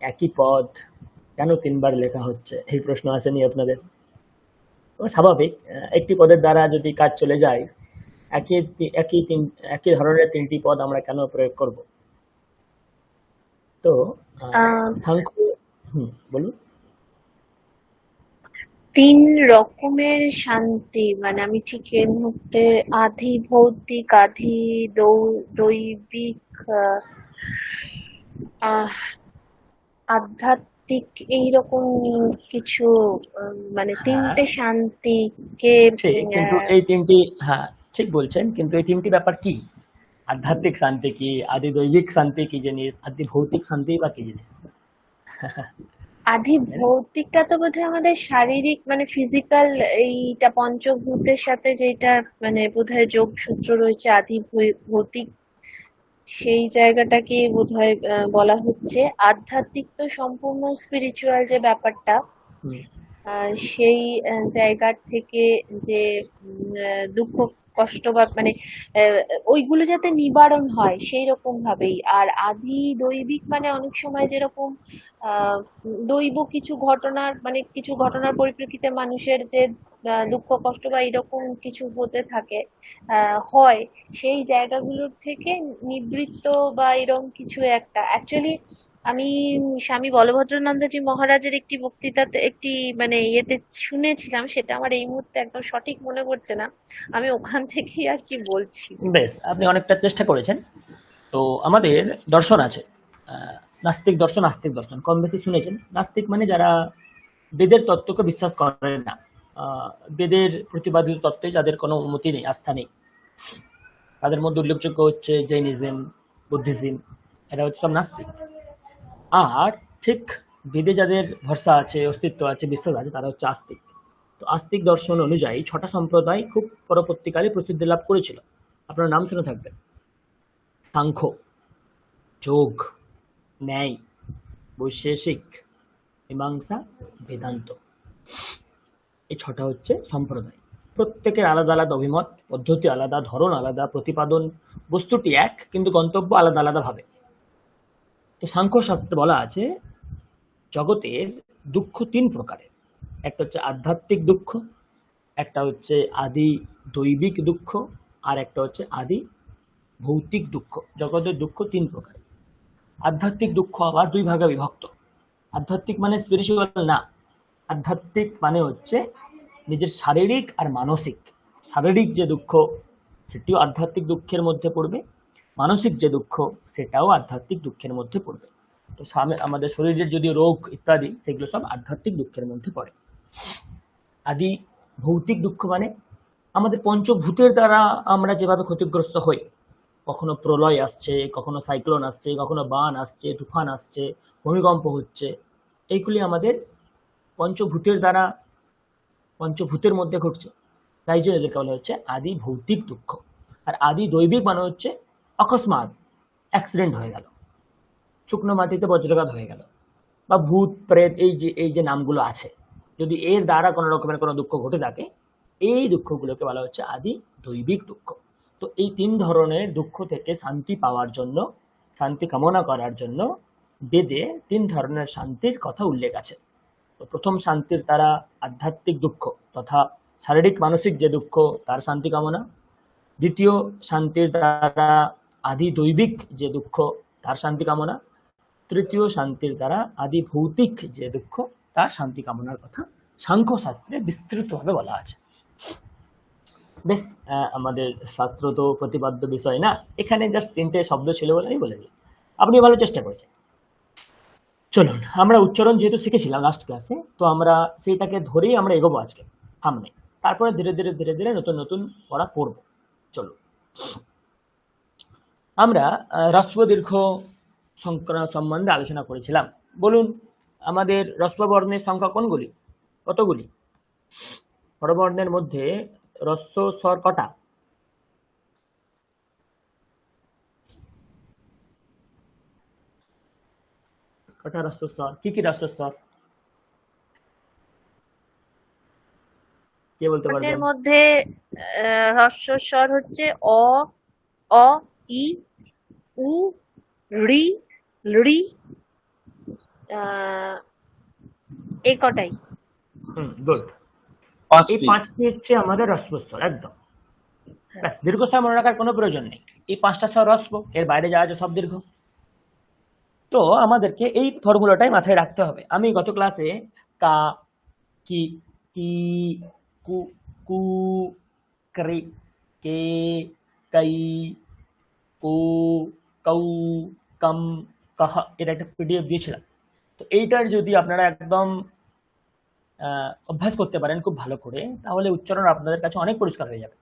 একই পদ কেন তিনবার লেখা হচ্ছে, এই প্রশ্ন আসেনি আপনাদের? স্বাভাবিক, একটি পদের দ্বারা যদি কাজ চলে যায়, একই একই একই ধরনের তিনটি পদ আমরা কেন প্রয়োগ করব? তো আহ সাংখ্য, বলুন। তিন রকমের শান্তি, মানে আমি ঠিক এই মুহূর্তে আধি ভৌতিক, আধি দৈবিক, আহ আহ, আধ্যাত্মিক, এইরকম কিছু, মানে হ্যাঁ, তিনটে শান্তিকে ঠিক, কিন্তু এই তিনটি, হ্যাঁ, ঠিক বলছেন, কিন্তু এই তিনটি ব্যাপার কি? আধ্যাত্মিক শান্তি কি, আদি দৈবিক শান্তি কি জিনিস, আদি ভৌতিক শান্তি বা কি জিনিস, আধি তাই না? ভৌতিকটা তো বোধহয় আমাদের শারীরিক, মানে ফিজিক্যাল, এইটা পঞ্চভূতের সাথে যেটা মানে বোধহয় যোগসূত্র রয়েছে, আধি ভৌতিক, সেই জায়গাটাকে বোধহয় বলা হচ্ছে। আধ্যাত্মিক তো সম্পূর্ণ স্পিরিচুয়াল যে ব্যাপারটা, হুম, সেই জায়গার থেকে যে দুঃখ কষ্ট বা মানে আহ, ওইগুলো যাতে নিবারণ হয় সেই রকম ভাবেই। আর আধি দৈবিক মানে অনেক সময় যেরকম আহ দৈব কিছু ঘটনার, মানে কিছু ঘটনার পরিপ্রেক্ষিতে মানুষের যে দুঃখ কষ্ট বা এরকম কিছু হতে থাকে, হয়, সেই জায়গাগুলোর থেকে নিবৃত্ত বা এরকম কিছু একটা। অ্যাকচুয়ালি আমি স্বামী বলভদ্রানন্দজি মহারাজের একটি বক্তৃতাতে, একটি মানে ইয়েতে শুনেছিলাম, সেটা আমার এই মুহূর্তে একদম সঠিক মনে পড়ছে না। আমি ওখান থেকেই আর কি বলছি। বেশ, আপনি অনেকটা চেষ্টা করেছেন। তো আমাদের দর্শন আছে, আহ, নাস্তিক দর্শন, আস্তিক দর্শন, কম বেশি শুনেছেন। নাস্তিক মানে যারা বেদের তত্ত্বকে বিশ্বাস করে না, আহ, বেদের প্রতিপাদিত তত্ত্বে যাদের কোনো উন্মতি নেই, আস্থা নেই। তাদের মধ্যে উল্লেখযোগ্য হচ্ছে জৈনিজম, বুদ্ধিজম, এরা হচ্ছে সব নাস্তিক। আর ঠিক বেদে যাদের ভরসা আছে, অস্তিত্ব আছে, বিশ্বাস আছে, তারা হচ্ছে আস্তিক। তো আস্তিক দর্শন অনুযায়ী ছটা সম্প্রদায় খুব পরবর্তীকালে প্রসিদ্ধি লাভ করেছিল। আপনার নাম শুনে থাকবেন: সাংখ্য, যোগ, ন্যায়, বৈশেষিক, মীমাংসা, বেদান্ত। এই ছটা হচ্ছে সম্প্রদায়। প্রত্যেকের আলাদা আলাদা অভিমত, পদ্ধতি আলাদা, ধরন আলাদা, প্রতিপাদন বস্তুটি এক, কিন্তু গন্তব্য আলাদা আলাদা ভাবে। তো সাংখ্য শাস্ত্রে বলা আছে জগতের দুঃখ তিন প্রকারের। একটা হচ্ছে আধ্যাত্মিক দুঃখ, একটা হচ্ছে আদি দৈবিক দুঃখ, আর একটা হচ্ছে আদি ভৌতিক দুঃখ। জগতের দুঃখ তিন প্রকার। আধ্যাত্মিক দুঃখ আবার দুই ভাগে বিভক্ত। আধ্যাত্মিক মানে স্পিরিচুয়াল না, আধ্যাত্মিক মানে হচ্ছে নিজের শারীরিক আর মানসিক। শারীরিক যে দুঃখ সেটিও আধ্যাত্মিক দুঃখের মধ্যে পড়বে, মানসিক যে দুঃখ সেটাও আধ্যাত্মিক দুঃখের মধ্যে পড়বে। তো আমাদের শরীরের যদি রোগ ইত্যাদি, সেগুলো সব আধ্যাত্মিক দুঃখের মধ্যে পড়ে। আদি ভৌতিক দুঃখ মানে আমাদের পঞ্চভূতের দ্বারা আমরা যেভাবে ক্ষতিগ্রস্ত হই, কখনো প্রলয় আসছে, কখনো সাইক্লোন আসছে, কখনো বান আসছে, তুফান আসছে, ভূমিকম্প হচ্ছে, এইগুলি আমাদের পঞ্চভূতের দ্বারা, পঞ্চভূতের মধ্যে ঘটছে। তাই জন্য এদেরকে বলা হচ্ছে আদি ভৌতিক দুঃখ। আর আদি দৈবিক মানে হচ্ছে অকস্মাৎ অ্যাক্সিডেন্ট হয়ে গেল, শুকনো মাটিতে বজ্রপাত হয়ে গেল, বা ভূত প্রেত, এই যে নামগুলো আছে, যদি এর দ্বারা কোনো রকমের কোনো দুঃখ ঘটে থাকে, এই দুঃখগুলোকে বলা হচ্ছে আদি দৈবিক দুঃখ। তো এই তিন ধরনের দুঃখ থেকে শান্তি পাওয়ার জন্য, শান্তি কামনা করার জন্য বেদে তিন ধরনের শান্তির কথা উল্লেখ আছে। তো প্রথম শান্তির দ্বারা আধ্যাত্মিক দুঃখ তথা শারীরিক মানসিক যে দুঃখ, তার শান্তি কামনা। দ্বিতীয় শান্তির দ্বারা আদি দৈবিক যে দুঃখ, তার শান্তি কামনা। তৃতীয় শান্তির দ্বারা আদি ভৌতিক যে দুঃখ, তার শান্তি কামনার কথা সাংখ্য শাস্ত্রে বিস্তৃতভাবে বলা আছে। বেশ, আমাদের শাস্ত্র তো প্রতিপাদ্য বিষয় না, এখানে জাস্ট তিনটে শব্দ ছিল বলে আমি বলে দিই। আপনি ভালো চেষ্টা করেছেন। চলুন, আমরা উচ্চারণ যেহেতু শিখেছিলাম লাস্ট ক্লাসে, তো আমরা সেইটাকে ধরেই আমরা এগোবো আজকে সামনে। তারপরে ধীরে ধীরে ধীরে ধীরে নতুন নতুন পড়া করব। চলুন, আমরা হ্রস্ব দীর্ঘ সম্বন্ধে আলোচনা করেছিলাম। বলুন, আমাদের হ্রস্ব বর্ণের সংখ্যা কোনগুলি, কতগুলি? হরবর্ণের মধ্যে হ্রস্ব স্বর কটা? কটা হ্রস্ব স্বর, কি কি হ্রস্ব স্বর, কে বলতে বর্ণের পারবেন? মধ্যে হ্রস্বস্বর হচ্ছে অ, অ, ই, উ, ঋ, ঋ, আহ এই কটাই। গুড। এই 5টি। পাঁচটি হচ্ছে আমাদের রস্বস্থল, একদম। হ্যাঁ। ব্যাস, দীর্ঘস্বর মনে রাখার কোনো প্রয়োজন নেই। এই 5টা স্বর রস্ব, এর বাইরে যা আছে সব দীর্ঘ। তো আমাদেরকে এই ফর্মুলাটাই মাথায় রাখতে হবে। আমি গত ক্লাসে কা, কি, কি, কু, কু, ক্রি, কে, কাই, কু, কৌ, কম, কাহ এর একটা পিডিএফ দিয়েছিলাম। তো এইটার যদি আপনারা একদম অভ্যাস করতে পারেন খুব ভালো করে, তাহলে উচ্চারণ আপনাদের কাছে অনেক পরিষ্কার হয়ে যাবে।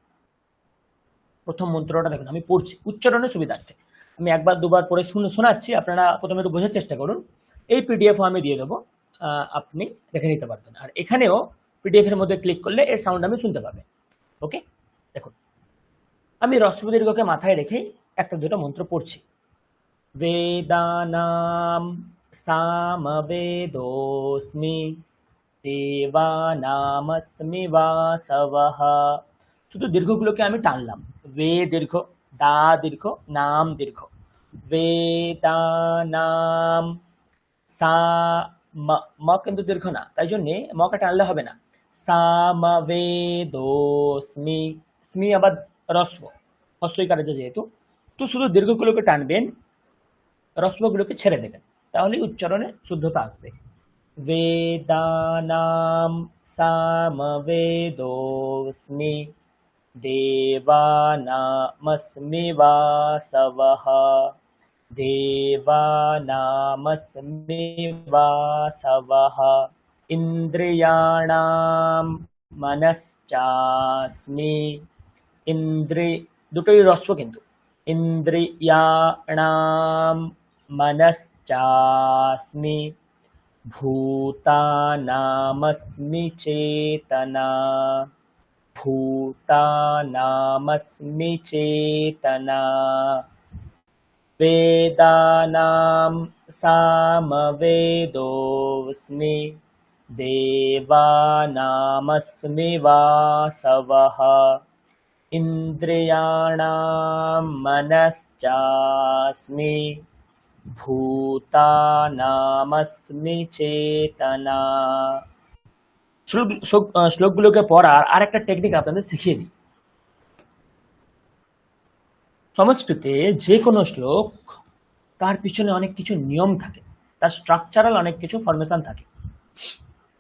প্রথম মন্ত্রটা দেখুন, আমি পড়ছি উচ্চারণের সুবিধার্থে। আমি একবার দুবার পরে শোনাচ্ছি, আপনারা প্রথমে একটু বোঝার চেষ্টা করুন। এই পিডিএফও আমি দিয়ে দেবো, আপনি দেখে নিতে পারবেন। আর এখানেও পিডিএফ এর মধ্যে ক্লিক করলে এর সাউন্ড আমি শুনতে পাবেন। ওকে, দেখুন আমি হ্রস্ব দীর্ঘকে মাথায় রেখেই একটা দুটো মন্ত্র পড়ছি। वेदानां सामवेदोऽस्मि देवानामस्मि वासवः। শুধু দীর্ঘগুলোকে আমি টানলাম। বে দীর্ঘ, দা দীর্ঘ, নাম দীর্ঘ। বেদানাম, সা, ম, ম কিন্তু দীর্ঘ না, তাই জন্যে মকে টানলে হবে না। সামবেদোস্মি, স্মি আবার রস্ব, হস্যইকার আছে যেহেতু, তো শুধু দীর্ঘগুলোকে টানবেন, রস্বগুলোকে ছেড়ে দেবেন, তাহলে উচ্চারণে শুদ্ধতা আসবে। वेदानां सामवेदोऽस्मि देवानामस्मि वासवः। देवानामस्मि वासवः। इन्द्रियाणां मनश्चास्मि। ইন্দ্রি, দুটোই রস্ব কিন্তু। ইন্দ্রিয়াণাম মনশ্চাস্মি। भूतानामस्मि चेतना। भूतानामस्मि चेतना। वेदानां सामवेदोऽस्मि देवानामस्मि वासवः। इन्द्रियाणां मनश्चास्मि। ভূতানামস্মি চেতনা। শ্লোকগুলোকে পড়ার আর একটা টেকনিক আপনাদের শিখিয়ে দিই। সংস্কৃতে যে কোনো শ্লোক, তার পিছনে অনেক কিছু নিয়ম থাকে, তার স্ট্রাকচারাল অনেক কিছু ফরমেশন থাকে।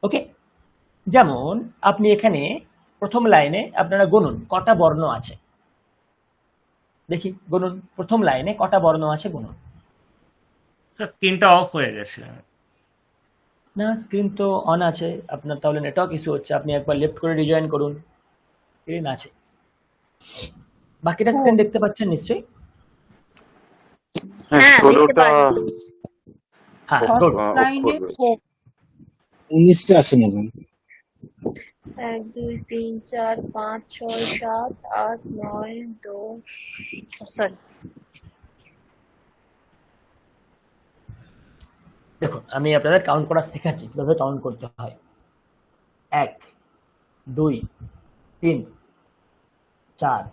ওকে, যেমন আপনি এখানে প্রথম লাইনে আপনারা গুনুন কটা বর্ণ আছে। দেখি গুনুন, প্রথম লাইনে কটা বর্ণ আছে গুনুন। স্যার স্ক্রিনটা অফ হয়ে গেছে। না, স্ক্রিন তো অন আছে আপনার, তাহলে নেটওয়ার্ক ইস্যু হচ্ছে। আপনি একবার লেফট করে রিজয়েন করুন, স্ক্রিন আছে। বাকিটা স্ক্রিন দেখতে পাচ্ছেন নিশ্চয়ই? হ্যাঁ, দেখতে পাচ্ছি। হ্যাঁ, ও- গুড। ও- লাইনে করবে। 19টা আছে মনে হয়। 1 2 3 4 5 6 7 8 9 10, সরি। দেখুন আমি আপনাদের কাউন্ট করা শেখাচ্ছি কিভাবে কাউন্ট করতে হয়। 1 2 3 4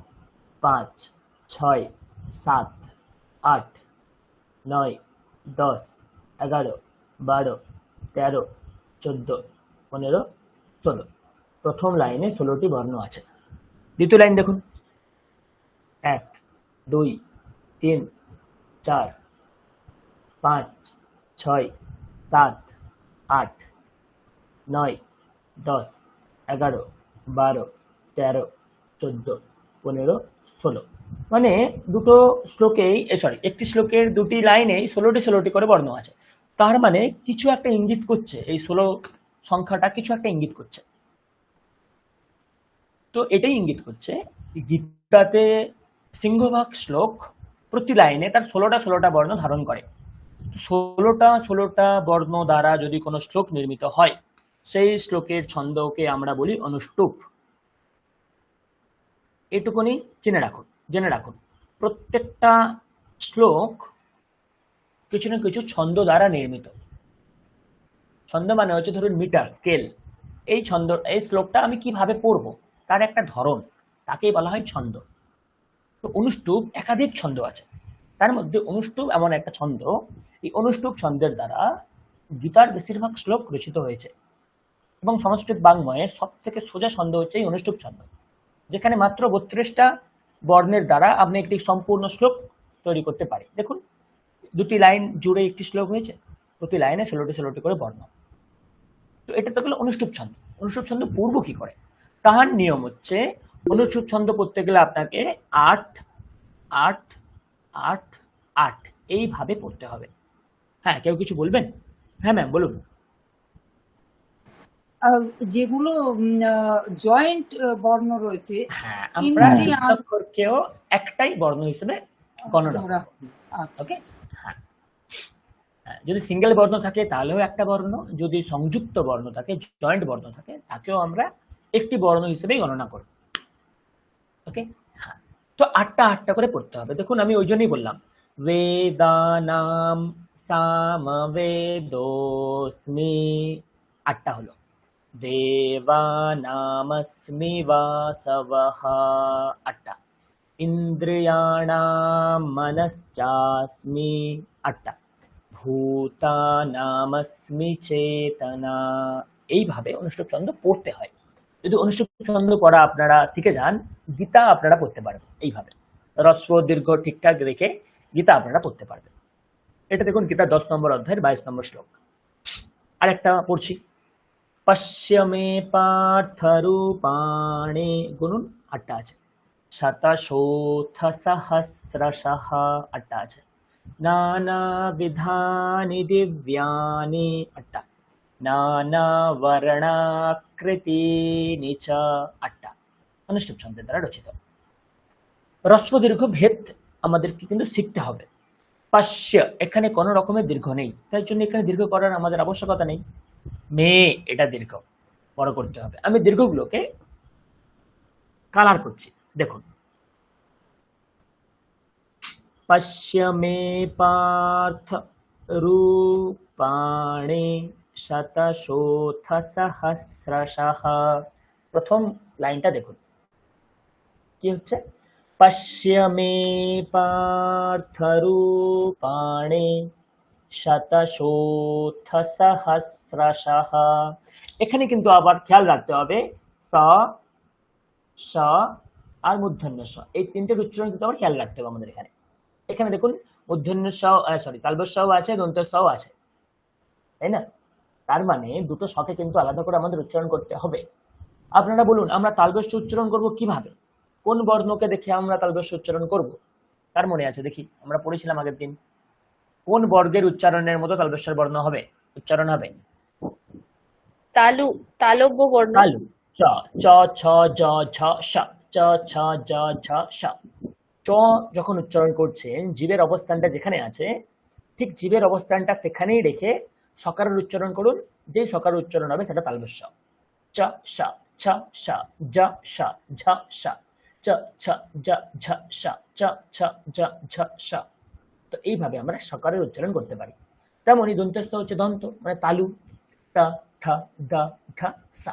5 6 7 8 9 10 11 12 13 14 15 16। প্রথম লাইনে 16টি বর্ণ আছে। দ্বিতীয় লাইন দেখুন, 1 2 3 4 5 6 7 8 9 10 11 12 13 14 15 16। মানে দুটো শ্লোকেই, সরি, একটি শ্লোকের দুটি লাইনেই 16টি করে বর্ণ আছে। তার মানে কিছু একটা ইঙ্গিত করছে, এই 16 সংখ্যাটা কিছু একটা ইঙ্গিত করছে। তো এটাই ইঙ্গিত করছে গীতাতে সিংহভাগ শ্লোক প্রতি লাইনে তার 16টা বর্ণ ধারণ করে। 16টা বর্ণ দ্বারা যদি কোনো শ্লোক নির্মিত হয়, সেই শ্লোকের ছন্দকে আমরা বলি অনুষ্টুপ। এটুকুনি জেনে রাখুন। প্রত্যেকটা শ্লোক কিছু না কিছু ছন্দ দ্বারা নির্মিত। ছন্দ মানে হচ্ছে ধরুন মিটার, স্কেল। এই শ্লোকটা আমি কিভাবে পড়বো তার একটা ধরন, তাকেই বলা হয় ছন্দ। তো অনুষ্টুপ একাধিক ছন্দ আছে, তার মধ্যে অনুষ্টুপ এমন একটা ছন্দ, এই অনুষ্টুপ ছন্দের দ্বারা গীতার বেশিরভাগ শ্লোক রচিত হয়েছে এবং সংস্কৃত বাংময়ের সব থেকে সোজা ছন্দ হচ্ছে এই অনুষ্টুপ ছন্দ, যেখানে মাত্র 32টা বর্ণের দ্বারা আপনি একটি সম্পূর্ণ শ্লোক তৈরি করতে পারেন। দেখুন, দুটি লাইন জুড়ে একটি শ্লোক হয়েছে, প্রতি লাইনে 16টি করে বর্ণ। তো এটা তো গেল অনুষ্টুপ ছন্দ। অনুষ্টুপ ছন্দ পূর্ব কি করে? তাহার নিয়ম হচ্ছে, অনুষ্টুপ ছন্দ পড়তে গেলে আপনাকে 8 8 8 8 এইভাবে পড়তে হবে। হ্যাঁ, কেউ কিছু বলবেন? হ্যাঁ ম্যাম বলুন। যেগুলো জয়েন্ট বর্ণ রয়েছে, হ্যাঁ, আমরা ইন্দ্রিয় যুক্তাক্ষরকেও একটাই বর্ণ হিসেবে গণনা ধরা। করব। আচ্ছা, ওকে, হ্যাঁ, যদি সিঙ্গেল বর্ণ থাকে তাহলেও একটা বর্ণ, যদি সংযুক্ত বর্ণ থাকে, জয়েন্ট বর্ণ থাকে, তাকেও আমরা একটি বর্ণ হিসেবেই গণনা করব। ওকে, হ্যাঁ, তো 8টা করে পড়তে হবে। দেখুন, আমি ওই জন্যই বললাম বেদানাম সামবেদোস্মি, 8টা হলো। দেবানামস্মি বাসবঃ, 8টা। ইন্দ্রিয়াণাম মনশ্চাস্মি, 8টা। ভূতানামস্মি চেতনা। এইভাবে অনুষ্টুপ ছন্দ পড়তে হয়। যদি অনুষ্টুপ ছন্দ পড়া আপনারা শিখে যান, গীতা আপনারা পড়তে পারবেন এইভাবে, হ্রস্ব দীর্ঘ ঠিকঠাক রেখে গীতা আপনারা পড়তে পারবেন। এটা দেখুন, গীতা 10 নম্বর অধ্যায়ের 22 নম্বর শ্লোক। আরেকটা পড়ছি, পশ্য মে পার্থরূপাণি, গুনুন, 8টা আছে। শতশোথ সহস্রশঃ, 8টা আছে। নানাবিধানি দিব্যানি, 8টা। নানা বর্ণাকৃতিনি চ, 8টা। অনুষ্টুপ ছন্দের দ্বারা রচিত। হ্রস্ব দীর্ঘ ভেদ আমাদেরকে কিন্তু শিখতে হবে। পশ্য, এখানে কোনো রকমের দীর্ঘ নেই, তাই জন্য এখানে দীর্ঘ করার আমাদের আবশ্যকতা নেই। মে, এটা দীর্ঘ, বড় করতে হবে। আমি দীর্ঘগুলোকে কালার করছি, দেখুন। পশ্য মে পার্থ রূপাণি শতশোথ সহস্রশঃ। প্রথম লাইনটা দেখুন কি হচ্ছে, পশ্য মে পার্থ রূপাণি শতশোথ সহস্রশঃ। এখানে কিন্তু আবার খেয়াল রাখতে হবে, স, স আর মূর্ধন্য স, এই তিনটের উচ্চারণ কিন্তু আবার খেয়াল রাখতে হবে আমাদের এখানে। এখানে দেখুন, মূর্ধন্য স, সরি, তালব্য স আছে, দন্ত স আছে, তাই না? তার মানে দুটো শকে কিন্তু আলাদা করে আমাদের উচ্চারণ করতে হবে। আপনারা বলুন, আমরা তালব্য উচ্চারণ করব কিভাবে? কোন বর্ণকে দেখে আমরা তালব্য উচ্চারণ করব? কার মনে আছে দেখি? আমরা পড়েছিলাম আগের দিন। কোন বর্গের উচ্চারণের মতো তালব্যস্বর বর্ণ হবে, উচ্চারণ হবে? তালু, তালব্য বর্ণ। তালু, চ, চ, ছ, জ, ঝ, স, চ, ছ, জ, ঝ, স। চ যখন উচ্চারণ করছেন, জীবের অবস্থানটা যেখানে আছে, ঠিক জীবের অবস্থানটা সেখানেই রেখে সকারের উচ্চারণ করুন। যেই সকার উচ্চারণ হবে সেটা তালব্য। চ, স, ছ, স, জ, স, ঝ, স, চ, ছ, জ, ঝ, স, চ, ছ, জ, ঝ, স। তো এইভাবে আমরা সকারের উচ্চারণ করতে পারি। তেমনই দন্তস্থ হচ্ছে দন্ত, মানে তালু, ত, থ, দ, ধ, স,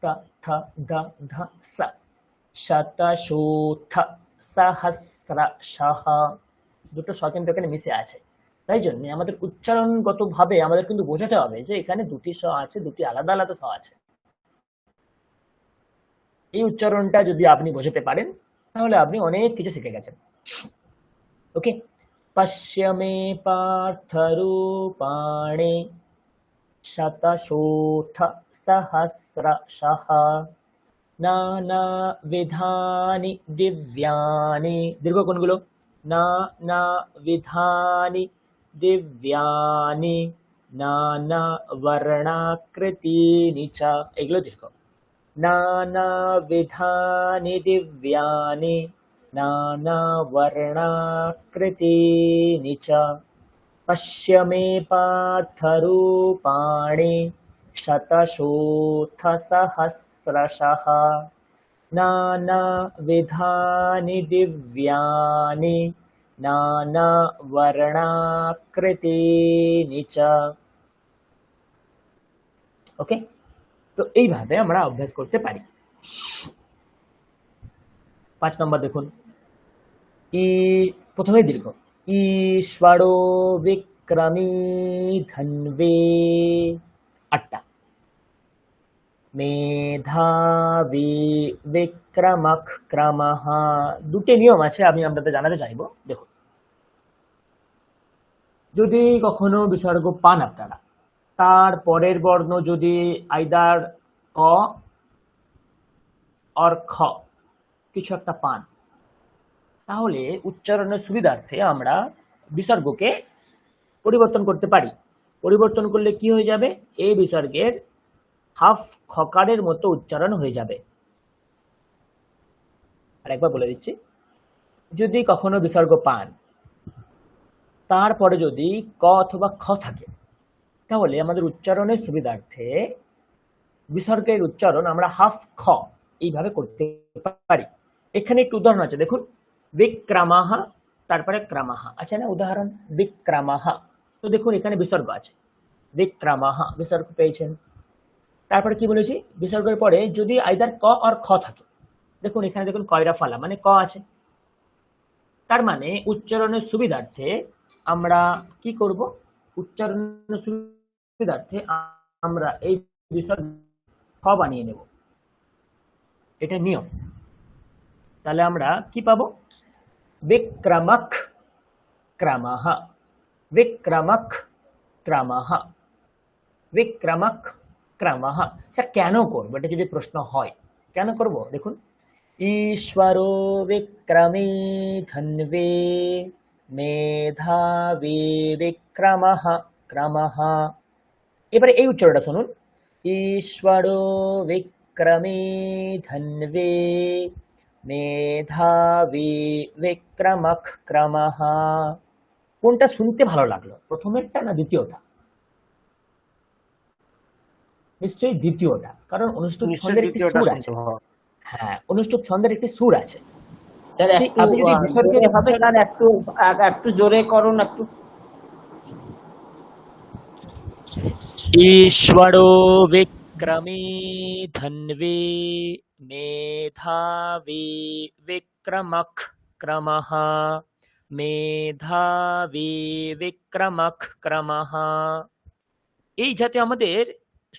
ত, থ, দ, ধ, স। শতশোথ সহস্রশঃ, দুটো স কিন্তু এখানে মিশে আছে। তাই জন্য আমাদের উচ্চারণগত ভাবে আমাদের কিন্তু বোঝাতে হবে যে এখানে দুটি স আছে, দুটি আলাদা আলাদা স আছে। এই উচ্চারণটা যদি আপনি বোঝাতে পারেন, তাহলে আপনি অনেক কিছু শিখে গেছেন। ওকে, পশ্য মে পার্থ রূপাণি শতশোথ সহস্রশঃ। নানাবিধানি দিব্যানি, দীর্ঘ কোনগুলো? নানাবিধানি দিব্যানি নানা বর্ণাকৃতিনি চ, এগুলো দীর্ঘ। নানাবিধানি দিব্যানি নানা বর্ণাকৃতিনি চ। পশ্য মে পার্থ রূপাণি শতশোথ সহস্রশঃ। নানাবিধানি দিব্যানি নানা বর্ণাকৃতিনি চ। ওকে, তো এইভাবে আমরা অভ্যাস করতে পারি। 5 নম্বর দেখুন, প্রথমে দীর্ঘ, ঈশ্বরো বিক্রমী ধন্বে, 8টা। মেধাবী বিক্রমক ক্রমঃ, 2টি নিয়ম আছে আমি আপনাদের জানাতে চাইবো। দেখুন, যদি কখনো বিসর্গ পান আপনারা, তার পরের বর্ণ যদি আইদার ক আর খ কিছু একটা পান, তাহলে উচ্চারণের সুবিধার্থে আমরা বিসর্গকে পরিবর্তন করতে পারি। পরিবর্তন করলে কি হয়ে যাবে, এই বিসর্গের হাফ খকারের মতো উচ্চারণ হয়ে যাবে। আরেকবার বলে দিচ্ছি, যদি কখনো বিসর্গ পান, তারপরে যদি ক অথবা খ থাকে, তাহলে আমাদের উচ্চারণের সুবিধার্থে বিসর্গের উচ্চারণ আমরা হাফ খ এইভাবে করতে পারি। এখানে একটু উদাহরণ আছে, দেখুন, বিক্রমাহ, তারপরে ক্রমাহ আছে না উদাহরণ, বিক্রমাহ। তো দেখুন এখানে বিসর্গ আছে, বিক্রমাহ বিসর্গ পেয়েছেন। তারপরে কি বলেছি, বিসর্গের পরে যদি আইদার ক আর খ থাকে, দেখুন এখানে দেখুন কয়রা ফালা মানে ক আছে। তার মানে উচ্চারণের সুবিধার্থে আমরা কি করব, উচ্চারণের সুবিধার্থে আমরা এই বিসর্গ খ বানিয়ে নেব, এটা নিয়ম। তাহলে আমরা কি পাবো, বিক্রমক ক্রমঃ, বিক্রমক ক্রমঃ, বিক্রমক ক্রমঃ। স্যার কেন করবো, এটা যদি প্রশ্ন হয় কেন করব, দেখুন, ঈশ্বরো বিক্রমী ধন্বে মেধাবী বিক্রমঃ ক্রমঃ। এবারে এই উচ্চারণটা শুনুন, ঈশ্বরো বিক্রমী ধন্বে মেধাবী বিক্রমক ক্রমঃ। কোনটা শুনতে ভালো লাগলো, প্রথমেরটা না দ্বিতীয়টা? নিশ্চয়ই দ্বিতীয়টা, কারণ অনুষ্ঠুপ ছন্দের একটি সুর আছে। হ্যাঁ, অনুষ্ঠুপ ছন্দের একটি সুর আছে। স্যার একটু আপনি যদি বিসর্গের জোরে হবে, স্যার একটু জোরে করুন একটু। ঈশ্বরো বিক্রমী ধন্বে মেধাবী বিক্রমক ক্রমঃ, মেধাবী বিক্রমক ক্রমঃ। এই যাতে আমাদের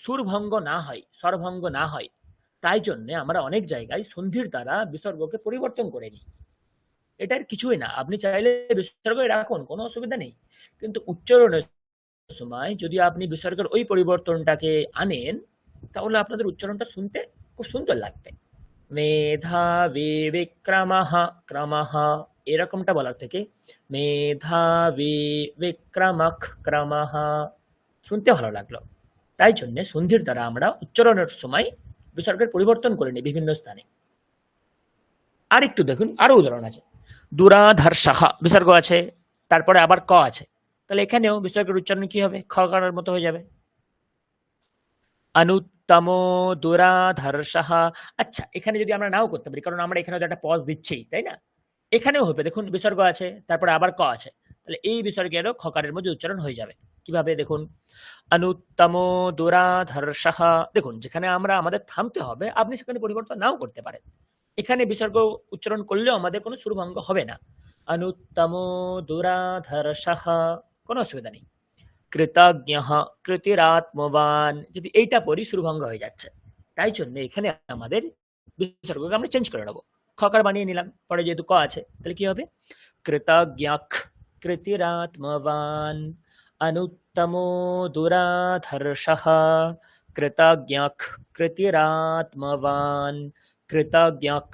সুরভঙ্গ না হয়, স্বরভঙ্গ না হয়, তাই জন্য আমরা অনেক জায়গায় সন্ধির দ্বারা বিসর্গকে পরিবর্তন করে নিই। এটার কিছুই না, আপনি চাইলে বিসর্গ রাখুন, কোনো অসুবিধা নেই, কিন্তু উচ্চারণের সময় যদি আপনি বিসর্গের ওই পরিবর্তনটাকে আনেন, তাহলে আপনাদের উচ্চারণটা শুনতে খুব সুন্দর লাগবে। মেধাবী বিক্রমঃ ক্রমঃ, এরকমটা বলার থেকে মেধাবী বিক্রমক ক্রমঃ শুনতে ভালো লাগলো। তাই জন্য সন্ধির দ্বারা আমরা উচ্চারণের সময় বিসর্গের পরিবর্তন করে নিই বিভিন্ন স্থানে। আর একটু দেখুন, আরো উদাহরণ আছে, দুরাধর্ষঃ বিসর্গ আছে, তারপরে আবার ক আছে, তাহলে এখানেও বিসর্গের উচ্চারণ কি হবে, খ করার মতো হয়ে যাবে। অনুত্তমো দুরাধর্ষঃ, আচ্ছা এখানে যদি আমরা নাও করতে পারি, কারণ আমরা এখানে একটা পজ দিচ্ছি, তাই না, এখানেও হবে, দেখুন বিসর্গ আছে, তারপরে আবার ক আছে, তাহলে এই বিসর্গেরও খকারের মধ্যে উচ্চারণ হয়ে যাবে। কিভাবে, দেখুন, অনুত্তমো দুরাধর্ষঃ, দেখুন যেখানে আমরা আমাদের থামতে হবে, আপনি সেখানে পরিবর্তন নাও করতে পারেন। এখানে বিসর্গ উচ্চারণ করলেও আমাদের কোনো সুরভঙ্গ হবে না। অনুত্তমো দুরাধর্ষঃ, কোনো অসুবিধা নেই। কৃতজ্ঞঃ কৃতিরাত্মবান, যদি এইটা পড়ি সুরভঙ্গ হয়ে যাচ্ছে, তাই জন্য এখানে আমাদের বিসর্গকে আমরা চেঞ্জ করে নেবো, খকার বানিয়ে নিলাম, পরে যেহেতু ক আছে, তাহলে কি হবে, কৃতজ্ঞঃ কৃতিরাত্মবান অনুত্তমো দুরাধর্ষঃ, কৃতজ্ঞঃ কৃতিরাত্মবান, কৃতজ্ঞঃ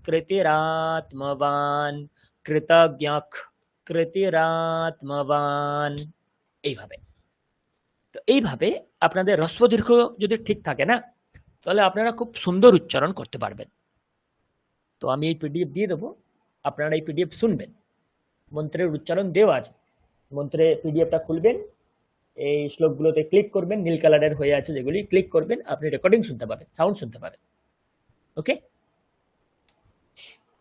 কৃতিরাত্মবান, কৃতজ্ঞঃ কৃতিরাত্মবান। এইভাবে, তো এইভাবে আপনাদের হ্রস্ব দীর্ঘ যদি ঠিক থাকে না, তাহলে আপনারা খুব সুন্দর উচ্চারণ করতে পারবেন। তো আমি এই পিডিএফ দিয়ে দেবো, আপনারা এই পিডিএফ শুনবেন, মন্ত্রের উচ্চারণ দেওয়া আছে, মন্ত্রে পিডিএফটা খুলবেন, এই শ্লোকগুলোতে ক্লিক করবেন, নীল কালারের হয়ে আছে যেগুলি, ক্লিক করবেন, আপনি রেকর্ডিং শুনতে পাবেন, সাউন্ড শুনতে পাবেন। ওকে,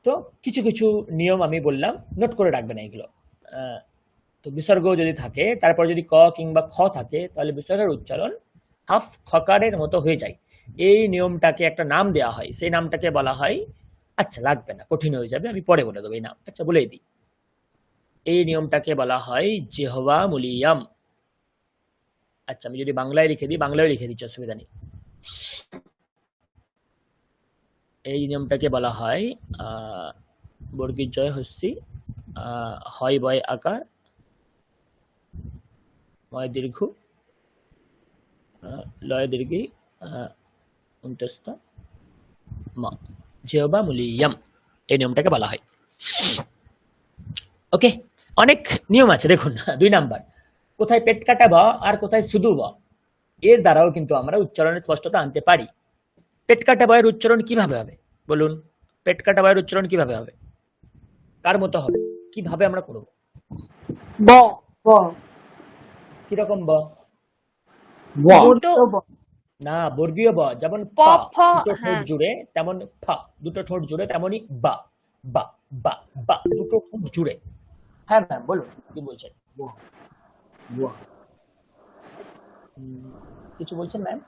তো কিছু কিছু নিয়ম আমি বললাম, নোট করে রাখবেন এইগুলো। তো বিসর্গ যদি থাকে, তারপর যদি ক কিংবা খ থাকে, তাহলে বিসর্গের উচ্চারণ হাফ খকারের মতো হয়ে যায়। এই নিয়মটাকে একটা নাম দেওয়া হয়, সেই নামটাকে বলা হয়, আচ্ছা লাগবে না, কঠিন হয়ে যাবে, আমি পরে বলে দেবো এই নাম, আচ্ছা বলেই দিই, এই নিয়মটাকে বলা হয় জিহ্বা মুলিয়াম। আচ্ছা, আমি যদি বাংলায় লিখে দিই, বাংলায় লিখে দিচ্ছি, অসুবিধা নেই। এই নিয়মটাকে বলা হয় বর্গীর জয় হস্যি, হয় বয় আকার, ময় দীর্ঘ, লয় দীর্ঘি, অন্তস্থ ম, জিহ্বা মুলিয়াম, এই নিয়মটাকে বলা হয়। ওকে, অনেক নিয়ম আছে দেখুন। 2 নাম্বার, কোথায় পেট কাটা ব আর কোথায় শুধু ব, এর দ্বারাও কিন্তু আমরা উচ্চারণের স্পষ্টতা আনতে পারি। পেট কাটা বয়ের উচ্চারণ কিভাবে হবে বলুন? পেট কাটা বয়ের উচ্চারণ কিভাবে হবে, কার মতো হবে, কিভাবে আমরা করব? ব ব কিরকম ব? দুটো বর্গীয় ব। না, বর্গীয় ব, যেমন প প ফ, দুটো ঠোঁট হ্যাঁ জুড়ে, তেমন ফ দুটো ঠোঁট জুড়ে, তেমনই বা, বা বা বা দুটো ঠোঁট জুড়ে। হ্যাঁ ম্যাম বলুন, কি বলছেন? ব ব কিছু বলছেন ম্যাম?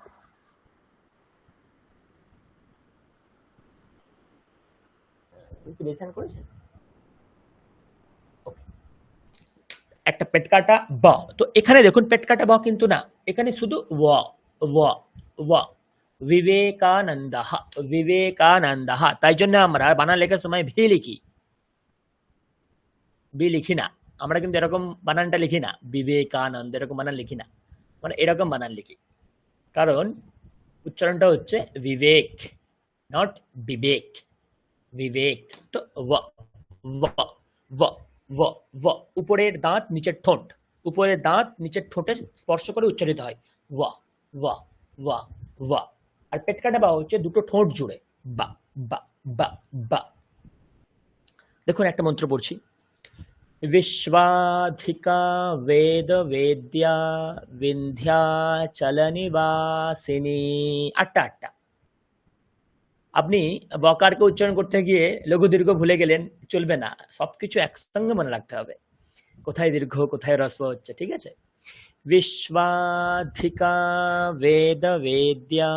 লেসন করেছেন? Okay. একটা পেট কাটা ব, তো এখানে দেখুন পেট কাটা ব কিন্তু না, এখানে শুধু ও ও ও, বিবেকানন্দহ, বিবেকানন্দহ। তাই জন্য আমরা বানান লেখার সময় ভি লিখি, বি লিখি না। আমরা কিন্তু এরকম বানানটা লিখি না, বিবেকানন্দ এরকম বানান লিখি না, মানে এরকম বানান লিখি, কারণ উচ্চারণটা হচ্ছে বিবেক, নট বিবেক, বিবেক। তো ও ও ও ও ও, উপরের দাঁত নিচের ঠোঁট, উপরের দাঁত নিচের ঠোঁটে স্পর্শ করে উচ্চারিত হয় ওয়া ওয়া ওয়া ওয়া। আর পেট কাটা বা হচ্ছে দুটো ঠোঁট জুড়ে বা বা বা বা। দেখুন একটা মন্ত্র পড়ছি, विश्वाधिका वेद वेद्या विंध्याचल निवासिनी। 8টা 8টা। আপনি বকারকে উচ্চারণ করতে গিয়ে লঘু দীর্ঘ ভুলে গেলেন, চলবে না, সবকিছু একসঙ্গে মনে রাখতে হবে, কোথায় দীর্ঘ কোথায় হ্রস্ব হচ্ছে, ঠিক আছে? विश्वाधिका वेद वेद्या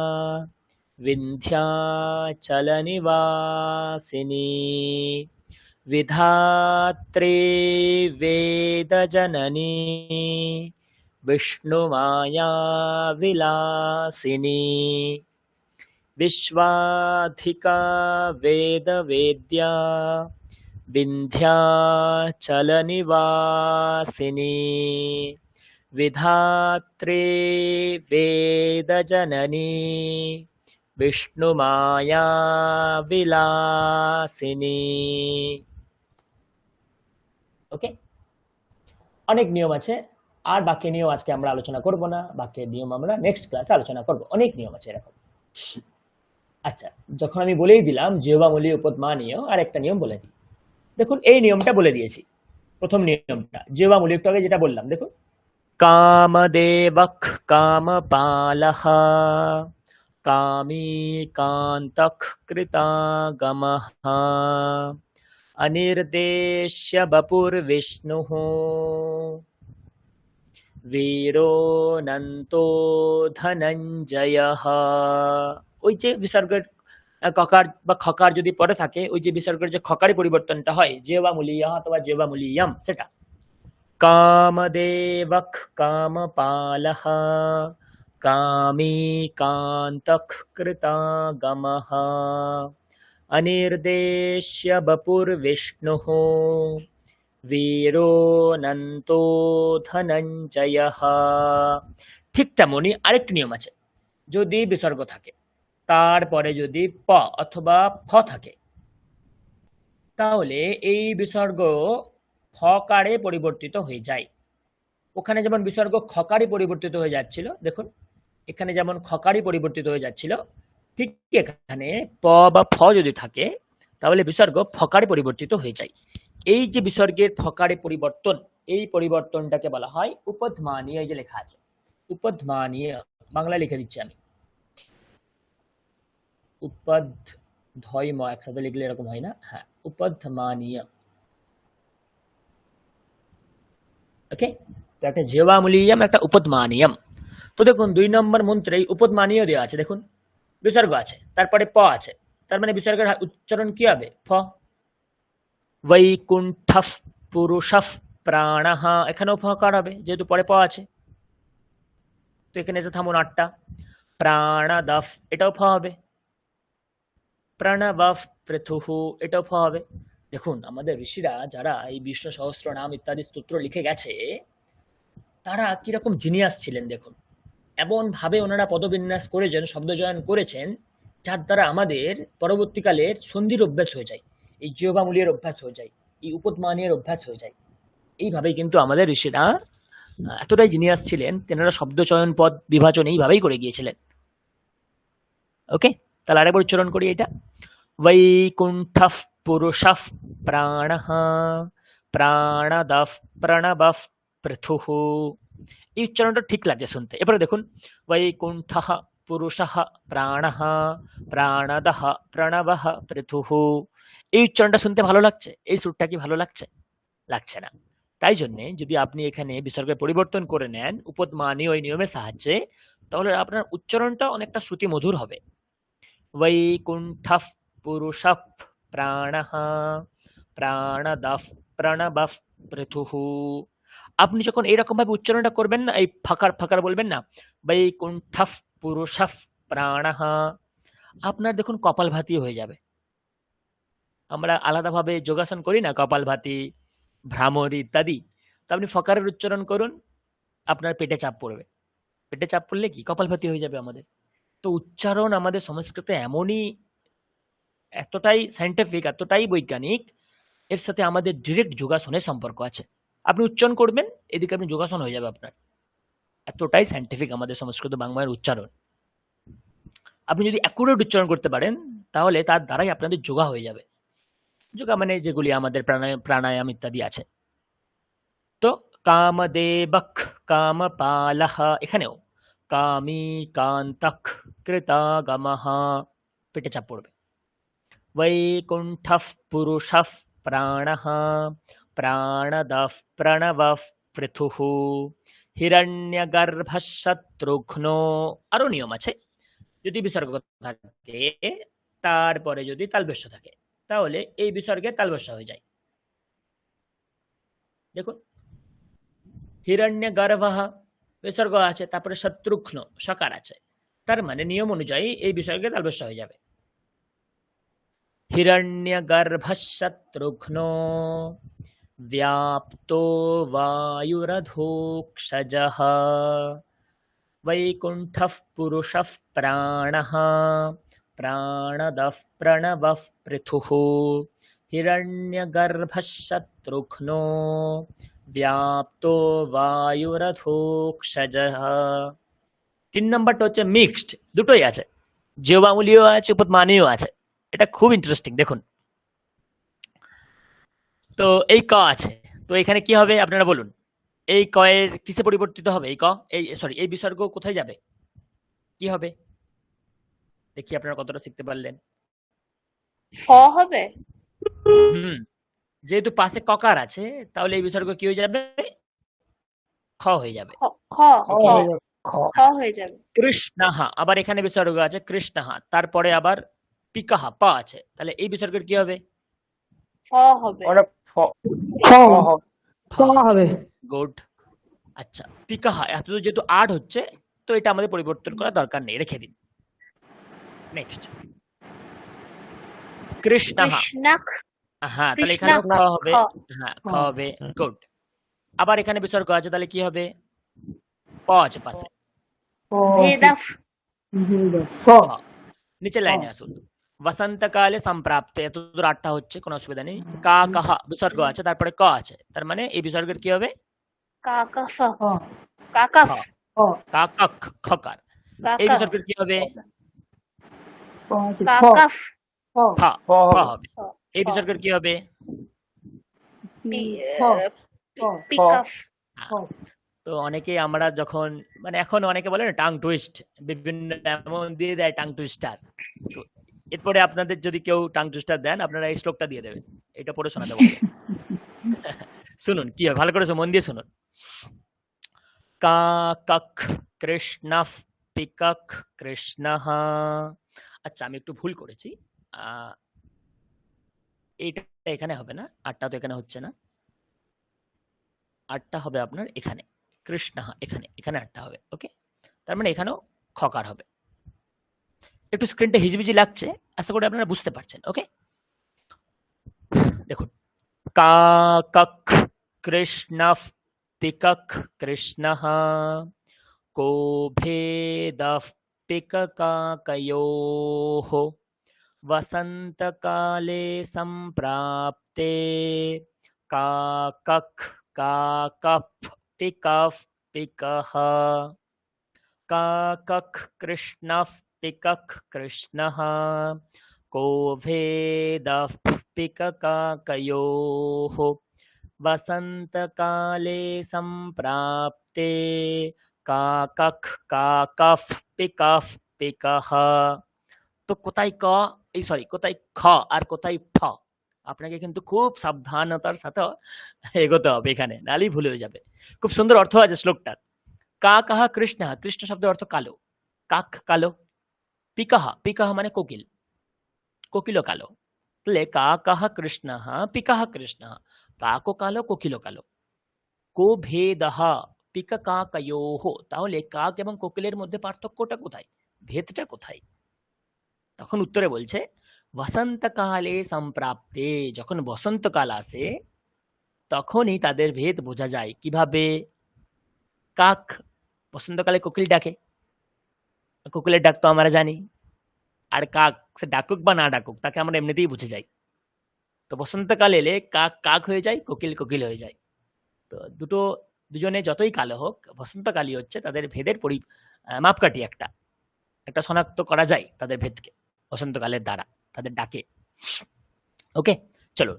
विंध्याचल निवासिनी विधात्रे वेद जननी विष्णुमाया विलासिनी विश्वाधिका वेद वेद्या विंध्याचल निवासिनी विधात्रे वेद जननी विष्णुमाया विलासिनी। ওকে, অনেক নিয়ম আছে, আর বাকি নিয়ম আজকে আমরা আলোচনা করব না, বাকি নিয়ম আমরা নেক্সট ক্লাসে আলোচনা করব। অনেক নিয়ম আছে এরকম। আচ্ছা, যখন আমি বলেই দিলাম জিহ্বামূলী উপদমানীয়, আর একটা নিয়ম বলে দিই। দেখুন এই নিয়মটা বলে দিয়েছি, প্রথম নিয়মটা জিহ্বামূলী, একটু আগে যেটা বললাম দেখুন, কামদেবক কামপালহ কামী কান্তক কৃতাগমঃ অনির্দেশ্য বপুর্বিষ্ণুঃ বীরোऽনন্তো ধনঞ্জয়ঃ। ওই যে বিসর্গের ককার বা খকার যদি পরে থাকে, ওই যে বিসর্গের যে খকারি পরিবর্তনটা হয় জিহ্বামূলীয়ঃ অথবা জিহ্বামূলীয়ম, সেটা कामदेवक कामपालः कामी कान्तक कृतागमः अनिर्देश्य बपुर्विष्णुः वीरोऽनन्तो धनञ्जयः। ঠিক তেমনি আরেকটি নিয়ম আছে, যদি বিসর্গ থাকে তারপরে যদি প অথবা ফ থাকে, তাহলে এই বিসর্গ ফকারে পরিবর্তিত হয়ে যায়। ওখানে যেমন বিসর্গ খকারে পরিবর্তিত হয়ে যাচ্ছিল, দেখুন এখানে যেমন খকারে পরিবর্তিত হয়ে যাচ্ছিল, ঠিক এখানে প বা ফ যদি থাকে তাহলে বিসর্গ ফকারে পরিবর্তিত হয়ে যায়। এই যে বিসর্গের ফকারে পরিবর্তন, এই পরিবর্তনটাকে বলা হয় উপধ্মানীয়। এই যে লেখা আছে উপধ্মানীয়, বাংলায় লিখে দিচ্ছি আমি, উপদ ধৈম একসাথে লিখলে এরকম হয় না, হ্যাঁ উপধ্মানীয়। ওকে, তো একটা জিহ্বামূলীয়ম, একটা উপদমানীয়ম। তো দেখুন 2 নম্বর মন্ত্রে উপদমানীয় দেওয়া আছে, দেখুন বিসর্গ আছে তারপরে প আছে, তার মানে বিসর্গের উচ্চারণ কি হবে? ফ। বৈকুণ্ঠঃ পুরুষঃ প্রাণাহ, এখানেও ফকার হবে যেহেতু পরে প আছে, তো এখানে এসে থামুন 8টা। প্রাণাদফ, এটাও ফ হবে। প্রণবঃ পৃথুঃ, এটাও ফ হবে। দেখুন আমাদের ঋষিরা যারা এই বিষ্ণু সহস্রনাম ইত্যাদি স্তোত্র লিখে গেছে, তারা কিরকম জিনিয়াস ছিলেন দেখুন। এমন ভাবে ওনারা পদবিন্যাস করেছেন, শব্দচয়ন করেছেন, যার দ্বারা আমাদের পরবর্তীকালের সন্ধির অভ্যাস হয়ে যায়, এই জিহ্বামূলীর অভ্যাস হয়ে যায়, এই উপৎমানীয়ের অভ্যাস হয়ে যায়। এইভাবেই কিন্তু আমাদের ঋষিরা এতটাই জিনিয়াস ছিলেন, তেনারা শব্দচয়ন পদ বিভাজন এইভাবেই করে গিয়েছিলেন। ওকে, তাহলে আরেকবার উচ্চারণ করি এটা। वैकुण्ठः पुरुषः प्राणः प्राणदः प्रणवः पृथुः। এই উচ্চারণটা ঠিক লাগছে শুনতে। এবারে দেখুন, বৈকুণ্ঠः পুরুষः প্রাণः প্রাণদः প্রণবः পৃথুঃ। এই উচ্চারণটা শুনতে ভালো লাগছে? এই সুরটা কি ভালো লাগছে? লাগছে না। তাই জন্যে যদি আপনি এখানে বিসর্গের পরিবর্তন করে নেন উপৎমানীয় ওই নিয়মের সাহায্যে, তাহলে আপনার উচ্চারণটা অনেকটা শ্রুতিমধুর হবে। वैकुण्ठः पुरुषः प्राणः प्राणदः प्रणवः पृथुः। আপনি যখন এইরকম ভাবে উচ্চারণটা করবেন না, এই ফাঁকার ফাঁকার বলবেন না, বৈকুণ্ঠঃ পুরুষঃ প্রাণঃ, আপনার দেখুন কপালভাতি হয়ে যাবে। আমরা আলাদাভাবে যোগাসন করি না, কপালভাতি, ভ্রামরী ইত্যাদি। তো আপনি ফকারের উচ্চারণ করুন, আপনার পেটে চাপ পড়বে। পেটে চাপ পড়লে কি কপালভাতি হয়ে যাবে আমাদের। তো উচ্চারণ আমাদের সংস্কৃতে এমনই এতটাই সায়েন্টিফিক, এতটাই বৈজ্ঞানিক, এর সাথে আমাদের ডিরেক্ট যোগাসনের সম্পর্ক আছে। আপনি উচ্চারণ করবেন, এদিকে আপনি যোগাসন হয়ে যাবে আপনার। এতটাই সায়েন্টিফিক আমাদের সংস্কৃত বাংলার উচ্চারণ। আপনি যদি অ্যাকুরেট উচ্চারণ করতে পারেন, তাহলে তার দ্বারাই আপনাদের যোগা হয়ে যাবে। যোগা মানে যেগুলি আমাদের প্রাণায়াম ইত্যাদি আছে। তো কামদেবক কামপালহ, এখানেও কামী কান্তক কৃতাগমঃ, পেটে চাপ পড়বে। वैकुण्ठः पुरुषः प्राणः प्राणदः प्रणवः पृथुः हिरण्यगर्भः शत्रुघ्नो। আরো নিয়ম আছে, যদি বিসর্গ থাকে তারপরে যদি তালব্যস্য থাকে, তাহলে এই বিসর্গে তালব্যস্য হয়ে যায়। দেখুন, হিরণ্যগর্ভঃ বিসর্গ আছে, তারপরে শত্রুঘ্ন সকার আছে, তার মানে নিয়ম অনুযায়ী এই বিসর্গে তালব্যস্য হয়ে যাবে। हिरण्यगर्भः शत्रुघ्नो व्याप्तो वायुरधोक्षजः वैकुण्ठः पुरुषः प्राणः प्राणदः प्रणवः पृथुः हिरण्यगर्भः शत्रुघ्नो व्याप्तो वायुरधोक्षजः। 3 নম্বরটা হচ্ছে মিক্সড, দুটোই আছে, জিহ্বামূলীয় আছে, উপৎমানীয় আছে। এটা খুব ইন্টারেস্টিং। দেখুন, তো এই ক আছে, তো এখানে কি হবে আপনারা বলুন, এই ক এর কিসে পরিবর্তিত হবে? এই ক, এই সরি, এই বিসর্গ কোথায় যাবে, কি হবে? দেখি আপনারা কতটা শিখতে পারলেন। খ হবে। যেহেতু পাশে ককার আছে, তাহলে এই বিসর্গ কি হয়ে যাবে? খ হয়ে যাবে। খ খ হয়ে যাবে। কৃষ্ণাহা, আবার এখানে বিসর্গ আছে কৃষ্ণাহা, তারপরে আবার পিকাহা পা আছে, তাহলে এই বিসর্গের কি হবে? ফ হবে। হবে। গুড। আচ্ছা, পিকাহা এত যেহেতু 8 হচ্ছে, তো এটা আমাদের পরিবর্তন করা দরকার নেই, রেখে দিন। নেক্সট, কৃষ্ণাহা, কৃষ্ণাক, হ্যাঁ, তাহলে এখানে খ হবে। হ্যাঁ, খ হবে। গুড। আবার এখানে বিসর্গ আছে, তাহলে কি হবে? প আছে পাশে। ভেদাফ, নিচে লাইনে আসুন, বসন্তকালে সম্প্রাপ্তে, এত দূর 8টা হচ্ছে, কোনো অসুবিধা নেই। কা কাহা বিসর্গ আছে, তারপরে ক আছে, তার মানে এই বিসর্গের কি হবে? কাকাফ, কাকাফ, কাকাক খকার, এই বিসর্গের কি হবে? কাকাফ, ফ হবে। এই বিসর্গের কি হবে? পিকাফ। তো অনেকেই আমরা যখন মানে এখন অনেকে বলে না টাং টুইস্ট, বিভিন্ন এমন দিয়ে দেয় টাং টুইস্টার। তো এরপরে আপনাদের যদি কেউ টাং টুইস্টার দেন, আপনারা এই শ্লোকটা দিয়ে দেবেন, এটা পড়ে শোনাতে বলবেন। শুনুন কি হয়, ভালো করে মন দিয়ে শুনুন। কাক কৃষ্ণঃ পিকক কৃষ্ণঃ। আচ্ছা, আমি একটু ভুল করেছি, এইটা এখানে হবে না, 8টা তো এখানে হচ্ছে না। আটটা হবে আপনার এখানে, কৃষ্ণ এখানে, এখানে আটটা হবে। ওকে, তার মানে এখানেও খকার হবে। একটু স্ক্রিনটা হিজিবিজি লাগছে, আশা করি আপনারা বুঝতে পারছেন। ওকে, দেখুন, কা কক কৃষ্ণ পিকক কৃষ্ণ, को भेदः पिककाकयोः वसन्तकाले सम्प्राप्ते काकः काकः पिकः पिकः काकः कृष्णः पिकः कृष्णः को भेदः पिककाकयोः वसन्तकाले सम्प्राप्ते কাকাক কাকাফ পিকাফ পিকাহ। তো কোথায় ক, এই সরি কোথায় খ আর কোথায় ফ, আপনাকে কিন্তু খুব সাবধানতার সাথে এগোতে হবে এখানে, নালেই ভুল হয়ে যাবে। খুব সুন্দর অর্থ আছে শ্লোকটার। কা কাহা কৃষ্ণ, কৃষ্ণ শব্দের অর্থ কালো, কাক কালো, পিকাহ, পিকাহ মানে কোকিল, কোকিলও কালো। তাহলে কা কাহা কৃষ্ণ পিকাহ কৃষ্ণ, কাকও কালো কোকিলও কালো। কো ভেদহ পিককাকয়োহ, তাহলে কাক এবং কোকিলের মধ্যে পার্থক্যটা কোথায়, ভেদটা কোথায়? তখন উত্তরে বলছে বসন্তকালে সম্প্রাপ্তে, যখন বসন্তকাল আসে তখনই তাদের ভেদ বোঝা যায়। কিভাবে? কাক বসন্তকালে কোকিল ডাকে, কোকিলের ডাক তো আমরা জানি, আর কাক সে ডাকুক বা না ডাকুক তাকে আমরা এমনিতেই বুঝে যাই। তো বসন্তকাল এলে কাক কাক হয়ে যায়, কোকিল কোকিল হয়ে যায়। তো দুজনে যতই কালো হোক, বসন্তকালই হচ্ছে তাদের ভেদের মাপকাঠি, একটা একটা শনাক্ত করা যায় তাদের ভেদকে বসন্তকালের দ্বারা, তাদের ডাকে। ওকে, চলো,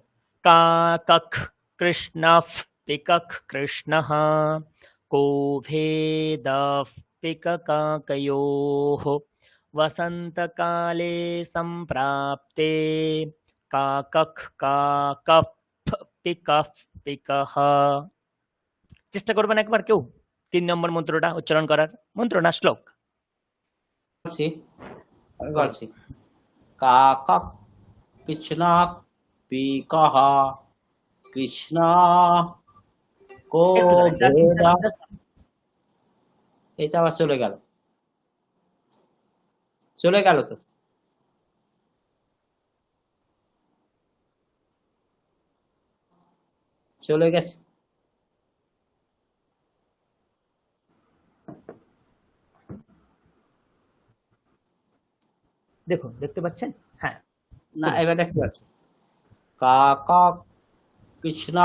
কাক কৃষ্ণ পিকক কৃষ্ণ কো ভেদ পিককাকয়োঃ वसन्तकाले सम्प्राप्ते काकः काकः পিকः পিকः। চেষ্টা করবেন একবার কেউ 3 নম্বর মন্ত্রটা উচ্চারণ করার, মন্ত্র না শ্লোক? বলছি, আমি বলছি। কাকাক কৃষ্ণ পিকহ কৃষ্ণ কো ভেদা, এটা আবার চলে গেল, চলে গেল তো। চলে গেছে। দেখুন, দেখতে পাচ্ছেন? হ্যাঁ, না, এবার দেখতে পাচ্ছি। কাকক কৃষ্ণ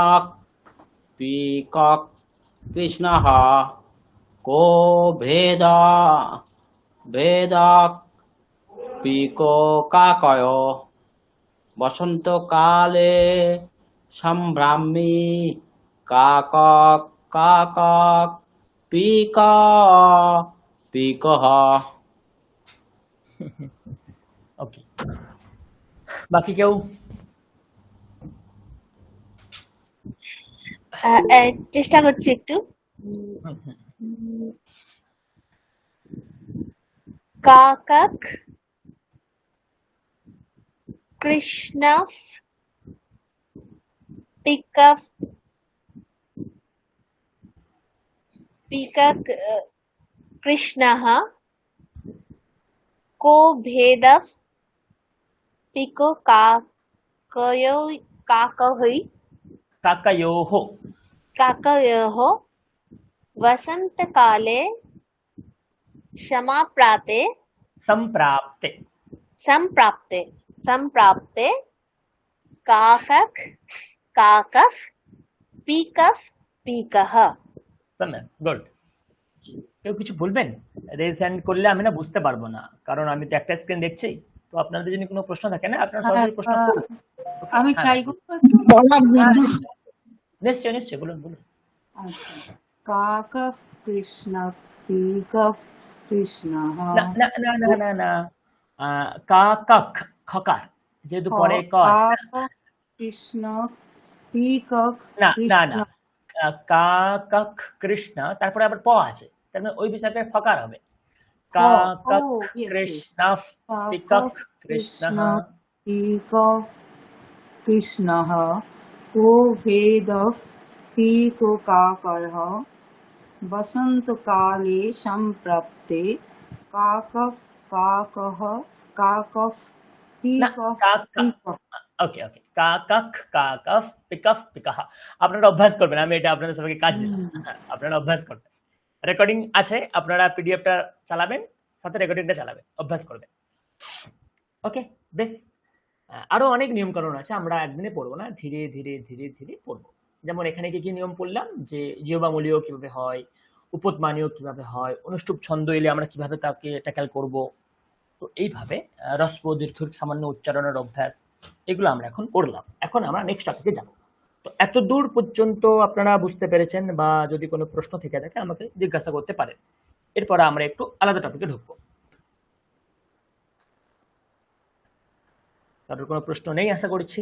পিকক কৃষ্ণ কো ভেদা ভেদক পিকো কাকয় বসন্তকালে সম্ভ্রামি কাকক কাকক পিক পিকহ। ওকে, বাকি কেউ? চেষ্টা করছি একটু। কাকাক কৃষ্ণ পিকফ পিকক কৃষ্ণ को भेदः पिको কাকয়োঃ काकयोः वसन्तकाले समाप्राते সম্প্রাপ্তে सम्प्राप्ते सम्प्राप्ते काकः काकः पिकः पिकः। গুড। কেউ কিছু বলবেন? রেজ হ্যান্ড করলে আমি না বুঝতে পারবো না, কারণ আমি তো একটা স্ক্রিন দেখছি। তো আপনাদের যদি কোনো প্রশ্ন থাকে না, আপনারা সরাসরি প্রশ্ন করুন। আমি হ্যাঁ, ট্রাই করবো একটু। হ্যাঁ, নিশ্চয়ই নিশ্চয়ই, বলুন বলুন। আচ্ছা, কাকফ কৃষ্ণ পিকফ কৃষ্ণ না না না না না না, কাক খকার, যেহেতু পরে ক আছে না। কাকফ কৃষ্ণ পিকক না না না, কৃষ্ণ কাক কৃষ্ণ, তারপরে আবার প আছে, তার মানে ওই বিষয়টা ফকার হবে। ও কাক ইয়েস কৃষ্ণ পিকক কাকফ কৃষ্ণ কৃষ্ণ পিকক কৃষ্ণ কো ভেদঃ पीककाकः वसन्तकाले सम्प्राप्ते काकः काकः काकः না पीकः কাকা पीकः ওকে ওকে কাকাক কাকাফ পিকাফ পিকাহা আপনারা অভ্যাস করবেন, আমি এটা আপনাদের সবাইকে কাজ দিলাম। হ্যাঁ, আপনারা অভ্যাস করবেন, রেকর্ডিং আছে, আপনারা পিডিএফটা চালাবেন, সাথে রেকর্ডিংটা চালাবেন, অভ্যাস করবেন। ওকে, বেশ। আরো অনেক নিয়মকানুন আছে, আমরা একদিনে পড়বো না, ধীরে ধীরে ধীরে ধীরে পড়বো। যেমন এখানে কি কি নিয়ম পড়লাম, যে জিহ্বামূলীয় কিভাবে হয়, উপৎমানীয় কিভাবে হয়, অনুষ্টুপ ছন্দ এলে আমরা কিভাবে তাকে ট্যাকেল করব। তো এইভাবে হ্রস্ব দীর্ঘ সামান্য উচ্চারণের অভ্যাস, এগুলো আমরা এখন করলাম। এখন আমরা নেক্সট টপিকে যাব। তো এত দূর পর্যন্ত আপনারা বুঝতে পেরেছেন, বা যদি কোনো প্রশ্ন থেকে থাকে আমাকে জিজ্ঞাসা করতে পারেন। এরপর আমরা একটু আলাদা টপিকে ঢুকবো। কারোর কোনো প্রশ্ন নেই আশা করছি,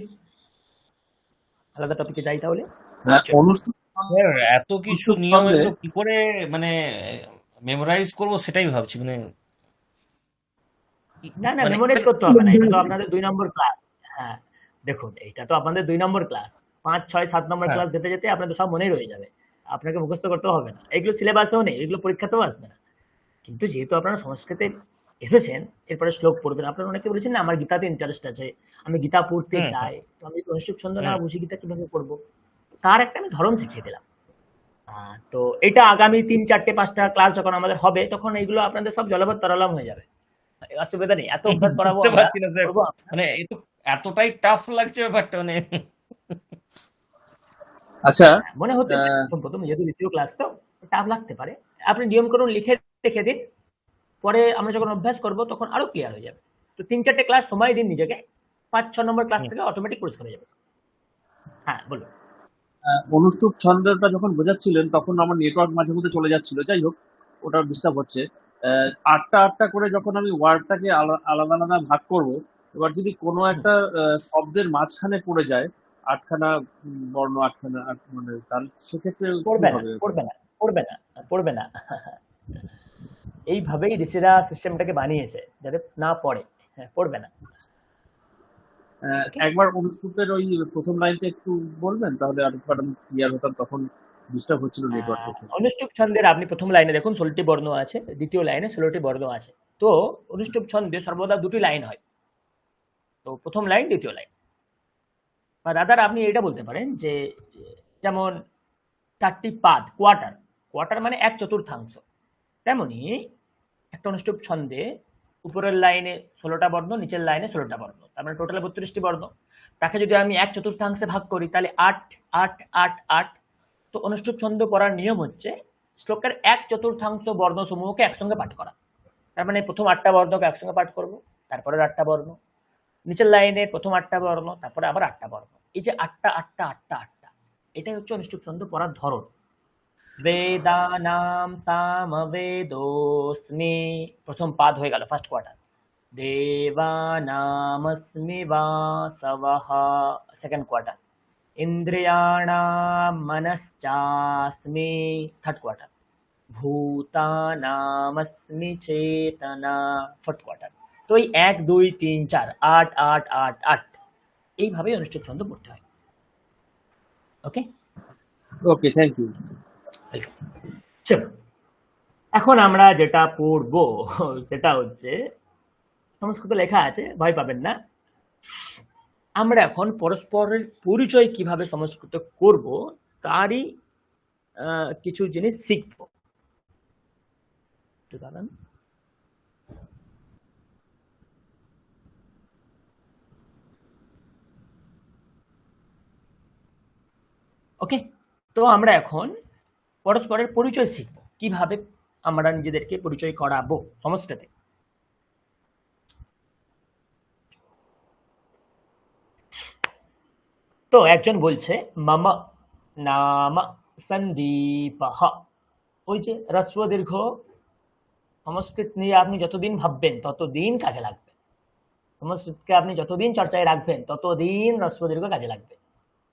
আলাদা টপিকে যাই তাহলে। অনুষ্ঠুপ স্যার এত কিছু অনুষ্ঠুপ নিয়ম ছন্দে এগুলো কি করে মানে মেমোরাইজ করবো সেটাই ভাবছি, মানে না না, মানে মেমোরাইজ করতে হবে না, এটা তো আপনাদের 2 নম্বর ক্লাস। হ্যাঁ, দেখুন এটা তো আপনাদের 2 নম্বর ক্লাস, 5, 6, 7 নম্বর হ্যাঁ ক্লাস যেতে যেতে আপনাদের সব মনেই রয়ে যাবে, আপনাকে মুখস্থ করতেও হবে না, এগুলো সিলেবাসেও নেই, এগুলো পরীক্ষাতেও আসবে না। কিন্তু যেহেতু আপনারা সংস্কৃতে এসেছেন, এরপরে শ্লোক পড়বেন। আপনারা অনেকে বলেছেন না আমার গীতাতে ইন্টারেস্ট আছে, আমি গীতা পড়তে হুম হুম চাই, তো আমি অনুষ্ঠুপ ছন্দ না হুম বুঝি গীতা কিভাবে পড়বো। তার একটা আমি ধরন শিখিয়ে দিলাম। তো এটা আগামী 3, 4, 5টা ক্লাস যখন আমাদের হবে, তখন এইগুলো আপনাদের সব জলবৎ তরলম হয়ে যাবে, অসুবিধা নেই, এত অভ্যাস করাবো বুঝতে আমরা, পারছি না স্যার, করবো আমরা। মানে এই তো এতটাই টাফ লাগছে ব্যাপারটা, মানে আচ্ছা, মনে হতে পারে আহ, প্রথম প্রথম, যেহেতু দ্বিতীয় ক্লাস তো টাফ লাগতে পারে। আপনি নিয়ম করুন, লিখে রেখে দিন, পরে আমরা যখন অভ্যাস করব তখন আরো ক্লিয়ার হয়ে যাবে। তো 3, 4টে ক্লাস সময় দিন নিজেকে, 5, 6 নম্বর ক্লাস হুম, থেকে অটোমেটিক পরিষ্কার হয়ে যাবে। হ্যাঁ বলুন। অনুষ্ঠুপ ছন্দটা যখন বোঝাচ্ছিলেন তখন আমার নেটওয়ার্ক মাঝে মধ্যে চলে যাচ্ছিল, যাই হোক ওটা ডিস্টার্ব হচ্ছে। আটটা আটটা করে যখন আমি ওয়ার্ডটাকে আলাদা আলাদা ভাগ করব, এবার যদি কোনো হুম, একটা শব্দের মাঝখানে পড়ে যায়, আটখানা বর্ণ, আটখানা মানে তাহলে সেক্ষেত্রে কি পড়বে না হবে? পড়বে না পড়বে না পড়বে না এইভাবেই ঋষিরা সিস্টেমটাকে বানিয়েছে যাতে না পড়ে। হ্যাঁ, পড়বে না। ওকে, একবার অনুষ্ঠুপের ওই প্রথম লাইনটা একটু বলবেন, তাহলে আরেকবার আমি ক্লিয়ার হতাম, তখন ডিস্টার্ব হচ্ছিল নেটওয়ার্ক থেকে। অনুষ্টুপ ছন্দের আপনি প্রথম লাইনে দেখুন 16টি বর্ণ আছে, দ্বিতীয় লাইনে 16টি বর্ণ আছে। তো অনুষ্টুপ ছন্দে সর্বদা 2টি লাইন হয়, তো প্রথম লাইন দ্বিতীয় লাইন। বা রাদার আপনি এটা বলতে পারেন যে যেমন 4টি পাদ, কোয়ার্টার, কোয়ার্টার মানে 1/4, তেমনি একটা অনুষ্টুপ ছন্দে উপরের লাইনে 16টা বর্ণ, নিচের লাইনে 16টা বর্ণ, তার মানে টোটালে 32টি বর্ণ। তাকে যদি আমি 1/4 ভাগ করি তাহলে 8, 8, 8, 8। তো অনুষ্টুপ ছন্দ পড়ার নিয়ম হচ্ছে শ্লোকের 1/4 বর্ণ সমূহকে একসঙ্গে পাঠ করা। তার মানে প্রথম 8টা বর্ণকে একসঙ্গে পাঠ করব, তারপরে 8টা বর্ণ, নিচের লাইনে প্রথম 8টা বর্ণ, তারপরে আবার 8টা বর্ণ। এই যে 8টা 8টা 8টা 8টা, এটাই হচ্ছে অনুষ্টুপ ছন্দ পড়ার ধরন। বেদানাম সামবেদোস্মি, প্রথম পাদ হয়ে গেল, ফার্স্ট কোয়ার্টার। দেবানামস্মি বাসবহ, সেকেন্ড কোয়ার্টার। ইন্দ্রিয়াণাম মনশ্চাস্মি, থার্ড কোয়ার্টার। ভূতানামস্মি চেতনা, ফোর্থ কোয়ার্টার। তো এই 1, 2, 3, 4, 8, 8, 8, 8, এইভাবেই অনুষ্ঠিত ছন্দ পড়তে হয়। ওকে, ওকে, থ্যাংক ইউ। ওয়েলকাম। চলো, এখন আমরা যেটা পড়বো সেটা হচ্ছে, সংস্কৃত লেখা আছে, ভয় পাবেন না। আমরা এখন পরস্পরের পরিচয় কিভাবে সংস্কৃত করব তারই কিছু জিনিস শিখব। একটু দাঁড়ান। ওকে, তো আমরা এখন পরস্পরের পরিচয় শিখব, কিভাবে আমরা নিজেদেরকে পরিচয় করাবো সংস্কৃতে। তো একজন বলছে মম নাম সন্দীপঃ। ওই যে হ্রস্ব দীর্ঘ, সংস্কৃত নিয়ে আপনি যতদিন ভাববেন ততদিন কাজে লাগবে, সংস্কৃতকে আপনি যতদিন চর্চায় রাখবেন ততদিন হ্রস্ব দীর্ঘ কাজে লাগবে।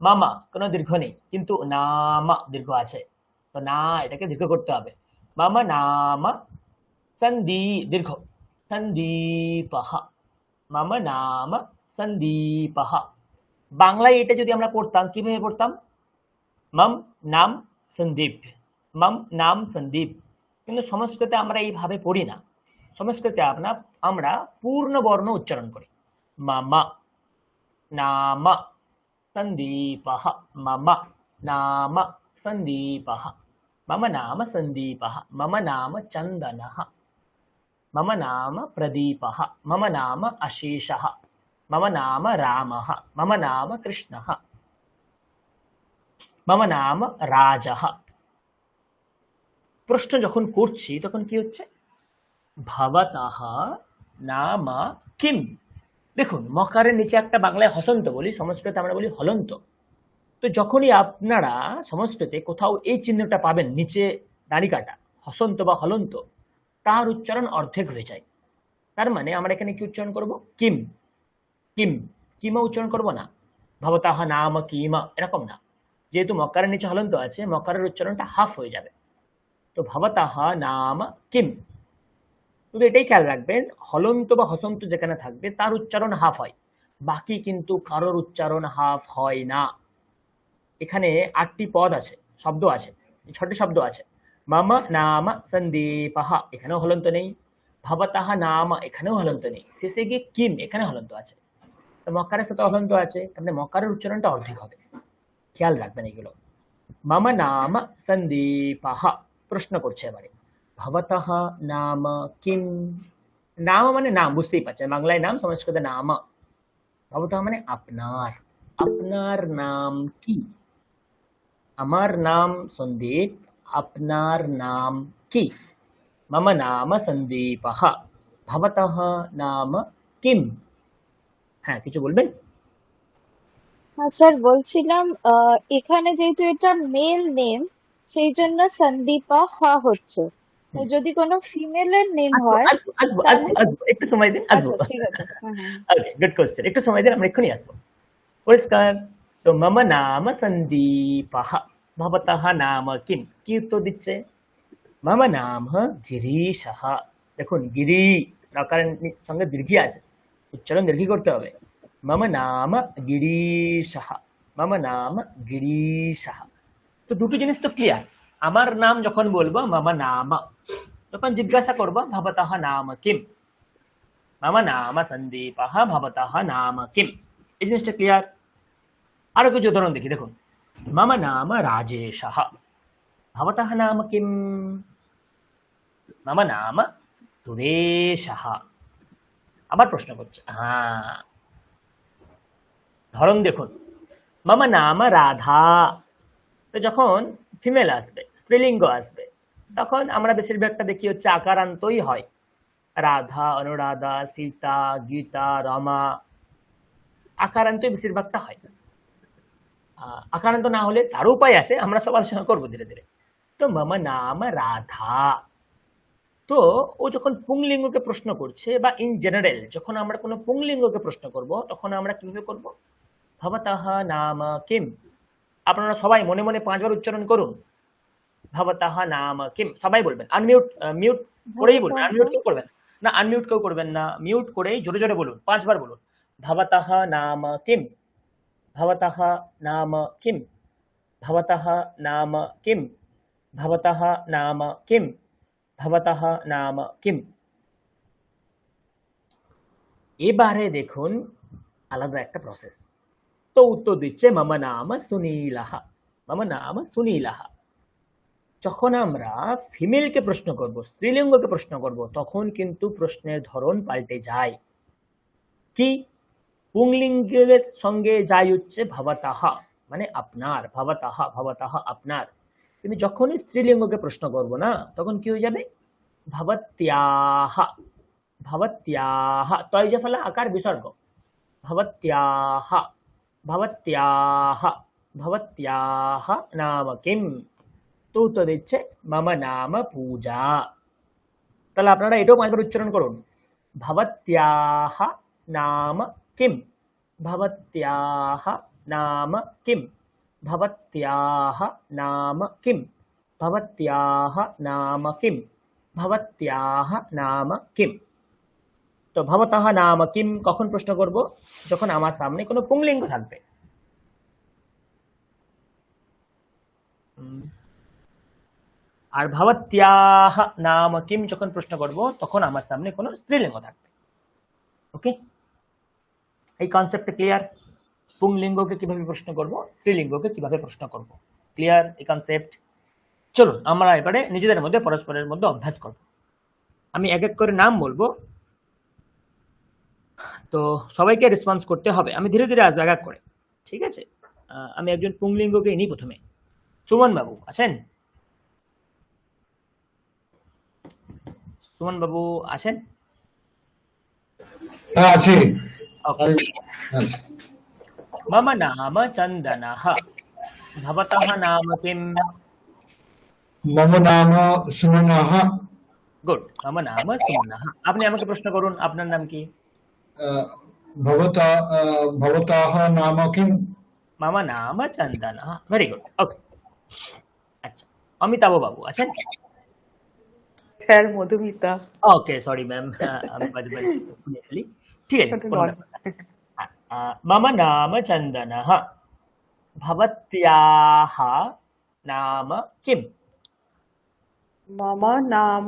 মামা কোনো দীর্ঘ নেই, কিন্তু নামা দীর্ঘ আছে, তো না, এটাকে দীর্ঘ করতে হবে। মামা নামা সন্ধি, দীর্ঘ, সন্দীপঃ, মামা নামা সন্দীপঃ। বাংলায় এটা যদি আমরা পড়তাম, কিভাবে পড়তাম? মম নাম সন্দীপ, মম নাম সন্দীপ। কিন্তু সংস্কৃতে আমরা এইভাবে পড়ি না। সংস্কৃতে আমরা পূর্ণ বর্ণ উচ্চারণ করি। মম নাম সন্দীপः, মম নাম সন্দীপः, মম নাম সন্দীপः, মম নাম চন্দনः, मम नाम प्रदीपः, मम नाम आशीषः, मम नाम रामः, मम नाम कृष्णः, मम नाम राजः। প্রশ্ন যখন করছি তখন কি হচ্ছে, ভবতঃ নাম কিম। দেখুন মকারের নিচে একটা বাংলায় হসন্ত বলি, সংস্কৃতে আমরা বলি হলন্ত। তো যখনই আপনারা সংস্কৃতে কোথাও এই চিহ্নটা পাবেন নিচে দাড়ি কাটা হসন্ত বা হলন্ত, তার উচ্চারণ অর্ধেক হয়ে যায়। তার মানে আমরা এখানে কি উচ্চারণ করব, কিম। কিম, কিমা উচ্চারণ করব না, ভবতাহ নাম কিমা এরকম না। যেহেতু মকারের নিচে হলন্ত আছে, মকারের উচ্চারণটা হাফ হয়ে যাবে। তো ভবতাহ নাম কিম। শুধু এটাই খেয়াল রাখবেন, হলন্ত বা হসন্ত যেখানে থাকবে তার উচ্চারণ হাফ হয়, বাকি কিন্তু কারোর উচ্চারণ হাফ হয় না। এখানে 8টি পদ আছে, শব্দ আছে, 6টি শব্দ আছে। মম নাম সন্দীপঃ, এখানেও হলন্ত নেই। ভবতঃ নাম, এখানেও হলন্ত নেই। শেষে গিয়ে কিম, এখানে হলন্ত আছে। তো মকারের সাথে হলন্ত আছে, তাহলে মকারের উচ্চারণটা অর্ধেক হবে। খেয়াল রাখবেন এগুলো। মম নাম সন্দীপঃ, প্রশ্ন করছে এবারে, ভবতঃ নাম কিম। নাম মানে নাম, বুঝতেই পারছেন, বাংলায় নাম, সংস্কৃতে নাম। ভবতঃ মানে আপনার, আপনার নাম কি। আমার নাম সন্দীপ, আপনার নাম কি। মম নাম সন্দীপঃ, ভবতঃ নাম কিম। হ্যাঁ, কিছু বলবেন? হ্যাঁ স্যার, বলছিলাম এখানে যেহেতু এটা মেল নেম, সেই জন্য সন্দীপা হচ্ছে। তো হুম, যদি কোনো ফিমেলের নেম আসবো হয় আসবো আসবো তাহলে? আসবো আসবো, একটু সময় দিন, আসবো। আচ্ছা, ঠিক আছে। হ্যাঁ, হ্যাঁ, হ্যাঁ। ওকে, গুড কোশ্চেন, একটু সময় দিন, আমরা এক্ষুনি আসবো। পরিষ্কার। তো মম নাম সন্দীপঃ, ভবতঃ নাম কিম, কি উত্তর দিচ্ছে, মম নাম গিরিশः। দেখুন গিরি, নকারের সঙ্গে দীর্ঘি আছে, উচ্চারণ দীর্ঘি করতে হবে। মম নাম গিরিশः, মম নাম গিরিশः। তো দুটো জিনিস তো ক্লিয়ার। আমার নাম যখন বলবো মম নাম, তখন জিজ্ঞাসা করবো ভবতঃ নাম কিম। মম নাম সন্দীপः, ভবতঃ নাম কিম। এই জিনিসটা ক্লিয়ার। আরো কিছু উদাহরণ দেখি, দেখুন মম নাম রাজেশः, ভবতঃ নাম কিম। মম নাম সুরেশः। আবার প্রশ্ন করছে, হ্যাঁ, ধরন দেখুন, মম নাম রাধা। তো যখন ফিমেল আসবে, স্ত্রীলিঙ্গ আসবে, তখন আমরা বেশিরভাগটা দেখি হচ্ছে আকারান্তই হয়। রাধা, অনুরাধা, সীতা, গীতা, রমা, আকারান্তই বেশিরভাগটা হয়। আকারান্ত না হলে তার উপায় আছে, আমরা সব আলোচনা করবো ধীরে ধীরে। তো মম নাম রাধা। তো ও যখন পুংলিঙ্গকে প্রশ্ন করছে, বা ইন জেনারেল যখন আমরা কোনো পুংলিঙ্গকে প্রশ্ন করব, তখন আমরা কিভাবে করব, ভবতঃ নাম কিম। আপনারা সবাই মনে মনে 5বার উচ্চারণ করুন, ভবতঃ নাম কিম। সবাই বলবেন, আনমিউট, মিউট করেই বলবেন, ভবতঃ। আনমিউট কেউ করবেন না, আনমিউট কেউ করবেন না, মিউট করেই জোরে জোরে বলুন, 5বার বলুন, ভবতঃ নাম কিম, ভবতঃ নাম কিম, ভবতঃ নাম কিম, ভবতঃ নাম কিম, ভবতঃ নাম কিম। এবারে দেখুন আলাদা একটা প্রসেস। তো উত্তর দিচ্ছে মম নাম সুনীলः, মম নাম সুনীলः। যখন আমরা ফিমেলকে প্রশ্ন করব, স্ত্রীলিঙ্গকে প্রশ্ন করব, তখন কিন্তু প্রশ্নের ধরন পাল্টে যায়। কি, পুংলিঙ্গের সঙ্গে যাই হচ্ছে ভবতঃ, মানে আপনার, ভবতঃ, ভবতঃ আপনার। কিন্তু যখনই স্ত্রীলিঙ্গকে প্রশ্ন করব না, তখন কি হয়ে যাবে, ভবত্যাহ, ভবত্যাহ, তয় যে ফলে আকার বিসর্গ, ভবত্যাহ, ভবত্যাহ, ভবত্যাহ নাম কিম। তো উত্তর দিচ্ছে মম নাম পূজা। তাহলে আপনারা এটাও 5বার উচ্চারণ করুন, ভবত্যাহ নাম কিম, ভবত্যাহ নাম কিম, ভবত্যাহ নাম কিম, ভবত্যাহ নাম কিম, ভবত্যাহ নাম কিম। তো ভবতঃ নাম কিম কখন প্রশ্ন করব, যখন আমার সামনে কোনো পুংলিঙ্গ থাকবে। আর ভবত্যাহ নাম কিম যখন প্রশ্ন করব তখন আমার সামনে কোনো স্ত্রীলিঙ্গ থাকবে। ওকে, এই কনসেপ্টটা ক্লিয়ার? পুংলিঙ্গকে কিভাবে প্রশ্ন করব, স্ত্রীলিঙ্গকে কিভাবে প্রশ্ন করব, ক্লিয়ার এই কনসেপ্ট? চলুন আমরা এবারে নিজেদের মধ্যে পরস্পরের মধ্যে অভ্যাস করব। আমি এক এক করে নাম বলবো, তো সবাইকে রেসপন্স করতে হবে। আমি ধীরে ধীরে আসবো এক এক করে, ঠিক আছে? আমি একজন পুংলিঙ্গকে নিই প্রথমে। সুমন বাবু আছেন? সুমন বাবু আছেন? হ্যাঁ আছি। ওকে। मम नाम चन्दनः भवतः नाम किम्? মম নাম সুমনः। গুড, मम नाम সুমনः। আপনি আমাকে প্রশ্ন করুন, আপনার নাম কি? ভবতः নাম কিম? मम नाम चन्दनः। ভেরি গুড, ওকে। আচ্ছা, অমিতাভ বাবু আছেন? স্যার মধুমিতা। ওকে, সরি ম্যাম, আমি মাঝে মাঝে ভুলে ফেলি। ঠিক আছে, কোনো ব্যাপার না। मम नाम चन्दनः भवत्याः नाम किम्? মম নাম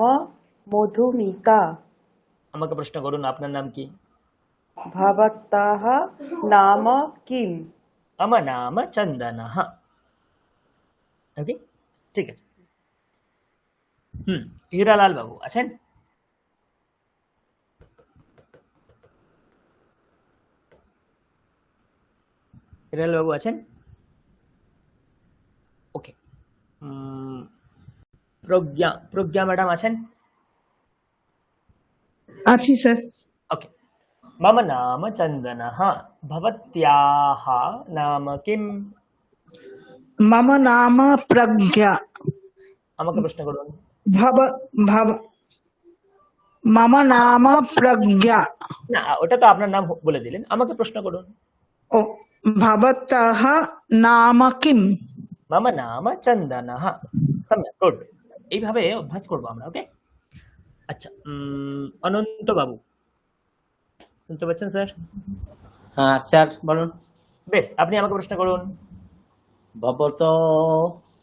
মধুমিতা। আমাকে প্রশ্ন করুন, আপনার নাম কি? ভবতः নাম কিম? मम नाम चन्दनः। ওকে, ঠিক আছে। হীরালাল বাবু আছেন? হীরালাল বাবু আছেন? ওকে। প্রজ্ঞা ম্যাডাম আছেন? আছি স্যার। ওকে। मम नाम चन्दनः भवत्याः नाम किम्? মম নাম প্রজ্ঞা। আমাকে প্রশ্ন করুন। ভব ভব মম নাম প্রজ্ঞা। না, ওটা তো আপনার নাম বলে দিলেন, আমাকে প্রশ্ন করুন। ও ভবতः নাম কিম? मम नाम चन्दनः। সম্যক, গুড। এইভাবে অভ্যাস করবো আমরা, ওকে? আচ্ছা, অনন্ত বাবু শুনতে পাচ্ছেন স্যার? হ্যাঁ স্যার বলুন। বেশ, আপনি আমাকে প্রশ্ন করুন।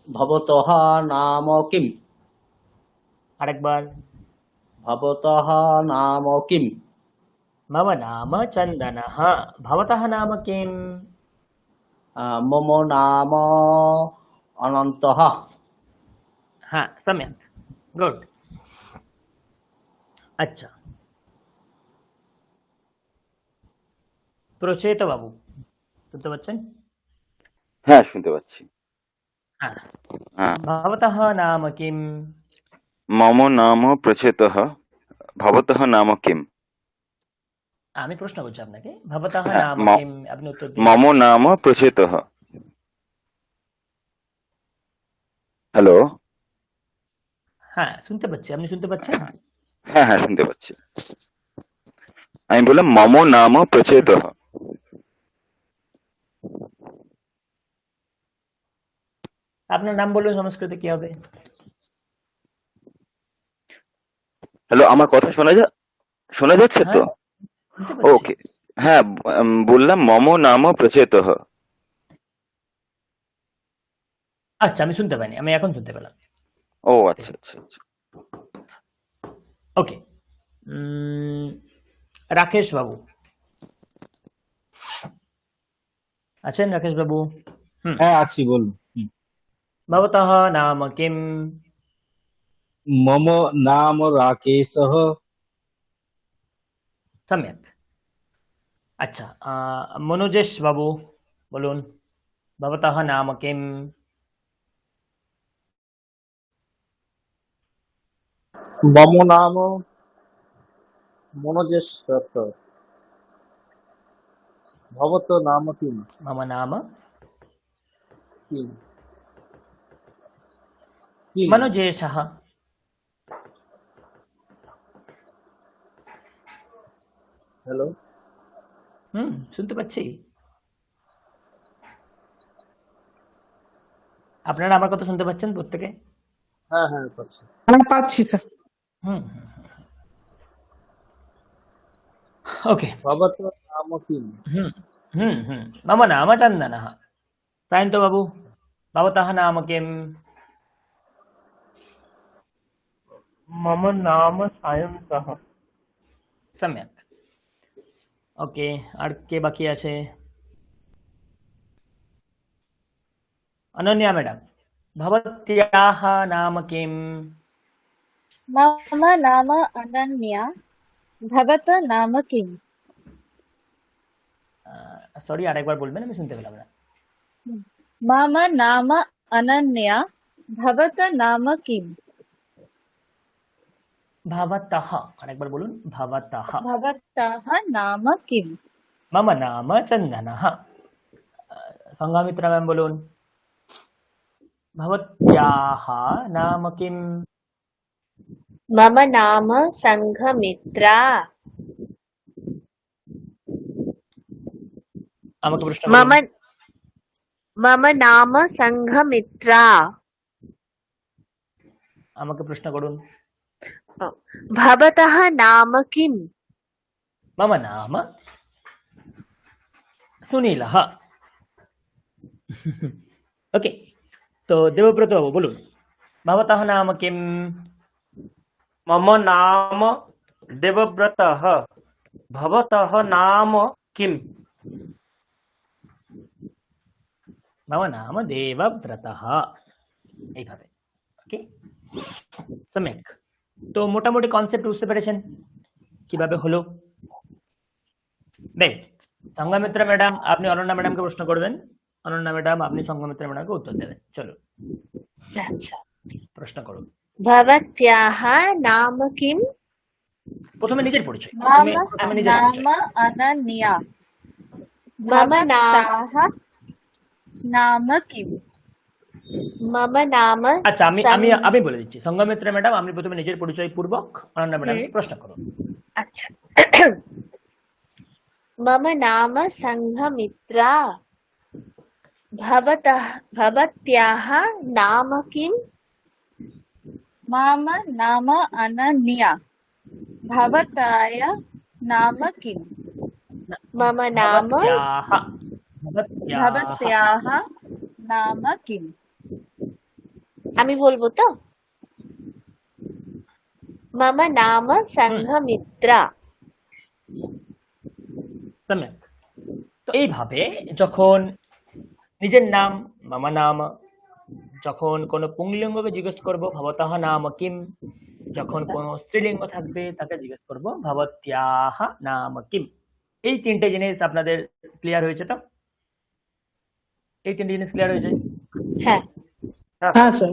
ভবতः নাম কিম? আরেকবার। ভবতः নাম কিম? मम नाम चन्दनः भवतः नाम किम्? মম নাম অনন্তः। হ্যাঁ, সম্যক, গুড। আচ্ছা, প্রচেত বাবু শুনতে পাচ্ছেন? হ্যাঁ শুনতে পাচ্ছি। হ্যাঁ, হ্যাঁ। ভবতः নাম কিम्? মম নাম প্রচেতঃ ভবতঃ নাম কিম? আমি প্রশ্ন করছি আপনাকে, ভবতः হ্যাঁ, নাম কিম, আপনি উত্তর দিন। মম নাম প্রচেতঃ। হ্যালো। হ্যাঁ, শুনতে পাচ্ছি, আপনি শুনতে পাচ্ছেন? হ্যাঁ হ্যাঁ শুনতে পাচ্ছি। আমি বললাম মম নাম প্রচেতঃ। আপনার নাম বললেন সংস্কৃতে কি হবে? হ্যালো, আমার কথা শোনা যাচ্ছে তো? হ্যাঁ, শুনতে পাচ্ছি। ওকে। হ্যাঁ, বললাম মম নাম প্রচেতঃ। আচ্ছা, আমি শুনতে পাইনি, আমি এখন শুনতে পেলাম। ও আচ্ছা আচ্ছা আচ্ছা। ওকে। রাকেশ বাবু আছেন? রাকেশ বাবু? হ্যাঁ আছি, বলুন। ভবতः নাম কিम्? মম নাম রাকেশः। সম্যক। আচ্ছা, মনোজেশ বাবু বলুন, ভবতः নাম কিम्? মম নাম মনোজেশ দত্ত। ভবত নাম কিম? मम नाम কিম কিম मनोजेशः। হ্যালো। শুনতে পাচ্ছি। আপনারা আমার কথা শুনতে পাচ্ছেন প্রত্যেকে? হ্যাঁ হ্যাঁ পাচ্ছি। পাচ্ছি স্যার। ওকে। ভবত নাম কিম? मम नाम चन्दनः। सायन्तो बाबू भवतः नाम किम? मम नाम सायन्तः। सम्यक। ओके, আর কে বাকি আছে? अनन्या मैडम, भवत्याः नाम किम? मम नाम अनन्या। भवतः नाम किम्? সরি, আরেকবার বলবেন, আমি শুনতে পেলাম না। मम नाम अनन्या। भवतः नाम किम्? भवतः, আরেকবার বলুন, भवतः। भवतः नाम किम्? मम नाम चन्दनः। संघमित्रा मैम बोलून, भवत्याः नाम किम? मम नाम संघमित्रा। আমাকে প্রশ্ন मम করুন। मम नाम संघमित्रा। আমাকে প্রশ্ন করুন। भवतः नाम किम्? मम नाम सुनीलः। ओके, तो देवव्रत बाबू बोलून, भवतः नाम किम? मम नाम देवव्रतः। भवतः नाम किम्? मम नाम देवव्रतः। এইভাবে। ওকে, সম্যক। তো মোটামুটি কনসেপ্ট বুঝতে পেরেছেন কিভাবে হলো? বেশ, সংঘমিত্রা ম্যাডাম আপনি অনন্যা ম্যাডামকে প্রশ্ন করবেন, অনন্যা ম্যাডাম আপনি সংঘমিত্রা ম্যাডামকে উত্তর দেবেন। চলো, अच्छा, প্রশ্ন করুন। भवत्याः नाम किम्? প্রথমে নিজের পরিচয়। मम প্রথমে নিজের नाम পরিচয়। अनन्या। मम नाम भवतः नाम किम्? मम नाम আচ্ছা, আমি আমি सं- আমি বলে দিচ্ছি। সংঘমিত্রা ম্যাডাম আপনি প্রথমে নিজের পরিচয় পূর্বক অনন্যা ম্যাডামকে প্রশ্ন করুন। अच्छा। मम नाम संघमित्रा। भवत्याः नाम किम्? मम नाम अनन्या। भवतः नाम किम्? मम नाम भवत्याः भवत्याः भवत्याः नाम किम्? আমি বলবো তো, मम नाम संघमित्रा। সম্যক। তো এইভাবে যখন নিজের নাম মম নাম, যখন কোনো পুংলিঙ্গকে জিজ্ঞেস করব ভবতঃ নাম কিম, যখন কোনো স্ত্রীলিঙ্গ থাকবে তাকে জিজ্ঞেস করব ভবত্যাহ নাম কিম। এই তিনটে জিনিস আপনাদের ক্লিয়ার হয়েছে তো? এই তিনটে জিনিস ক্লিয়ার হয়েছে? হ্যাঁ, হ্যাঁ স্যার।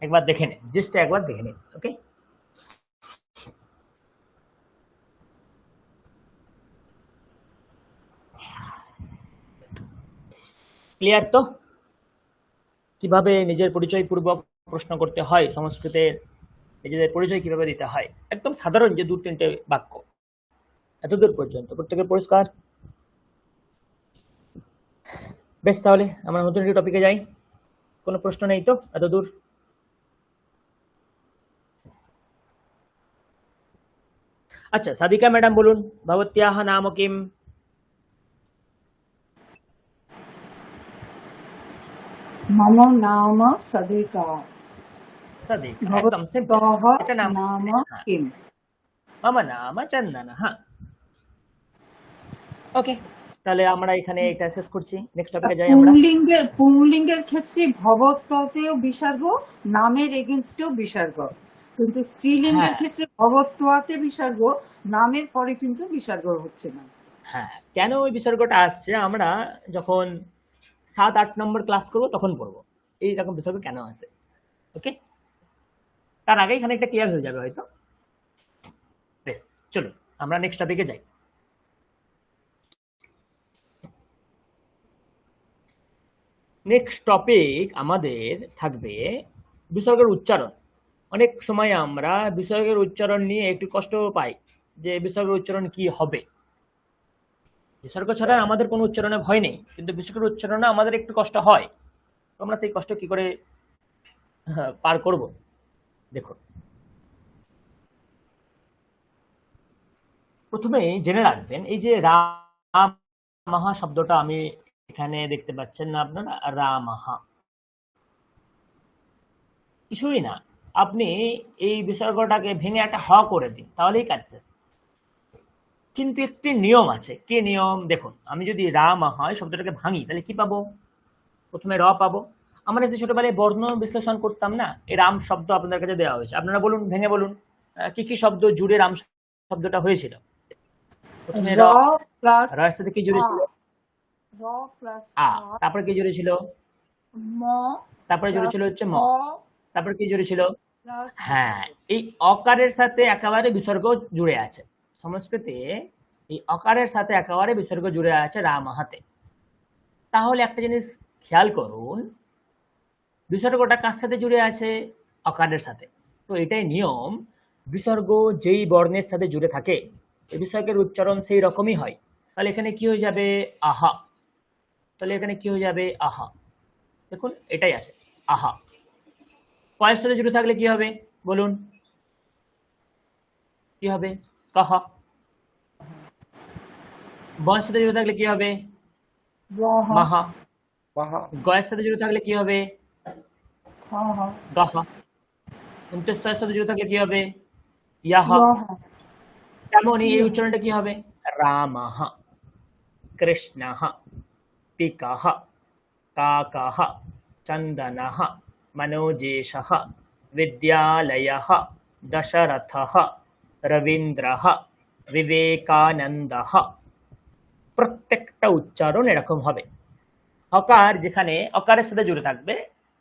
একবার দেখে নিন, জাস্ট একবার দেখে নিন। ওকে, ক্লিয়ার তো কিভাবে নিজের পরিচয় পূর্বক প্রশ্ন করতে হয়, সংস্কৃতের নিজেদের পরিচয় কিভাবে দিতে হয়, একদম সাধারণ যে দু তিনটে বাক্য, এতদূর পর্যন্ত প্রত্যেকের পরিষ্কার? বেশ, তাহলে আমরা নতুন একটি টপিকে যাই। কোনো প্রশ্ন নেই তো এতদূর? আচ্ছা, সাদিকা ম্যাডাম বলুন, ভবত্যাহ নাম কিম? मम नाम सदिका। সাদিকা, একদম সিম্পল। भवतः এটা নাম नाम হ্যাঁ, किम्? মম নাম চন্দনः। ওকে, তাহলে আমরা এখানে এটা শেষ করছি, নেক্সট টপিকে যাই আমরা। পুংলিঙ্গের ক্ষেত্রে ভবতেও বিসর্গ, নামের এগেনস্টেও বিসর্গ। কিন্তু স্ত্রীলিঙ্গের হ্যাঁ ক্ষেত্রে ভবত্বয়াতে বিসর্গ, নামের পরে কিন্তু বিসর্গ হচ্ছে না। হ্যাঁ, কেন ওই বিসর্গটা আসছে আমরা যখন 7-8 নম্বর ক্লাস করবো তখন পড়বো এইরকম বিসর্গ কেন আছে। ওকে, তার আগেই খানিকটা ক্লিয়ার হয়ে যাবে হয়তো। বেশ, চলো আমরা নেক্সট টপিকে যাই। নেক্সট টপিক আমাদের থাকবে বিসর্গের উচ্চারণ। অনেক সময় আমরা বিসর্গের উচ্চারণ নিয়ে একটু কষ্ট পাই যে বিসর্গের উচ্চারণ কি হবে। বিসর্গ ছাড়া আমাদের কোনো উচ্চারণে ভয় নেই, কিন্তু বিসর্গের উচ্চারণে আমাদের একটু কষ্ট হয়। তো আমরা সেই কষ্ট কি করে পার করব দেখো। প্রথমে জেনে রাখবেন এই যে রামাহা শব্দটা আমি এখানে দেখতে পাচ্ছেন না আপনারা, রামাহা কিছুই না, আপনি এই বিসর্গটাকে ভেঙে একটা হ করে দিন তাহলেই কাজ শেষ। কিন্তু একটি নিয়ম আছে। কি নিয়ম দেখুন, আমি যদি রামাহা শব্দটাকে ভাঙি তাহলে কি পাবো? প্রথমে র পাবো। আমরা যে ছোটবেলায় বর্ণ বিশ্লেষণ করতাম না, এই রাম শব্দ আপনাদের কাছে দেওয়া হয়েছে, আপনারা বলুন, ভেঙে বলুন কি কি শব্দ জুড়ে রাম শব্দটা হয়েছিল। প্রথমে র প্লাস র এর সাথে কি জুড়ে ছিল? র প্লাস তারপরে কি জুড়ে ছিল? ম, তারপরে জুড়ে ছিল হচ্ছে ম। তারপরে কি জুড়ে ছিল? প্লাস হ্যাঁ, এই অকারের সাথে একেবারে বিসর্গ জুড়ে আছে। সংস্কৃতে এই অকারের সাথে একেবারে বিসর্গ জুড়ে আছে রামাহাতে। তাহলে একটা জিনিস খেয়াল করুন, বিসর্গটা কার সাথে জুড়ে আছে? অকারের সাথে। তো এটাই নিয়ম, বিসর্গ যেই বর্ণের সাথে জুড়ে থাকে এই বিসর্গের উচ্চারণ সেই রকমই হয়। তাহলে এখানে কি হয়ে যাবে? আহা। তাহলে এখানে কি হয়ে যাবে? আহা। দেখুন এটাই আছে, আহা। কয়ের সাথে জুড়ে থাকলে কি হবে বলুন? কি হবে? কহ। বয়ের সাথে জুড়ে থাকলে কি হবে? মাহা। গয়ের সাথে জুড়ে থাকলে কি হবে? গহ। অন্ত্যেষ্টের সাথে জুড়ে থাকলে কি হবে? ইয়াহ। তেমনই এই উচ্চারণটা কি হবে? রামঃ, কৃষ্ণঃ, পিকঃ, কাকঃ, চন্দনঃ, মনোজেশঃ, বিদ্যালয়ঃ, দশরথঃ, রবীন্দ্রঃ, বিবেকানন্দঃ। প্রত্যেকটা উচ্চারণ এরকম হবে। হকার যেখানে অকারের সাথে জুড়ে থাকবে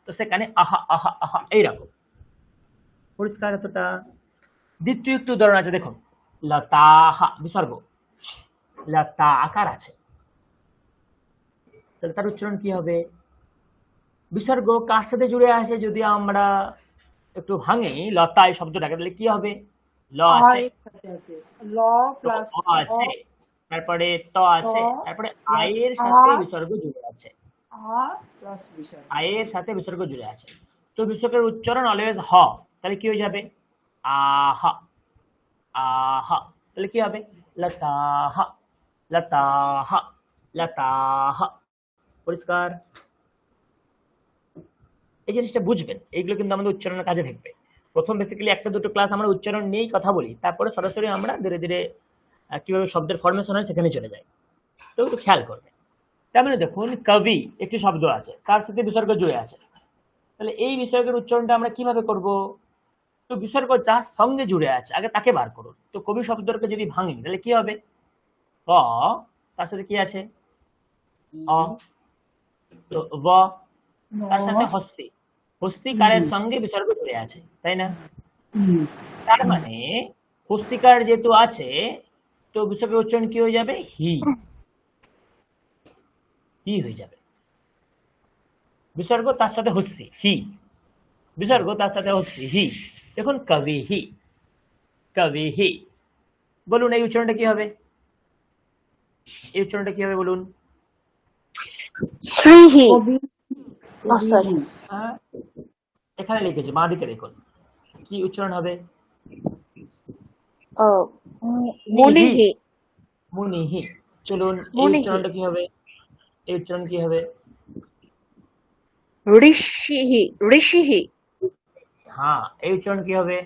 তো সেখানে আহা আহা আহা এইরকম। পরিষ্কার এতটা? দ্বিতীয় একটু উদাহরণ আছে দেখুন, লতাহা বিসর্গ, লতা আকার আছে, তাহলে তার উচ্চারণ কি হবে? বিসর্গ কার সাথে জুড়ে আছে যদি আমরা একটু ভাঙি লতা এই শব্দটাকে, তাহলে কি হবে? ল আছে, ল প্লাস আছে, তারপরে ত আছে, তারপরে আয়ের সাথে বিসর্গ জুড়ে আছে, আয়ের সাথে বিসর্গ জুড়ে আছে। তো বিসর্গের উচ্চারণ অলওয়েজ হ। তাহলে কি হয়ে যাবে? আহা আহা। তাহলে কি হবে? লতাহা লতাহা লতাহা। পরিষ্কার? এই জিনিসটা বুঝবেন, এইগুলো কিন্তু আমাদের উচ্চারণের কাজে থাকবে। প্রথম বেসিক্যালি একটা দুটো ক্লাস আমরা উচ্চারণ নিয়েই কথা বলি, তারপরে সরাসরি আমরা ধীরে ধীরে কিভাবে শব্দের ফরমেশন হয় সেখানে চলে যাই। তো একটু খেয়াল করবেন। তার মানে দেখুন, কবি একটি শব্দ আছে, তার সাথে বিসর্গ জুড়ে আছে, তাহলে এই বিসর্গের উচ্চারণটা আমরা কিভাবে করব? তো বিসর্গ যার সঙ্গে জুড়ে আছে আগে তাকে বার করুন। তো কবি শব্দটাকে যদি ভাঙি তাহলে কি হবে? ক, তার সাথে কি আছে? অ। তো ব, তার সাথে হস্তি, হস্তিকারের সঙ্গে বিসর্গ জুড়ে আছে, তাই না? তার মানে হস্তিকার যেহেতু আছে তো বিসর্গের উচ্চারণ কি হয়ে যাবে? হি। হি হয়ে যাবে। বিসর্গ তার সাথে হস্তি, হি। বিসর্গ তার সাথে হস্তি, হি। দেখুন, কবি হি, কবি হি। বলুন এই উচ্চারণটা কি হবে? এই উচ্চারণটা কি হবে বলুন? শ্রীহি। এখানে লিখেছে, বাঁ দিকে দেখুন কি উচ্চারণ হবে? মুনিহি। মুনিহি। চলুন এই উচ্চারণটা কি হবে? এই উচ্চারণ কি হবে? ঋষিহি। ঋষিহি। হ্যাঁ, এই উচ্চারণ কি হবে?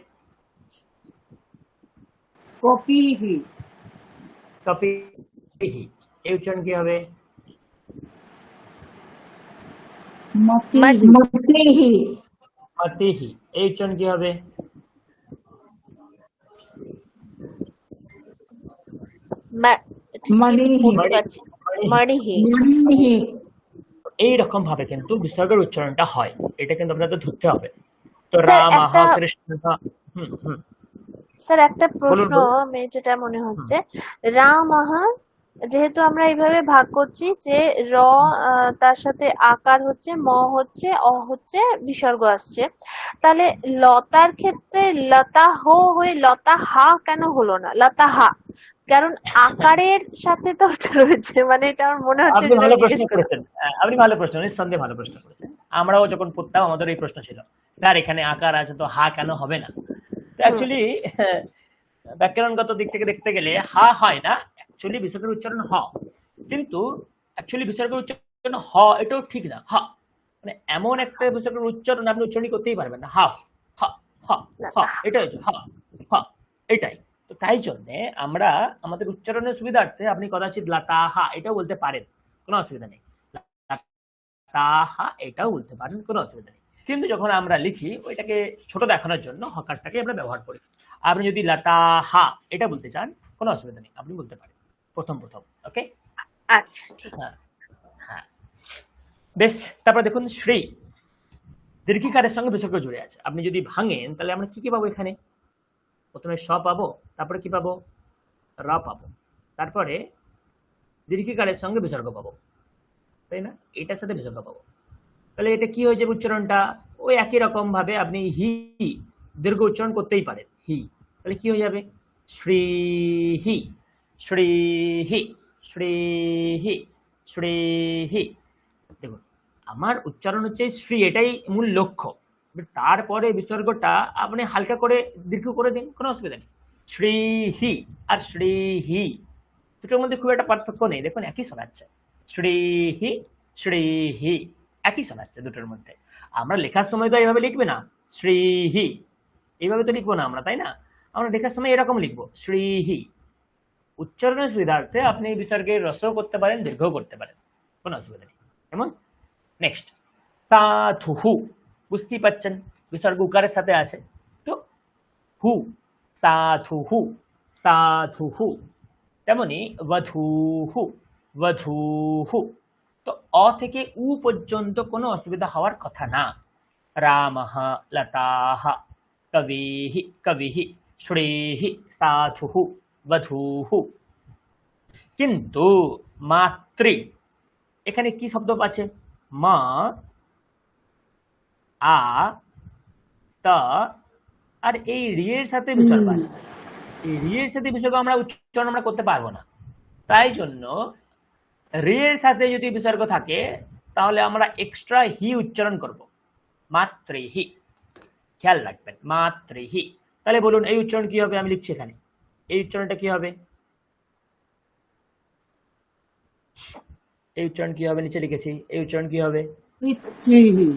কপিহি। কপিহি। এই উচ্চারণ কি হবে? মতিহি। মতিহি। এই উচ্চারণ কি হবে? ঠিক মণিহি পড়তে পারছি মণিহি মণিহি এইরকম ভাবে কিন্তু বিসর্গের উচ্চারণটা হয়, এটা কিন্তু আপনাদের ধরতে হবে। তো স্যার রামঃ একটা কৃষ্ণঃ, হুম হুম স্যার একটা বলুন প্রশ্ন বলুন। আমি যেটা মনে হুম হচ্ছে, রামঃ যেহেতু আমরা এইভাবে ভাগ করছি যে র তার সাথে আকার হচ্ছে, ম হচ্ছে, অ হচ্ছে, বিসর্গ আসছে, তাহলে লতার ক্ষেত্রে লতা হো হয়ে লতা হা কেন হলো না, লতা হা? কারণ আকারের সাথে তো ওটা রয়েছে, মানে এটা আমার মনে হচ্ছে, আপনি যেটা ভালো আমি প্রশ্ন জিজ্ঞেস করছি। করেছেন, আপনি ভালো প্রশ্ন, নিঃসন্দেহে ভালো প্রশ্ন করেছেন। আমরাও যখন পড়তাম আমাদের এই প্রশ্ন ছিল, স্যার এখানে আকার আছে তো হা কেন হবে না? তো হুম অ্যাকচুয়ালি ব্যাকরণগত দিক থেকে দেখতে গেলে হা হয় না, অ্যাকচুয়ালি বিসর্গের উচ্চারণ হ। কিন্তু অ্যাকচুয়ালি বিসর্গের উচ্চারণ হ, এটাও ঠিক না। হ মানে এমন একটা বিসর্গের উচ্চারণ আপনি উচ্চারণ করতেই পারবেন না। হাফ হ হ হ, লতা এটাই হচ্ছে হ হ, এটাই। তো তাই জন্যে আমরা আমাদের উচ্চারণের সুবিধার্থে আপনি কদাচিৎ লাতাহা এটাও বলতে পারেন, কোনো অসুবিধা নেই। লাতাহা এটাও বলতে পারেন, কোনো অসুবিধা নেই। কিন্তু যখন আমরা লিখি ওইটাকে ছোট দেখানোর জন্য হকারটাকে আমরা ব্যবহার করি। আপনি যদি লাতাহা এটা বলতে চান, কোনো অসুবিধা নেই, আপনি বলতে পারেন প্রথম প্রথম। ওকে, আচ্ছা ঠিক হ্যাঁ হ্যাঁ, বেশ। তারপর দেখুন শ্রী, দীর্ঘিকারের সঙ্গে বিসর্গ জুড়ে আছে। আপনি যদি ভাঙেন তাহলে আমরা কি কি পাবো এখানে? প্রথমে স পাবো, তারপরে কি পাবো? র পাবো, তারপরে দীর্ঘিকারের সঙ্গে বিসর্গ পাবো, তাই না? এটার সাথে বিসর্গ পাবো। তাহলে এটা কি হয়ে যাবে উচ্চারণটা? ওই একই রকম ভাবে আপনি হি দীর্ঘ উচ্চারণ করতেই পারেন, হি। তাহলে কি হয়ে যাবে? শ্রীহি শ্রীহি শ্রীহি শ্রীহি। দেখুন আমার উচ্চারণ হচ্ছে শ্রী, এটাই মূল লক্ষ্য। তারপরে বিসর্গটা আপনি হালকা করে দীর্ঘ করে দিন, কোনো অসুবিধা নেই। শ্রীহি আর শ্রীহি দুটোর মধ্যে খুব একটা পার্থক্য নেই, দেখুন একই শোনাচ্ছে। শ্রীহি শ্রীহি একই শোনাচ্ছে দুটোর মধ্যে। আমরা লেখার সময় তো এইভাবে লিখবে না, শ্রীহি এইভাবে তো লিখবো না আমরা, তাই না? আমরা লেখার সময় এরকম লিখবো, শ্রীহি। উচ্চারণের সুবিধার্থে আপনি বিসর্গের রসও করতে পারেন, দীর্ঘও করতে পারেন, কোনো অসুবিধা নেই। যেমন নেক্সট সাধুহু, বুঝতেই পাচ্ছেন বিসর্গ উকারের সাথে আছে, তো হু, সাধুহু সাধুহু। তেমনি বধূহু বধূহু। তো অ থেকে উ পর্যন্ত কোনো অসুবিধা হওয়ার কথা না। রামঃ লতাঃ কবিঃ কবিঃ শ্রীঃ সাধুঃ বধূঃ। কিন্তু মাতৃ, এখানে কি শব্দ আছে? মা, আ, ত আর এই রিয়ের সাথে বিসর্গ আছে। এই রিয়ের সাথে বিসর্গ আমরা উচ্চারণ আমরা করতে পারবো না। তাই জন্য রিয়ের সাথে যদি বিসর্গ থাকে তাহলে আমরা এক্সট্রা হি উচ্চারণ করব, মাতৃহি। খেয়াল রাখবেন, মাতৃহি। তাহলে বলুন এই উচ্চারণ কি হবে? আমি লিখছি এখানে, এই উচ্চারণটা কি হবে? এই উচ্চারণ কি হবে? নিচে লিখেছি, এই উচ্চারণ কি হবে? পিতৃহি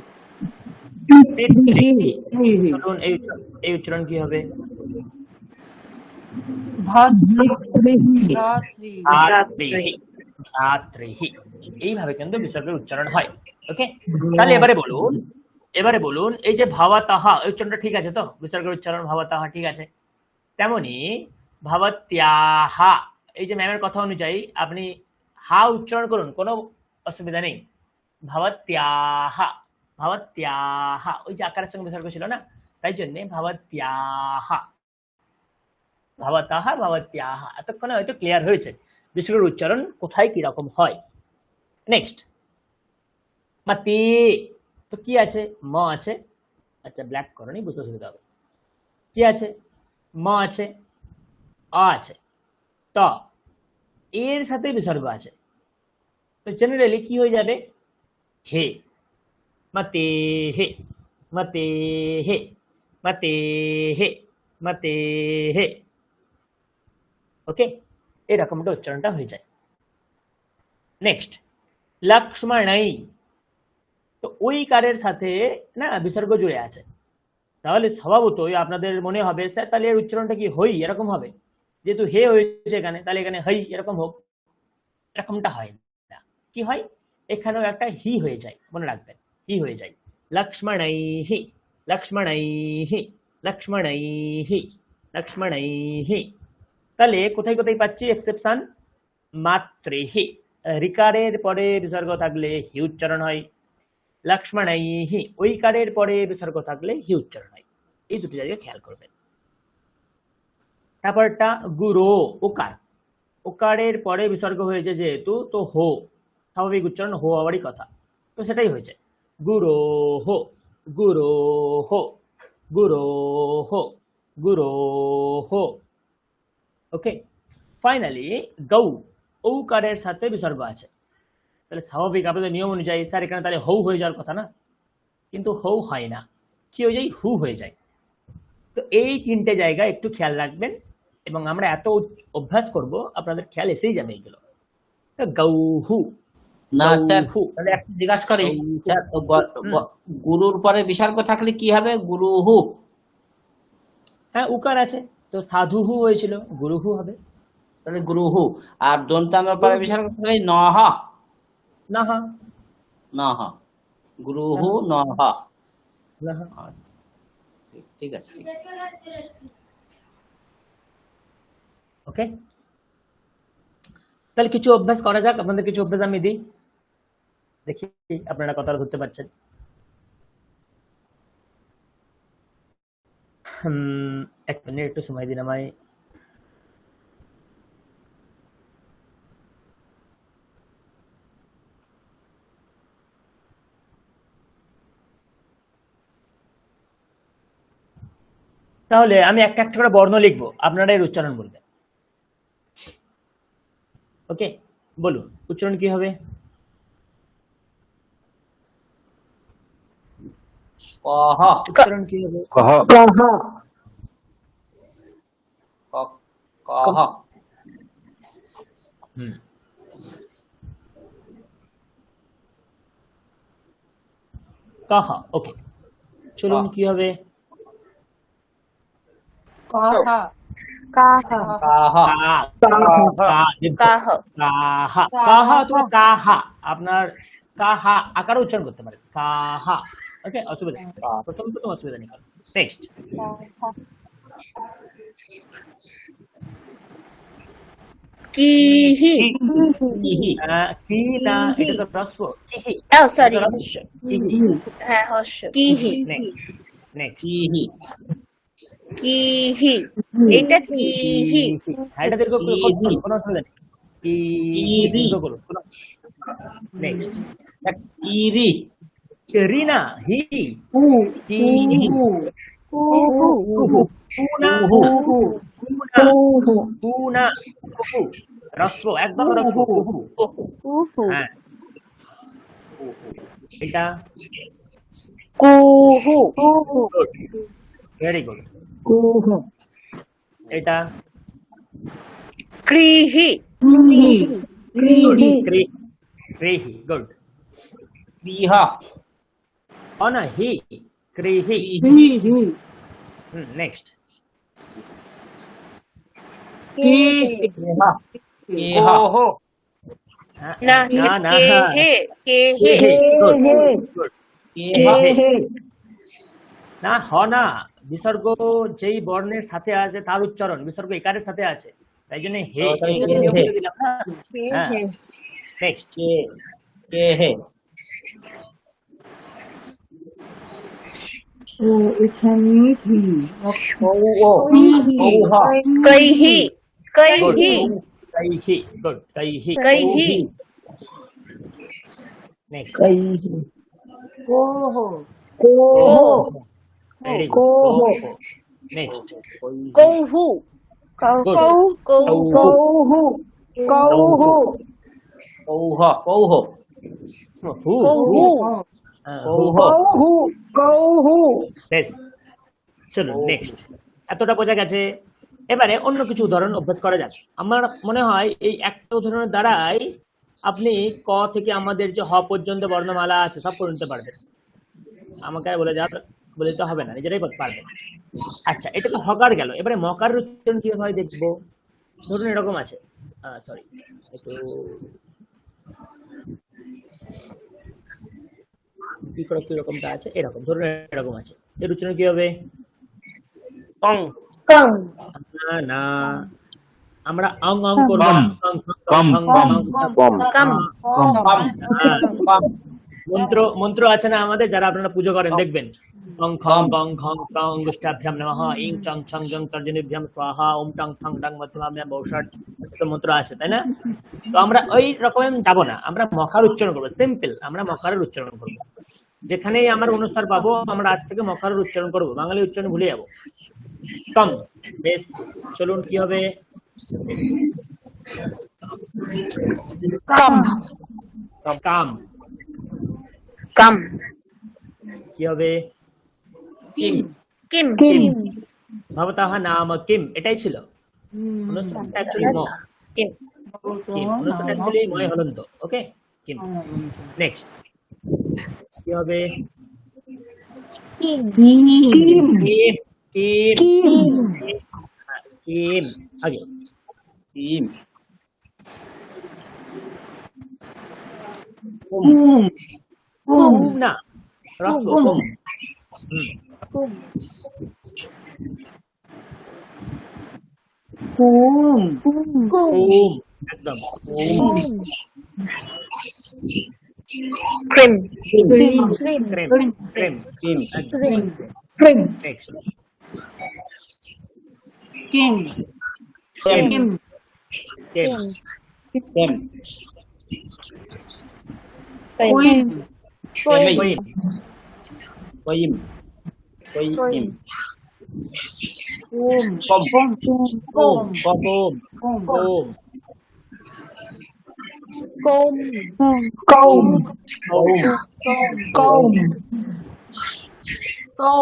পিতৃহি। পিতৃহি বলুন এই উচ্চারণ কি হবে? ভ্রাতৃহি ভ্রাতৃহি ভ্রাতৃহি। এইভাবে কিন্তু বিসর্গের উচ্চারণ হয়। ওকে, তাহলে এবারে বলুন এই যে ভাবাতাহা, এই উচ্চারণটা ঠিক আছে তো? বিসর্গের উচ্চারণ ভাবাতাহা ঠিক আছে। তেমনি ভাবাত্যাহা, এই যে ম্যামের কথা অনুযায়ী আপনি হা উচ্চারণ করুন, কোনো অসুবিধা নেই। ভাবাত্যাহা ভাবাত্যাহা, ওই যে আকারের সঙ্গে বিসর্গ ছিল না, তাই জন্য ভাবাত্যাহা ভাবাতাহা ভাবাত্যাহা। এতক্ষণে হয়তো ক্লিয়ার হয়েছে বিসর্গের উচ্চারণ কোথায় কি রকম হয়। নেক্সট মাতি, তো কি আছে? ম আছে, আচ্ছা ব্ল্যাক করনি, বুঝতে সুবিধা হবে। কি আছে? ম আছে, অ আছে, ত এর সাথে বিসর্গ আছে। তো জেনারেলি কি হয়ে যাবে? হে, মতে হে মতে হে মতে হে মতে হে। ওকে, এরকমটা উচ্চারণটা হয়ে যায়। নেক্সট লক্ষ্মণাই, তো ওই কারের সাথে না বিসর্গ জুড়ে আছে। তাহলে স্বভাবতই আপনাদের মনে হবে স্যার তাহলে এর উচ্চারণটা কি হই এরকম হবে? যেহেতু হে হয়েছে এখানে, তাহলে এখানে হই এরকম হোক, এরকমটা হয় না। কি হয়? এখানেও একটা হি হয়ে যায়, মনে রাখবেন, হি হয়ে যায়। লক্ষ্মণাইহি লক্ষ্মণাইহি লক্ষ্মণাইহি লক্ষ্মণাইহি। তাহলে কোথায় কোথায় পাচ্ছি এক্সেপশন? মাত্রেহি, রিকারের পরে বিসর্গ থাকলে হি উচ্চারণ হয়। লক্ষ্মণাইহি, ঐকারের পরে বিসর্গ থাকলে হি উচ্চারণ হয়। এই দুটি জায়গায় খেয়াল করবেন। তারপরটা গুরু, ওকার, ওকারের পরে বিসর্গ হয়েছে যেহেতু, তো হো, স্বাভাবিক উচ্চারণ হো হওয়ারই কথা, তো সেটাই হয়েছে। গুরো হো, গুরো হো, গুরো হো, গুরো হো। ওকে, ফাইনালি গৌ, ঔকারের সাথে বিসর্গ আছে। তাহলে স্বাভাবিক আপনাদের নিয়ম অনুযায়ী স্যার এখানে তাহলে হৌ হয়ে যাওয়ার কথা না, কিন্তু হৌ হয় না, কি হয়ে যায়? হু হয়ে যায়। তো এই তিনটে জায়গা একটু খেয়াল রাখবেন, এবং আমরা এত অভ্যাস করব আপনাদের খেয়াল এসেই যাবে এইগুলো। তো গৌহু, না স্যার, গৌহু, তাহলে একটা জিজ্ঞাসা করি স্যার, গুরুর পরে বিসর্গ থাকলে কি হবে? গুরুহু। হ্যাঁ উকার আছে তো সাধুহু হয়েছিল, গুরুহু হবে। তাহলে গুরুহু। আর দন্তানোর পরে বিসর্গ থাকলে নহ, নাহা, নহ, গুরুহু নহ। নাহা। আচ্ছা, ঠিক আছে, ঠিক আছে। ওকে, তাহলে কিছু অভ্যাস করা যাক, আপনাদের কিছু অভ্যাস আমি দিই, দেখি আপনারা কথাটা ধরতে পারছেন। এক মিনিট একটু সময় দিন আমায়। তাহলে আমি একটা একটা করে বর্ণ লিখবো, আপনারা এর উচ্চারণ বলবেন। ওকে, বলুন উচ্চারণ কি হবে? কহ, উচ্চারণ কি হবে? কহ, কাহা। ওকে, চলুন কি হবে? কাহা, কাহা, কাহা, তুমি কাহা, আপনার কাহা আকারে উচ্চারণ করতে পারেন, কাহা। ওকে, অসুবিধা নেই, প্রথম অসুবিধা নেই। নেক্সট, কিহি, কি না, এটা তো হ্রস্ব, কিহি। ও সরি, কিহি। হ্যাঁ হর্ষ, কিহি, নেক্সট, কিহি, এটা কিহি, হ্যাঁ এটা দীর্ঘ করুন, কোনো অসুবিধা নেই, কি দীর্ঘ করুন। নেক্সট, ইরি, রিনা, হি, কি, হ্রস্ব, একদম হ্রস্ব, হ্যাঁ। এটা কুহু, ভেরি গুড। এটা ক্রিহি, ক্রিহি, গুড। ক্রিহা, না হি, ক্রিহি। নেক্সট, না কেহে, কেহে, না হ না, বিসর্গ যেই বর্ণের সাথে আছে তার উচ্চারণ, বিসর্গ একারের সাথে আছে, তাই জন্য হে দিলাম না। হ্যাঁ, নেক্সট, কেহে, কৈহি, কৈহি, কৈহি, গুড, কৈহি, কৈহি, নেক্সট, কোহো, ভেরি গুড, নেক্সট, কৌহু, কৌহু, কৌহু, কৌহ, কৌহ, হু, কৌহু, কৌহু। বেশ, চলুন নেক্সট। এতটা বোঝা গেছে, এবারে অন্য কিছু উদাহরণ অভ্যাস করা যাক। আমার মনে হয় এই একটা উদাহরণের দ্বারাই আপনি ক থেকে আমাদের যে হ পর্যন্ত বর্ণমালা আছে সব করে নিতে পারবেন, আমাকে আর বলে দিতে হবে না, নিজেরাই পারবেন। আচ্ছা, এটা তো হকার গেল, এবারে মকার উচ্চারণ কিভাবে হয় দেখবো। ধরুন এরকম আছে, সরি একটু কি করে কিরকমটা আছে, এরকম ধরুন এরকম আছে, এর উচ্চারণ কি হবে? কং, কং, না, আমরা অং অং করবো কম অং, অং, কম অং, কম অং, অং, কম কাম কম হ্যাঁ, মন্ত্র মন্ত্র আছে না আমাদের, যারা আপনারা পুজো করেন দেখবেন, অং খং গং খং কং অঙ্গুষ্টাভ্যাম নমঃ, ইং চং ছং জং তর্জনীভ্যাম স্বাহা, ওম টং থং ডং মধ্যমাভ্যাম বৌষাট, এসব মন্ত্র আছে তাই না? তো আমরা ওই রকম যাব না, আমরা মখার উচ্চারণ করবো, সিম্পল আমরা মখারের উচ্চারণ করবো। যেখানেই আমার অনুসার পাবো আমরা আজ থেকে মখারের উচ্চারণ করবো, বাঙালি উচ্চারণ ভুলে যাবো। কম, বেশ, চলুন কি হবে? কাম কাম, কাম কি হবে? কিম কিম কিম ভবতঃ নাম কিম, এটাই ছিল অনুষ্ঠানটা অ্যাকচুয়ালি ম কিম কিম, অনুষ্ঠানটা অ্যাকচুয়ালি ময় হলন্ত। ওকে, কিম। নেক্সট কি হবে? কিম কিম কিম, কিম, কিম হ্যাঁ, কিম আগে। কিম কুম কুম কুম না, হ্রস্ব কুম। কুম। কুম কুম কুম কুম, একদম কুম। ক্রিম ক্রিম ক্রিম ক্রিম, ক্রিম ক্রিম, কিম একদম। ক্রিম ক্রিম নেক্সট কিম কিম, কিম কিম, কিম কুইম কুইম কুইম, কুইম, কুইম, কুম কম কুম কুম, কুম, কুম কুম, কম কৌম কুম। কৌম কম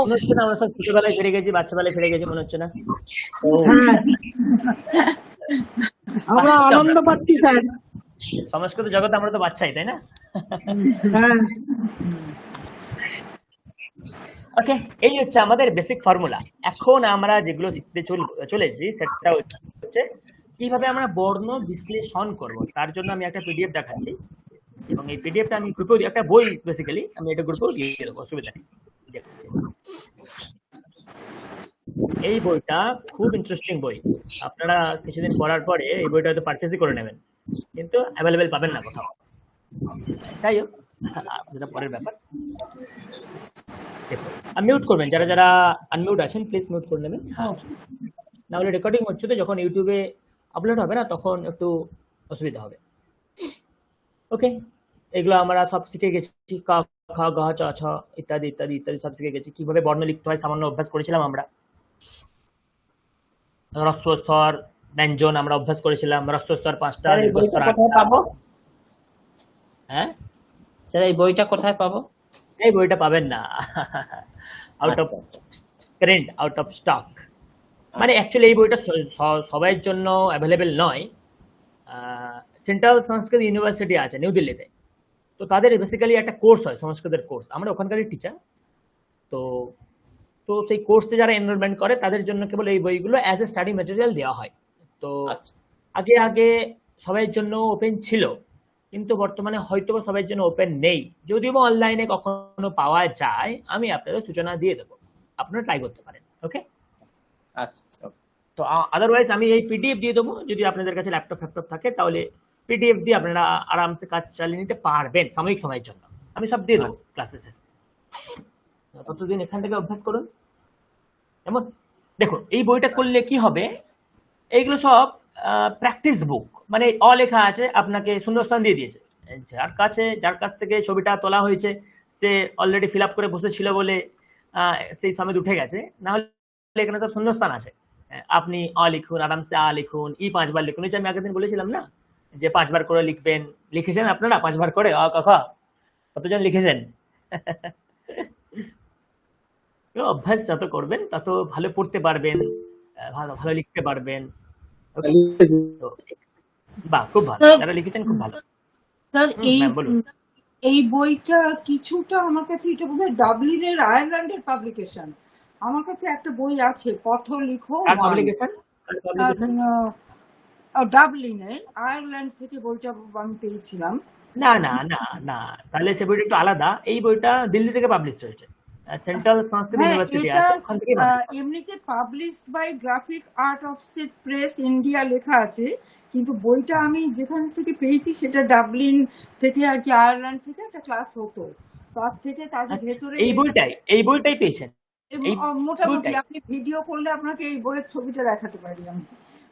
মনে হচ্ছে না আমরা সব ছোটবেলায় ফিরে গেছি, বাচ্চাবেলায় ফিরে গেছি, মনে হচ্ছে না? হ্যাঁ আমরা আনন্দ পাচ্ছি স্যার। সংস্কৃত জগতে আমরা তো বাচ্চাই, তাই না? হ্যাঁ ওকে, এই হচ্ছে আমাদের বেসিক ফর্মুলা। এখন আমরা যেগুলো শিখতে চলেছি সেটা হচ্ছে কিভাবে আমরা বর্ণ বিশ্লেষণ করব। তার জন্য আমি একটা পিডিএফ দেখাচ্ছি, এবং এই পিডিএফটা আমি গ্রুপে, একটা বই বেসিক্যালি, আমি এটা গ্রুপেও দিয়ে দেবো, অসুবিধা নেই। এই বইটা খুব ইন্টারেস্টিং বই, আপনারা কিছুদিন পড়ার পরে এই বইটা হয়তো পারচেজই করে নেবেন, কিন্তু অ্যাভেলেবেল পাবেন না কোথাও। যাই হোক, যেটা পরের ব্যাপার। মিউট করবেন, যারা যারা আনমিউট আছেন প্লিজ মিউট করে নেবেন। না হলে রেকর্ডিং হচ্ছে তো, যখন ইউটিউবে আপলোড হবে না তখন একটু অসুবিধা হবে। ওকে, এগুলো আমরা সব শিখে গেছি, ক খ গ চ ছ ইত্যাদি ইত্যাদি ইত্যাদি সব শিখে গেছি। কিভাবে বর্ণ লিখতে হয় সামান্য অভ্যাস করেছিলাম আমরা। হ্রস্ব স্তর ব্যঞ্জন আমরা অভ্যাস করেছিলাম, হ্রস্ব স্তর 5টা, স্যার এই দীর্ঘ বইটা স্তর কোথায় 8টা। পাবো? হ্যাঁ, স্যার এই বইটা কোথায় পাবো? এই বইটা পাবেন না, out of current, out of stock. মানে অ্যাকচুয়ালি এই বইটা সবার জন্য অ্যাভেলেবেল নয়। সেন্ট্রাল সংস্কৃত ইউনিভার্সিটি আছে নিউ দিল্লিতে, তো তাদের বেসিক্যালি একটা কোর্স হয়, সংস্কৃতের কোর্স, আমরা ওখানকারই টিচার। তো তো সেই কোর্সে যারা এনরোলমেন্ট করে তাদের জন্য কেবল এই বইগুলো অ্যাজ এ স্টাডি ম্যাটেরিয়াল দেওয়া হয়। তো আচ্ছা আগে আগে সবার জন্য ওপেন ছিল, কিন্তু বর্তমানে হয়তো বা সবার জন্য ওপেন নেই। যদিও বা অনলাইনে কখনো পাওয়া যায়, আমি আপনাদের সূচনা দিয়ে দেবো, আপনারা ট্রাই করতে পারেন। ওকে, আচ্ছা তো আদারওয়াইজ আমি এই পিডিএফ দিয়ে দেবো, যদি আপনাদের কাছে ল্যাপটপ ফ্যাপটপ থাকে তাহলে পিডিএফ দিয়ে আপনারা আরামসে কাজ চালিয়ে নিতে পারবেন সাময়িক সময়ের জন্য। আমি সব দিয়ে দেবো ক্লাসে শেষে, ততদিন এখান থেকে অভ্যাস করুন। এমন দেখুন, এই বইটা করলে কি হবে, এইগুলো সব প্র্যাকটিস বুক, মানে লেখা আছে, আপনাকে শূন্যস্থান দিয়ে দিয়েছে। যার কাছ থেকে ছবিটা তোলা হয়েছে সে অলরেডি ফিল আপ করে বসেছিল বলে সেই সমেত উঠে গেছে, না হলে এখানে সব শূন্যস্থান আছে। আপনি লিখুন, আরামসে লিখুন, 5 বার লিখুন। এই যে আমি আগের দিন বলেছিলাম না যে 5 বার করে লিখবেন, লিখেছেন আপনারা 5 বার করে ক খ? কতজন লিখেছেন? অভ্যাস যত করবেন তত ভালো পড়তে পারবেন, ভালো ভালো লিখতে পারবেন। বাহ, খুব ভালো, যারা লিখেছেন খুব ভালো। স্যার এই ম্যাম বলুন। এই বইটা কিছুটা আমার কাছে, এটা বোধহয় ডাবলিনের আয়ারল্যান্ডের পাবলিকেশন। আমার কাছে একটা বই আছে, পথ লিখো কার ওয়ান, পাবলিকেশন? ডাবলিনের, আয়ারল্যান্ড থেকে বইটা আমি পেয়েছিলাম। না না না না, তাহলে সে বইটা একটু আলাদা। এই বইটা দিল্লি থেকে পাবলিশ হয়েছে, সেন্ট্রাল সংস্কৃত হ্যাঁ, ইউনিভার্সিটি এটা আছে, ওখান থেকেই পাবলিশ করে। এমনিতে published by graphic art offset press India লেখা আছে, কিন্তু বইটা আমি যেখান থেকে পেয়েছি সেটা ডাবলিন থেকে আর কি, আয়ারল্যান্ড থেকে একটা ক্লাস হতো, তার থেকে তাদের আচ্ছা, ভেতরে এই বইটাই পেয়েছেন? এই মোটামুটি বইটাই? আপনি ভিডিও করলে আপনাকে এই বইয়ের ছবিটা দেখাতে পারি আমি,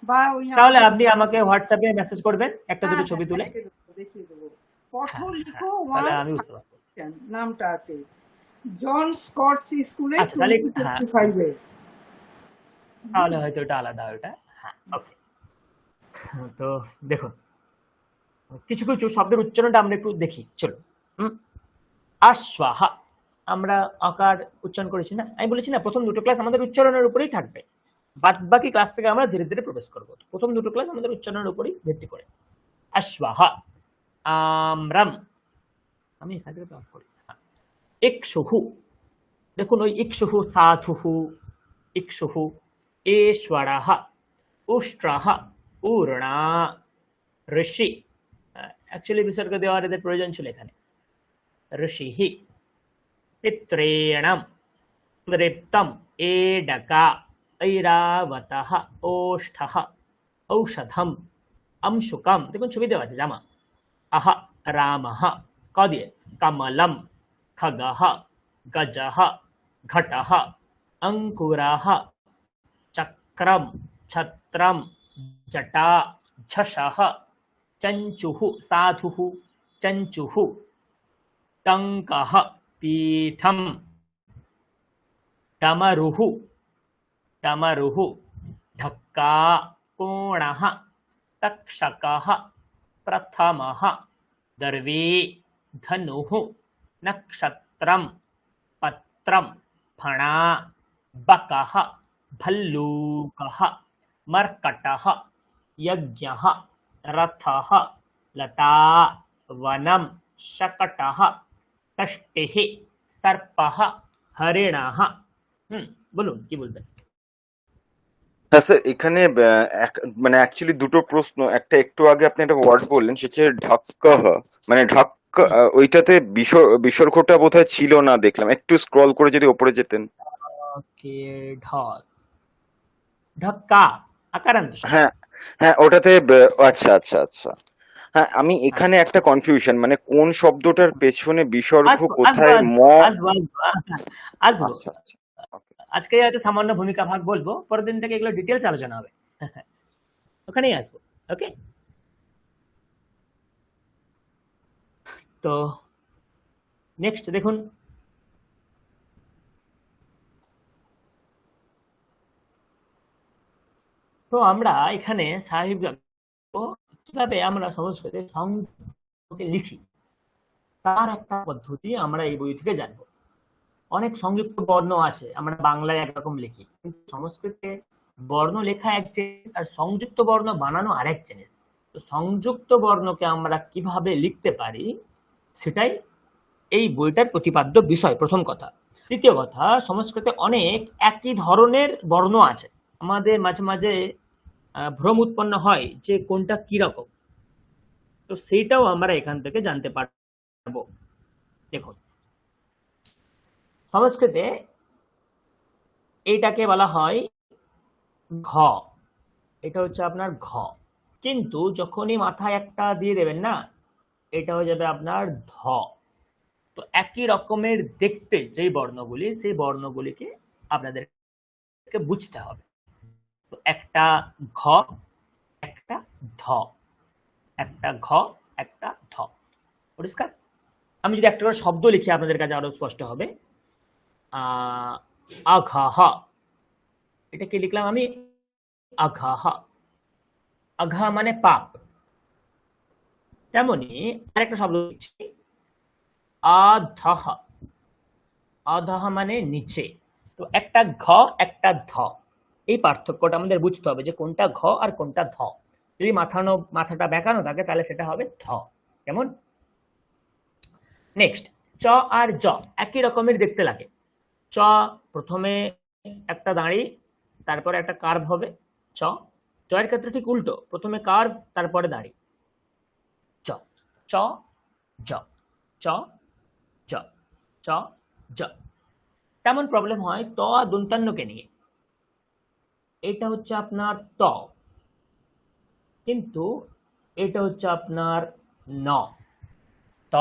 বা ওই তাহলে আপনি আমাকে হোয়াটসঅ্যাপে মেসেজ করবেন একটা দুটো ছবি তুলে। দেখিয়ে দেবো। পথ লিখো তাহলে ওয়ান আমি বুঝতে পারবো। নামটা আছে, জন স্কটস স্কুলে আচ্ছা, তাহলে 2025 এ। তাহলে হয়তো ওটা আলাদা, ওটা হ্যাঁ, ওকে। তো দেখুন, কিছু কিছু শব্দের উচ্চারণটা আমরা একটু দেখি, চলো। আশ্বাহা, আমরা আকার উচ্চারণ করেছি না? আমি বলেছি না প্রথম দুটো ক্লাস আমাদের উচ্চারণের উপরেই থাকবে, বাদ বাকি ক্লাস থেকে আমরা ধীরে ধীরে প্রবেশ করবো। প্রথম দুটো ক্লাস আমাদের উচ্চারণের উপরেই ভিত্তি করে। আশ্বাহা, আমরাম, আমি এখান থেকে অফ করি। ইকশুহু, দেখুন ওই ইকশুহু, সাধুহু, ইকশুহু, এশ্বরাহ, উষ্ট্রাহ, পূর্ণা, ঋষি, অ্যাকচুয়ালি বিসর্গ দেওয়ার এদের প্রয়োজন ছিল এখানে। ঋষিহি, পিত্রেণম, তৃপ্তম, এডকা, ঐরাবতঃ, ওষ্ঠঃ, ঔষধম, অংশুকম, দেখুন ছবি দেওয়া আছে, জামা। আহ, রামঃ, ক দিয়ে, কমলম, খগঃ, গজঃ, ঘটঃ, অঙ্কুরঃ, চক্রম, ছত্রম, জটা, ঝষঃ, চঞ্চুঃ, সাধুঃ, চঞ্চুঃ, টঙ্কঃ, পীঠম, डमरुः, डमरुः, ढक्का, कोणः, तक्षकः, प्रथमः, दर्वी, धनुः, नक्षत्रं, पत्रं, फणा, बकः, भल्लूकः, मर्कटः, यज्ञः, रथः, लता, वनं, शकटः, कष्टिः, सर्पः, हरिणः। বলুন কি বলবেন? হ্যাঁ স্যার, এখানে মানে অ্যাকচুয়ালি দুটো প্রশ্ন। একটা একটু আগে আপনি একটা ওয়ার্ড বললেন, সেটা ঢাক্কাহ, মানে ঢাক্কা, ওইটাতে বিসর্গটা বোধহয় ছিল না দেখলাম, একটু স্ক্রল করে যদি ওপরে যেতেন। ওকে, ঢক্কা আকারান্ত। হ্যাঁ হ্যাঁ, ওটাতে আচ্ছা আচ্ছা আচ্ছা। হ্যাঁ, আমি এখানে একটা কনফিউশন, মানে কোন শব্দটার পেছনে বিসর্গ কোথায়, ম। আচ্ছা আচ্ছা, আজকে হয়তো সামান্য ভূমিকা ভাগ বলবো, পরের দিন থেকে এগুলো ডিটেলস আলোচনা হবে, ওখানেই আসবো। ওকে, তো নেক্সট দেখুন, তো আমরা এখানে স্বাভাবিকভাবে কিভাবে আমরা সংস্কৃতে সংযুক্তকে লিখি তার একটা পদ্ধতি আমরা এই বই থেকে জানবো। অনেক সংযুক্ত বর্ণ আছে, আমরা বাংলায় একরকম লিখি, কিন্তু সংস্কৃতে বর্ণ লেখা এক জিনিস আর সংযুক্ত বর্ণ বানানো আরেক জিনিস। তো সংযুক্ত বর্ণকে আমরা কিভাবে লিখতে পারি সেটাই এই বইটার প্রতিপাদ্য বিষয়, প্রথম কথা। দ্বিতীয় কথা, সংস্কৃতে অনেক একই ধরনের বর্ণ আছে, আমাদের মাঝে মাঝে ভ্রম উৎপন্ন হয় যে কোনটা কি রকম, তো সেইটাও আমরা এখান থেকে জানতে পারবো। দেখুন, সংস্কৃতে এইটাকে বলা হয় ঘ, এটা হচ্ছে আপনার ঘ, কিন্তু যখনই মাথায় একটা দিয়ে দেবেন না, এটা হয়ে যাবে আপনার ধ। তো একই রকমের দেখতে যেই বর্ণগুলি, সেই বর্ণগুলিকে আপনাদেরকে বুঝতে হবে। তো একটা ঘ, একটা ধ, একটা ঘ, একটা ধ, পরিষ্কার? আমি যদি একটা করে শব্দ লিখি আপনাদের কাছে আরো স্পষ্ট হবে। আঘাহ, এটা কি লিখলাম আমি? আঘাহ, আঘা মানে পাপ। তেমনি আরেকটা শব্দ লিখছি, আধাহ, আধাহ মানে নিচে। তো একটা ঘ, একটা ধ, এই পার্থক্যটা আমাদের বুঝতে হবে যে কোনটা ঘ আর কোনটা ধ। যদি মাথাটা বেঁকানো থাকে তাহলে সেটা হবে ধ। কেমন? নেক্সট, চ আর জ একই রকমের দেখতে লাগে। চ প্রথমে একটা দাঁড়ি, তারপরে একটা কার্ভ হবে চ। চ এর ক্ষেত্রে ঠিক উল্টো, প্রথমে কার্ভ তারপরে দাঁড়ি। চ, চ, জ, চ, জ, চ, জ। তেমন প্রবলেম হয় ত দন্তান্নকে নিয়ে। এটা হচ্ছে আপনার ত, কিন্তু এটা হচ্ছে আপনার ন, ত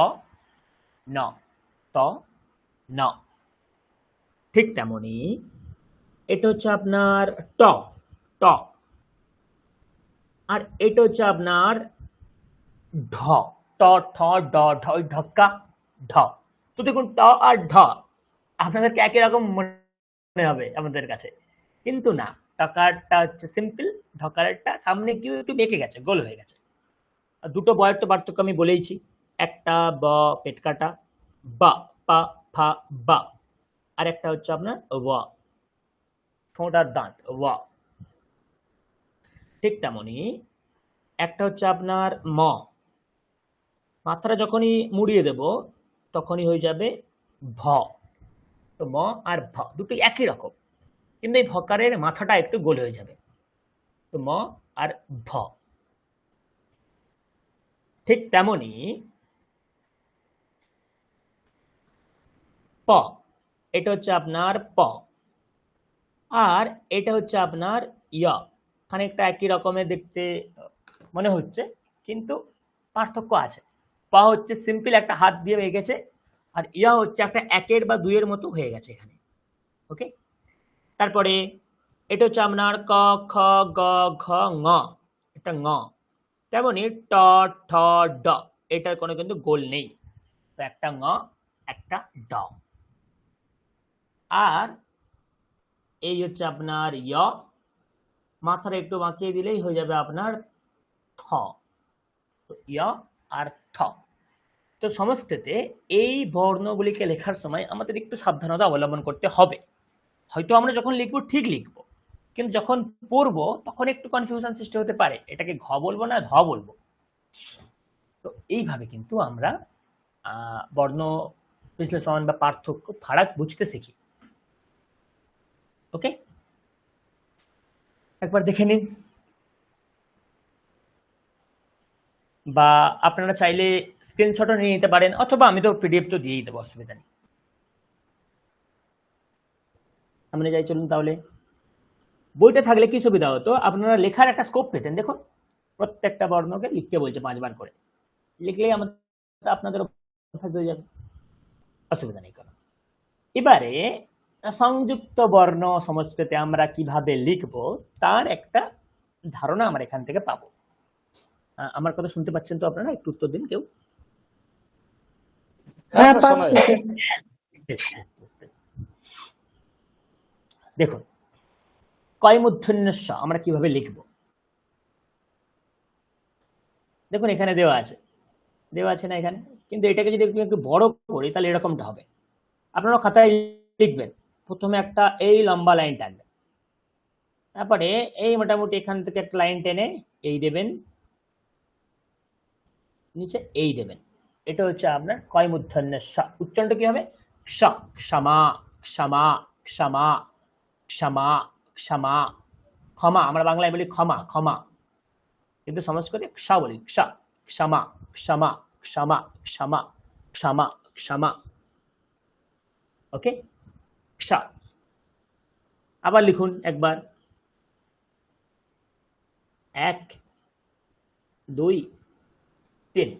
ন, ত ন। ঠিক তেমনি এটা হচ্ছে আপনার ট, ট, আর এটা হচ্ছে আপনার ঢ, ট ঠ ড ঢ, ওই ঢক্কা ঢ। তো দেখুন ট আর ঢ আপনাদেরকে একই রকম মনে হবে আমাদের কাছে, কিন্তু না, টকারটা হচ্ছে সিম্পল, ঢকারটা সামনে গিয়ে একটু বেঁকে গেছে, গোল হয়ে গেছে। আর দুটো বয়ের তো পার্থক্য আমি বলেইছি, একটা ব পেট কাটা, বা পা ফা বা, আর একটা হচ্ছে আপনার ওয়া, ঠোঁটার দাঁত ওয়া। ঠিক তেমনি একটা হচ্ছে আপনার ম, মাথাটা যখনই মুড়িয়ে দেব তখনই হয়ে যাবে ভ। তো ম আর ভ দুটো একই রকম, কিন্তু এই ভকারের মাথাটা একটু গোল হয়ে যাবে। তো ম আর ভ। ঠিক তেমনি প, এটা হচ্ছে আপনার প, আর এটা হচ্ছে আপনার ইয়। খানিকটা একই রকমের দেখতে মনে হচ্ছে, কিন্তু পার্থক্য আছে। প হচ্ছে সিম্পল একটা হাত দিয়ে হয়ে গেছে, আর ইয়া হচ্ছে একটা একের বা দুইয়ের মতো হয়ে গেছে এখানে। ওকে, তারপরে এটা হচ্ছে আপনার ক খ গ ঘ ঙ, এটা ঙ। তেমনি ট ঠ ড, এটার কোনো কিন্তু গোল নেই, তো একটা ঙ একটা ড। আর এই হচ্ছে আপনার ইয়, মাথাটা একটু বাঁকিয়ে দিলেই হয়ে যাবে আপনার থ। তো ইয় আর থ। তো সংস্কৃতে এই বর্ণগুলিকে লেখার সময় আমাদের একটু সাবধানতা অবলম্বন করতে হবে। হয়তো আমরা যখন লিখবো ঠিক লিখবো, কিন্তু যখন পড়বো তখন একটু কনফিউশন সৃষ্টি হতে পারে, এটাকে ঘ বলবো না ধ বলবো। তো এইভাবে কিন্তু আমরা বর্ণ বিশ্লেষণ বা পার্থক্য ফারাক বুঝতে শিখি। ওকে, একবার দেখে নিন, বা আপনারা চাইলে স্ক্রিনশটও নিয়ে নিতে পারেন, অথবা আমি তো পিডিএফ তো দিয়েই দেবো, অসুবিধা নেই। সামনে যাই, চলুন তাহলে। বইটা থাকলে কি সুবিধা হতো, আপনারা লেখার একটা স্কোপ পেতেন। দেখুন প্রত্যেকটা বর্ণকে লিখতে বলছে 5 বার করে, লিখলেই আপনাদের অভ্যাস হয়ে যাবে, অসুবিধা নেই কোনো। এবারে সংযুক্ত বর্ণ সংস্কৃতে আমরা কিভাবে লিখব তার একটা ধারণা আমরা এখান থেকে পাবো। আমার কথা শুনতে পাচ্ছেন তো আপনারা? একটু উত্তর দিন কেউ। দেখুন কয়মূর্ধন্য ষ আমরা কিভাবে লিখব, দেখুন এখানে দেওয়া আছে না এখানে, কিন্তু এটাকে যদি একটু বড় করি তাহলে এরকমটা হবে। আপনারা খাতায় লিখবেন, প্রথমে একটা এই লম্বা লাইন টানবেন, তারপরে এই মোটামুটি এখান থেকে একটা লাইন টেনে এই দেবেন, নিচে এই দেবেন। এটা হচ্ছে আপনার কয়মূর্ধন্য ষ। উচ্চারণটা কি হবে? ষ, ক্ষমা ক্ষমা ক্ষমা ক্ষমা ক্ষমা, ক্ষমা আমরা বাংলায় বলি ক্ষমা ক্ষমা, কিন্তু সংস্কৃতে ক্ষ বলি, ক্ষ, ক্ষমা ক্ষমা ক্ষমা ক্ষমা ক্ষমা ক্ষমা। ওকে, ক্ষ। আবার লিখুন একবার, 1 2 3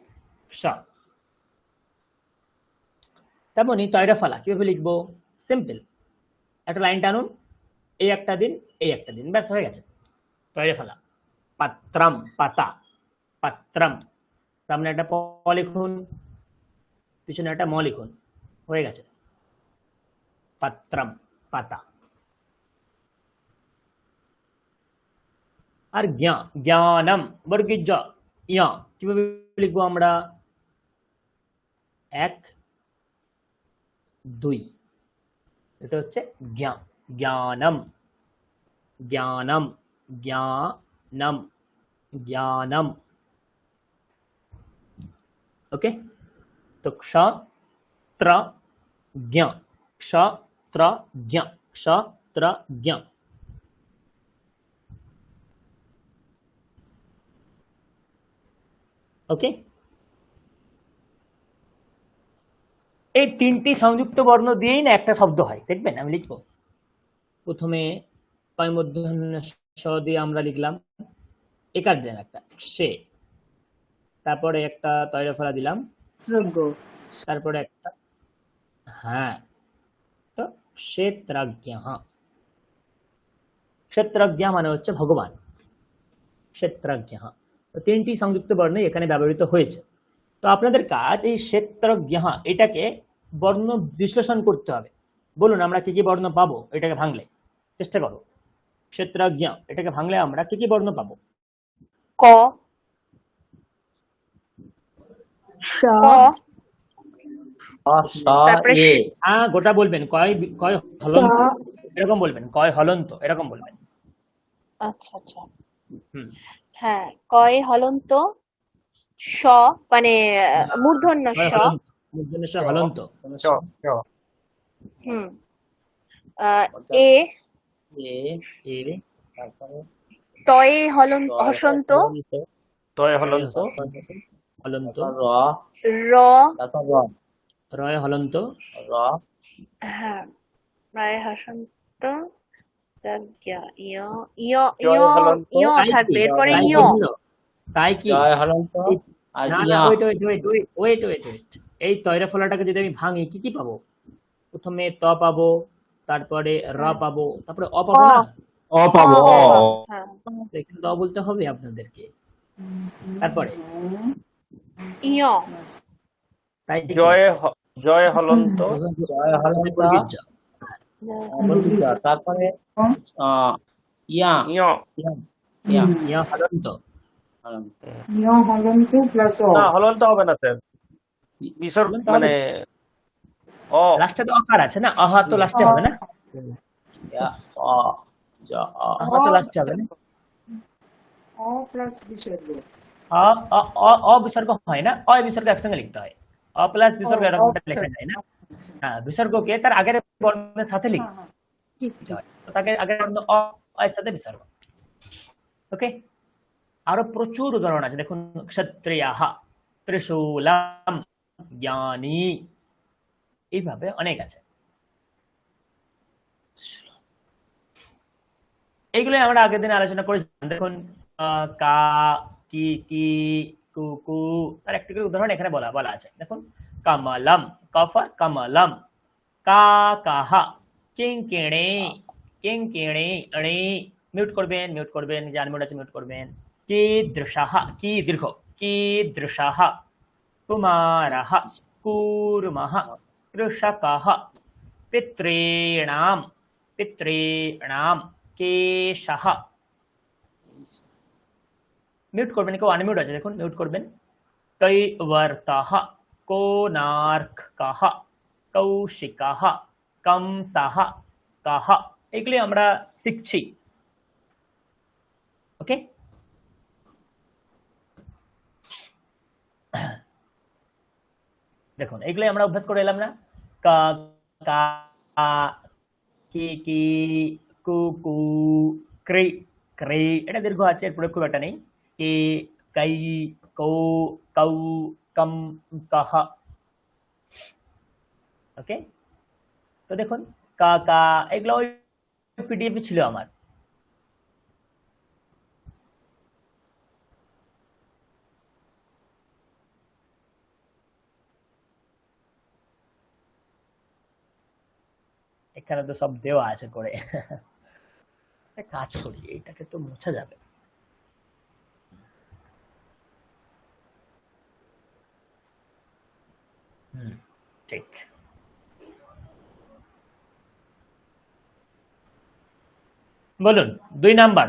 ষ। তেমনি তয়রা ফালা কিভাবে লিখবো? সিম্পল, একটা লাইন টানুন, এই একটা দিন এই একটা দিন, ব্যাস হয়ে গেছে। তয়রা ফালা, পাত্রম পাতা, পাত্রম, সামনে একটা প লিখুন, পিছনে একটা ম লিখুন, হয়ে গেছে পাত্রম পাতা। আর জ্ঞানম বর্গীয় জ, ইয়া কিভাবে লিখবো আমরা? 1 2, এটা হচ্ছে জ্ঞানম জ্ঞানম জ্ঞানম জ্ঞানম। ওকে, তো ক্ষ ত্র জ্ঞ, ক্ষ ত্র জ্ঞ, ক্ষ ত্র জ্ঞ। ওকে, এই তিনটি সংযুক্ত বর্ণ দিয়েই না একটা শব্দ হয়, দেখবেন আমি লিখবো। প্রথমে কয় মূর্ধন্য স দিয়ে আমরা লিখলাম, একার দিলাম একটা সে, তারপরে একটা তৈর ফলা দিলাম, শ্রদ্ধ তারপরে একটা, হ্যাঁ, তো ক্ষেত্রজ্ঞ। ক্ষেত্রজ্ঞ মানে হচ্ছে ভগবান, ক্ষেত্রজ্ঞ। তো তিনটি সংযুক্ত বর্ণ এখানে ব্যবহৃত হয়েছে। তো আপনাদের কাজ এই ক্ষেত্রজ্ঞ এটাকে বর্ণ বিশ্লেষণ করতে হবে। বলুন আমরা কি কি বর্ণ পাবো এটাকে ভাঙলে, চেষ্টা করো। ক্ষেত্রজ্ঞ এটাকে ভাঙলে আমরা কি কি বর্ণ পাবো? ক, স, তারপরে হ্যাঁ, গোটা বলবেন, কয় কয় হলন্ত এরকম বলবেন, কয় হলন্ত এরকম বলবেন। আচ্ছা আচ্ছা, হুম, হ্যাঁ, কয় হলন্ত, স মানে মূর্ধন্য কয় স, হলন্ত, মূর্ধন্য স হলন্ত। হুম, এ, এ, তয়ে হসন্ত, তয় হলন্ত, হলন্ত, র, রয় হলন্ত, হ্যাঁ, রায় হসন্ত, ইয় ইয় জয় ইয় হলন্ত, ইয় তাই থাকবে, কি? এরপরে তাই ইয়। কি? তাই কি? না না, ওয়েট, এই তয়রা ফলাটাকে যদি আমি ভাঙি কি কি পাবো? প্রথমে ত পাবো, তারপরে র পাবো, তারপরে অ পাবো না? অ পাবো অ হ্যাঁ, তো এখানে দ বলতে হবে আপনাদেরকে। তারপরে ইয়, তাই কি? জয় হলন্ত, বর্গীর জ। তারপরে ইয়া ইয়, ইয়া ইয়া হলন্ত। হলন্ত প্লাস না হলন্ত হবে না স্যার, বিসর্গ মানে অ, লাস্টে তো অকার আছে না, আহা তো লাস্টে হবে না, ইয়া অ জ অ আহা তো লাস্টে হবে না, অ প্লাস বিসর্গ। বিসর্গ হয় না, অ বিসর্গ একসঙ্গে লিখতে হয়। অ প্লাস বিসর্গ এরকম লেখা যায় না। হ্যাঁ, বিসর্গকে তার আগের বর্ণের সাথে লিখতে হয়, তো তাকে আগের বর্ণ অ এর সাথে বিসর্গ। ওকে, আরো প্রচুর উদাহরণ আছে, দেখুন ক্ষত্রিয়াহ, ত্রিশূলম, জ্ঞানী, এইভাবে অনেক আছে। এইগুলো আমরা আগের দিন আলোচনা করেছিলাম। দেখুন কা, কি কি, কু কু, তার একটি করে উদাহরণ এখানে বলা আছে। দেখুন কমলম, কফর কমলম, কা কাহা, কিঙ্কিণী, কিঙ্কিণী, অণি, মিউট করবেন, যে আনমিউট আছে মিউট করবেন। कीदृशः, की दीर्घ, कीदृशः, कुमारः, कूर्मः, कृषकः, पितॄणां, केशः। মিউট করবেন, কেউ আনমিউট আছে দেখুন, মিউট করবেন। কৈবর্তः, কোণার্কः, কৌশিকः, কংসः, কः, এগুলি আমরা শিখছি। ওকে, দেখুন এগুলো আমরা অভ্যাস করে এলাম না। কা কা, কি কি, কু কু, ক্রি ক্রি, এটা দীর্ঘ আছে, এর প্রয়োগ খুব একটা নেই। কি, কাই, কৌ, কৌ, কম, কাহ। ওকে, তো দেখুন কা কা, এগুলো ওই পিডিএফ ছিল আমার। এখানে তো সব দেওয়া আছে করে। কাজ করি, এটাকে তো মোছা যাবে। ঠিক, বলুন 2 নাম্বার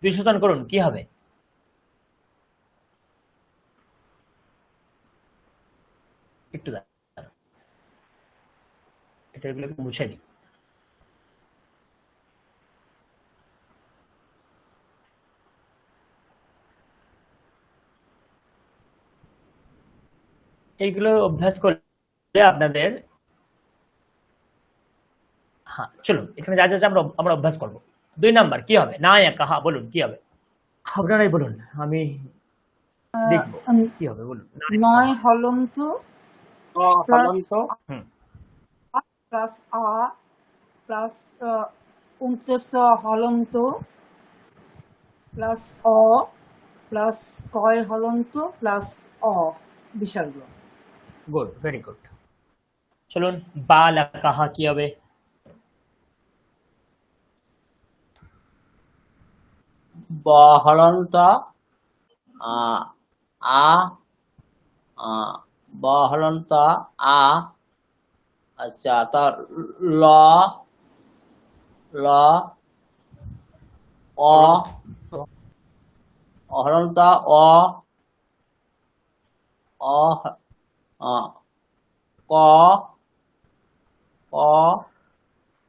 বিশ্লেষণ করুন, কি হবে? একটু এটা এগুলোকে মুছে দিই। এইগুলো অভ্যাস করলে আপনাদের, হ্যাঁ চলুন এখানে যা যা আমরা অভ্যাস করবো। 2 নাম্বার কি হবে? নায়কः, বলুন কি হবে? আপনারাই বলুন, আমি দেখবো কি হবে, বলুন। নয় হলন্ত, প্লাস হুম প্লাস আ প্লাস উন্তস হলন্ত প্লাস অ প্লাস কয় হলন্ত প্লাস অ বিসর্গ। Good, very good. চলুন বা লাকাহা কি হবে? ব হলন্ত আ আ আ, ব হলন্ত আ। আচ্ছা, তার ল ল অ হলন্ত অ অ আ, ক ক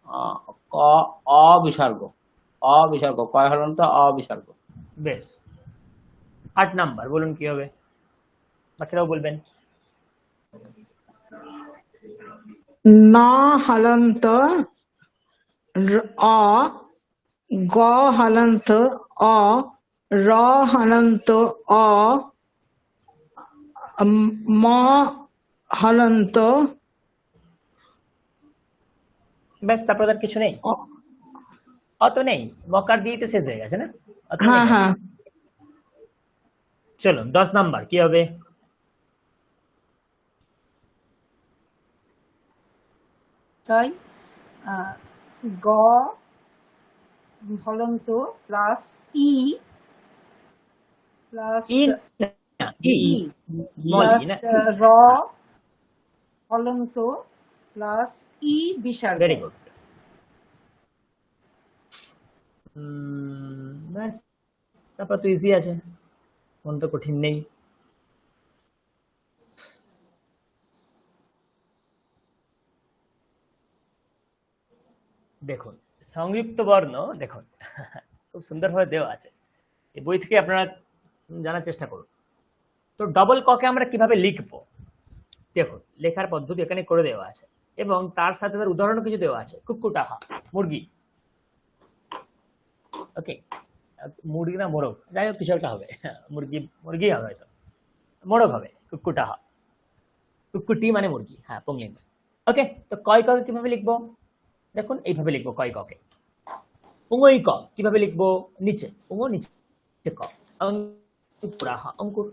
আ, ক অবিসর্গ অবিসর্গ, কয় হলন্ত অবিসর্গ। বেশ। 8 নাম্বার বলুন কি হবে? বাকিরাও বলবেন। ন হলন্ত অ, গ হলন্ত অ, র হলন্ত অ, ম হলন্ত ব্যাস, তারপর আর কিছু নেই। অ। অত নেই, মকার দিয়ে তো শেষ হয়ে গেছে না? অত নেই হ্যাঁ আর। হ্যাঁ, চলুন 10 নাম্বার কি হবে? তাই গ হলন্ত প্লাস ই প্লাস ই না, ই ই স্মল প্লাস ই না। র হলন্ত প্লাস ই বিসর্গ। Very good. ব্যাস, তারপর তো ইজি আছে, কোন তো কঠিন নেই। দেখুন সংযুক্ত বর্ণ, দেখুন খুব সুন্দরভাবে দেওয়া আছে, এই বই থেকে আপনারা জানার চেষ্টা করুন। তো ডবল ককে আমরা কিভাবে লিখবো, দেখুন লেখার পদ্ধতি এখানে করে দেওয়া আছে এবং তার সাথে তার উদাহরণ কিছু দেওয়া আছে। কুকুটাহা মুরগি, ওকে, মুরগি না মোরগ, যাই হোক কিছু একটা হবে, মুরগি মুরগি হবে হয়তো, মোরগ হবে কুকুটাহা। কুকুটি মানে মুরগি, হ্যাঁ পুংলিঙ্গ। ওকে, তো কয় ককে কিভাবে লিখবো? দেখুন এইভাবে লিখবো কয় ককে। উঙ্গই ক কিভাবে লিখবো? নিচে উঙ্গ, নিচে ক, অঙ্কুরাহা অঙ্কুর।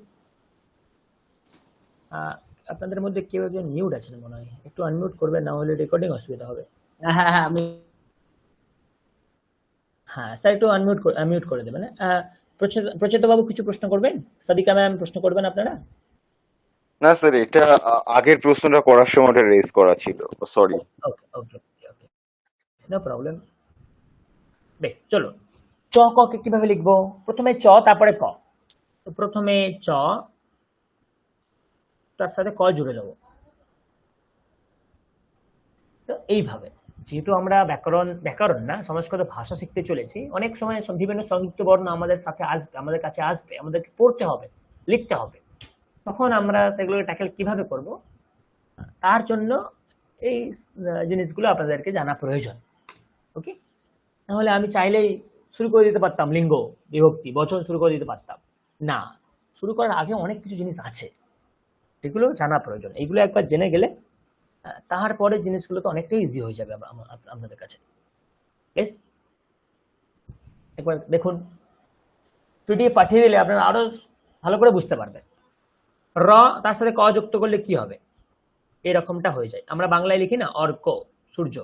আপনাদের মধ্যে কেউ একজন মিউট আছেন মনে হয়, একটু আনমিউট করবেন, না হলে রেকর্ডিং অসুবিধা হবে। হ্যাঁ হ্যাঁ, আমি হ্যাঁ স্যার, একটু আনমিউট করে দেবেন। প্রচেত বাবু কিছু প্রশ্ন করবেন? সাদিকা ম্যাম প্রশ্ন করবেন আপনারা? না স্যার, এটা আগের প্রশ্নটা করার সময় ওটা রেজ করা ছিল, সরি। ওকে ওকে ওকে, নো প্রবলেম। বেশ, চলো চ ককে কিভাবে লিখবো? প্রথমে চ তারপরে ক। তো প্রথমে চ, তার সাথে ক জুড়ে দেবো। তো এইভাবে, যেহেতু আমরা ব্যাকরণ না সংস্কৃত ভাষা শিখতে চলেছি, অনেক সময় বিভিন্ন সংযুক্ত বর্ণ আমাদের সাথে আসবে, আমাদের কাছে আসবে, আমাদেরকে পড়তে হবে, লিখতে হবে। তখন আমরা সেগুলোকে ট্যাকেল কিভাবে করব, তার জন্য এই জিনিসগুলো আপনাদেরকে জানা প্রয়োজন। ওকে, তাহলে আমি চাইলেই শুরু করে দিতে পারতাম লিঙ্গ বিভক্তি বচন শুরু করে দিতে পারতাম না, শুরু করার আগে অনেক কিছু জিনিস আছে, এগুলো জানা প্রয়োজন। এইগুলো একবার জেনে গেলে তারপরে জিনিসগুলো তো অনেকটাই ইজি হয়ে যাবে আপনাদের কাছে। বেশ, একবার দেখুন, পিডিএফ পাঠিয়ে দিলে আপনারা আরো ভালো করে বুঝতে পারবেন। র তার সাথে ক যুক্ত করলে কি হবে, এরকমটা হয়ে যায়। আমরা বাংলায় লিখি না অর্ক, সূর্য,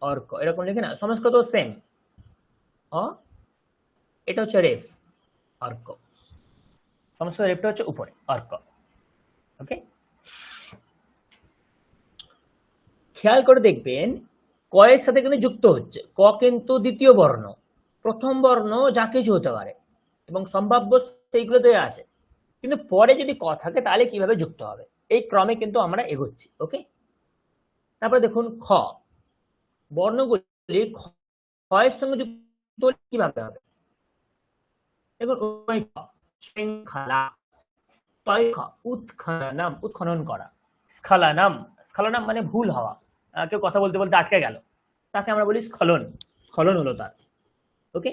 অর্ক এরকম লিখি না, সংস্কৃত সেম। এটা হচ্ছে রেফ, অর্ক। সংস্কৃত রেফটা হচ্ছে উপরে, অর্ক। ওকে, খেয়াল করে দেখবেন কয়ের সাথে কিন্তু যুক্ত হচ্ছে। ক কিন্তু দ্বিতীয় বর্ণ, প্রথম বর্ণ যা কিছু হতে পারে এবং সম্ভাব্য সেইগুলো দেওয়া আছে, কিন্তু পরে যদি ক থাকে তাহলে কিভাবে যুক্ত হবে, এই ক্রমে কিন্তু আমরা এগোচ্ছি। ওকে, তারপরে দেখুন খ, বর্ণগুলি ক্ষয়ের সঙ্গে যুক্ত হলে কিভাবে হবে? দেখুন শৃঙ্খলা, উৎখননম উৎখনন করা, স্খলনম স্খলনম মানে ভুল হওয়া, কেউ কথা বলতে বলতে আটকে গেল, তাকে আমরা বলি স্খলন, স্খলন হলো তার। ওকে,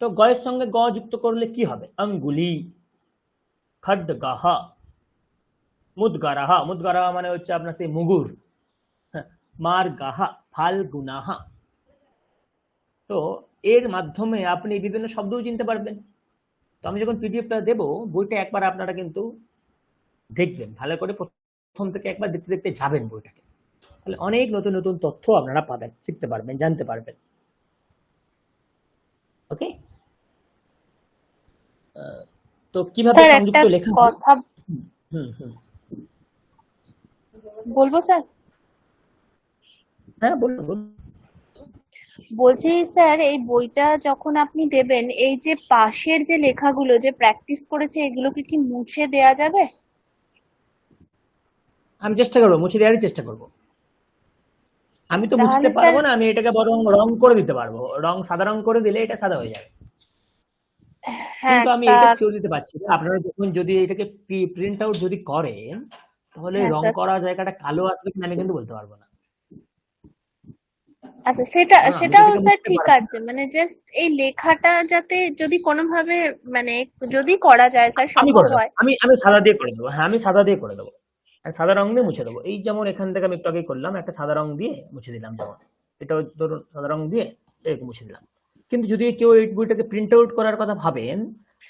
তো গয়ের সঙ্গে গ যুক্ত করলে কি হবে? অঙ্গুলি, খড্গহ, মুদগারাহা, মুদগারাহা মানে হচ্ছে আপনার সেই মুগুর। হ্যাঁ, মার্গাহা ফাল্গুনাহা। তো এর মাধ্যমে আপনি বিভিন্ন শব্দও চিনতে পারবেন। তো আমি যখন পিডিএফটা দেবো, বইটা একবার আপনারা কিন্তু দেখবেন ভালো করে, প্রথম থেকে একবার দেখতে দেখতে যাবেন বইটাকে, তাহলে অনেক নতুন নতুন তথ্য আপনারা পাবেন, শিখতে পারবেন, জানতে পারবেন। ওকে, তো কিভাবে স্যার একটা সংযুক্ত লেখা হয়? কথা হুম হুম, বলবো স্যার? হ্যাঁ বলুন বলুন। বলছি স্যার, এই বইটা যখন আপনি দেবেন, এই যে পাশের যে লেখাগুলো যে প্র্যাকটিস করেছে এগুলোকে কি মুছে দেয়া যাবে? আমি চেষ্টা করবো, মুছে দেওয়ারই চেষ্টা করবো। আমি তো মুছতে তাহলে স্যার পারবো না, আমি এটাকে বরং রং করে দিতে পারবো। সাদা রং করে দিলে এটা সাদা হয়ে যাবে। হ্যাঁ কিন্তু আমি তা এটা শিওর দিতে পারছি না, আপনারা যখন যদি এটাকে প্রিন্ট আউট যদি করেন, তাহলে হ্যাঁ রং স্যার। করা জায়গাটা কালো আসবে কিনা আমি কিন্তু বলতে পারবো না, আচ্ছা, কারণ আমি তো সেটাও এটাকে স্যার মুছতে ঠিক পারবো না। আছে, মানে জাস্ট এই লেখাটা যাতে যদি কোনোভাবে মানে যদি করা যায় স্যার, আমি সম্ভব করে দেবো, হয়। আমি সাদা দিয়ে করে দেবো। হ্যাঁ, আমি সাদা দিয়ে করে দেবো, আর সাদা রং দিয়ে মুছে দেবো। এই যেমন এখান থেকে আমি একটু আগে করলাম, একটা সাদা রং দিয়ে মুছে দিলাম, যেমন এটা ধরুন সাদা রং দিয়ে এরকম মুছে দিলাম। কিন্তু যদি কেউ এই বইটাকে প্রিন্ট আউট করার কথা ভাবেন,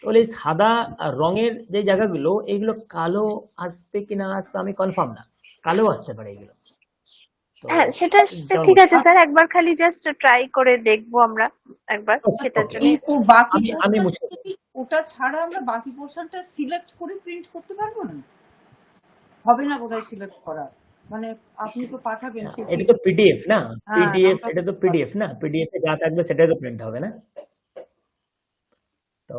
তাহলে এই সাদা আর রঙের যে জায়গাগুলো, এইগুলো কালো আসবে কিনা আসবে আমি কনফার্ম না, কালো আসতে পারে এগুলো। তো হ্যাঁ, সেটা যেমন ঠিক আছে স্যার, একবার খালি জাস্ট ট্রাই করে দেখবো আমরা একবার, সেটার ওকে, জন্য। এই ও বাকি আমি পোর্শনটা মুছে কি, ওটা ছাড়া আমরা বাকি পোর্শনটা সিলেক্ট করে প্রিন্ট করতে পারবো না? হবে না বোধহয় সিলেক্ট করা, মানে আপনি তো পাঠাবেন সেই এটা তো পিডিএফ না, হ্যাঁ পিডিএফ, আমরা এটা তো পিডিএফ না, পিডিএফ এ যা থাকবে সেটাই তো প্রিন্ট হবে না। তো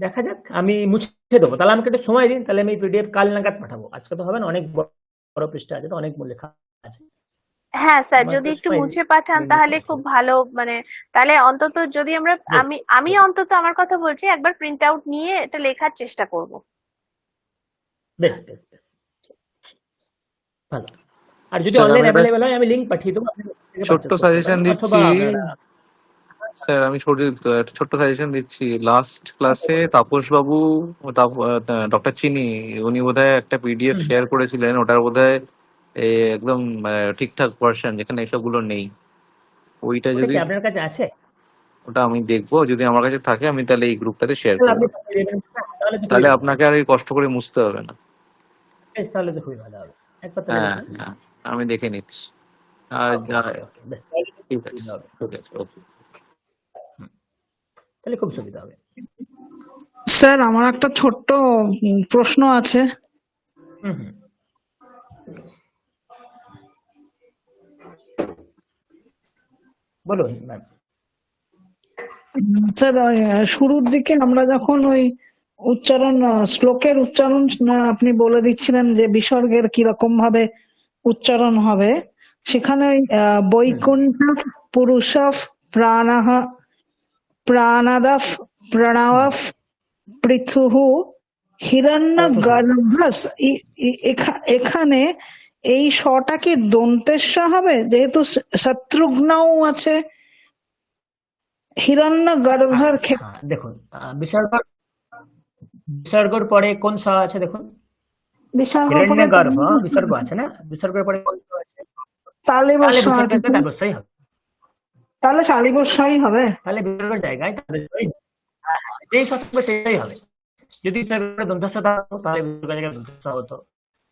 দেখা যাক, আমি মুছে দেবো। তাহলে আমাকে একটু সময় দিন, তাহলে আমি পিডিএফ কাল নাগাদ পাঠাবো। আজকে তো হবে না, অনেক বড় পৃষ্ঠা আছে, তো অনেক লেখা আছে। হ্যাঁ স্যার, আমার যদি একটু একটু সময় দিন, মুছে পাঠান আমি লিখে তাহলে খুব পাঠাবো। ভালো, মানে তাহলে অন্তত যদি আমরা বেশ আমি বেশ অন্তত আমার কথা বলছি, একবার প্রিন্ট আউট নিয়ে এটা লেখার চেষ্টা করব। বেশ বেশ বেশ, ভালো। আর যদি স্যার অনলাইন আমি একটা অ্যাভেলেবেল হয়, আমি লিঙ্ক পাঠিয়ে দেবো, আপনি ওখান থেকে ছোট্ট পারচেজ করতে সাজেশন পারেন, দিচ্ছি। অথবা আপনারা স্যার আমি একটা ছোট্ট সাজেশন দিচ্ছি। লাস্ট ক্লাসে তাপস বাবু, ডক্টর চিনি, উনি বোধহয় একটা পিডিএফ শেয়ার করেছিলেন, ওটার বোধহয় একদম ঠিকঠাক ভার্সন যেখানে এসবগুলো নেই। ওইটা ওটা যদি, কি আপনার কাছে আছে? ওটা আমি দেখবো, যদি আমার কাছে থাকে আমি তাহলে এই গ্রুপটাতে শেয়ার তাহলে করবো। আপনি পাঠিয়ে দেবেন, তাহলে তো খুবই তাহলে ভালো আপনাকে হবে। আর এই কষ্ট করে মুছতে হবে না। বেশ, তাহলে তো খুবই ভালো হবে, একবার তাহলে হ্যাঁ দেখুন। হ্যাঁ, আমি দেখে নিচ্ছি। আর ওকে ওকে ওকে, বেশ, তাহলে তো খুব ঠিক আছে, সুবিধা হবে। ঠিক আছে, ওকে। তাহলে খুব সুবিধা হবে। স্যার আমার একটা ছোট্ট প্রশ্ন আছে। হুম হুম, বলুন ম্যাম। স্যার ওই, শুরুর দিকে আমরা যখন ওই উচ্চারণ, শ্লোকের উচ্চারণ আপনি বলে দিচ্ছিলেন যে বিসর্গের কিরকম ভাবে উচ্চারণ হবে, সেখানে ওই বৈকুণ্ঠ পুরুষ প্রাণাহ প্রাণাদফ প্রণাবফ পৃথুঃ হিরণ্য গর্ভস, এখানে এই শটা কি দন্তেস্ব হবে? যেহেতু শত্রুঘ্নও আছে হিরণ্য গর্ভের ক্ষেত্রে। হ্যাঁ দেখুন, বিসর্গর পরে কোন স আছে দেখুন? বিসর্গ হিরণ্য পরে গর্ভ বিসর্গ আছে না, বিসর্গের পরে কোন স আছে? তালিবস্য তাহলে আছে, বিসর্গটা তালবস্যই হবে। তাহলে তালিবস্যই হবে। তাহলে বিসর্গের জায়গায় তালবস্যই, যেই স থাকবে সেটাই হবে। যদি বিসর্গের দন্তস্ব থাকতো তাহলে বিসর্গের জায়গায় দন্তস্ব হতো,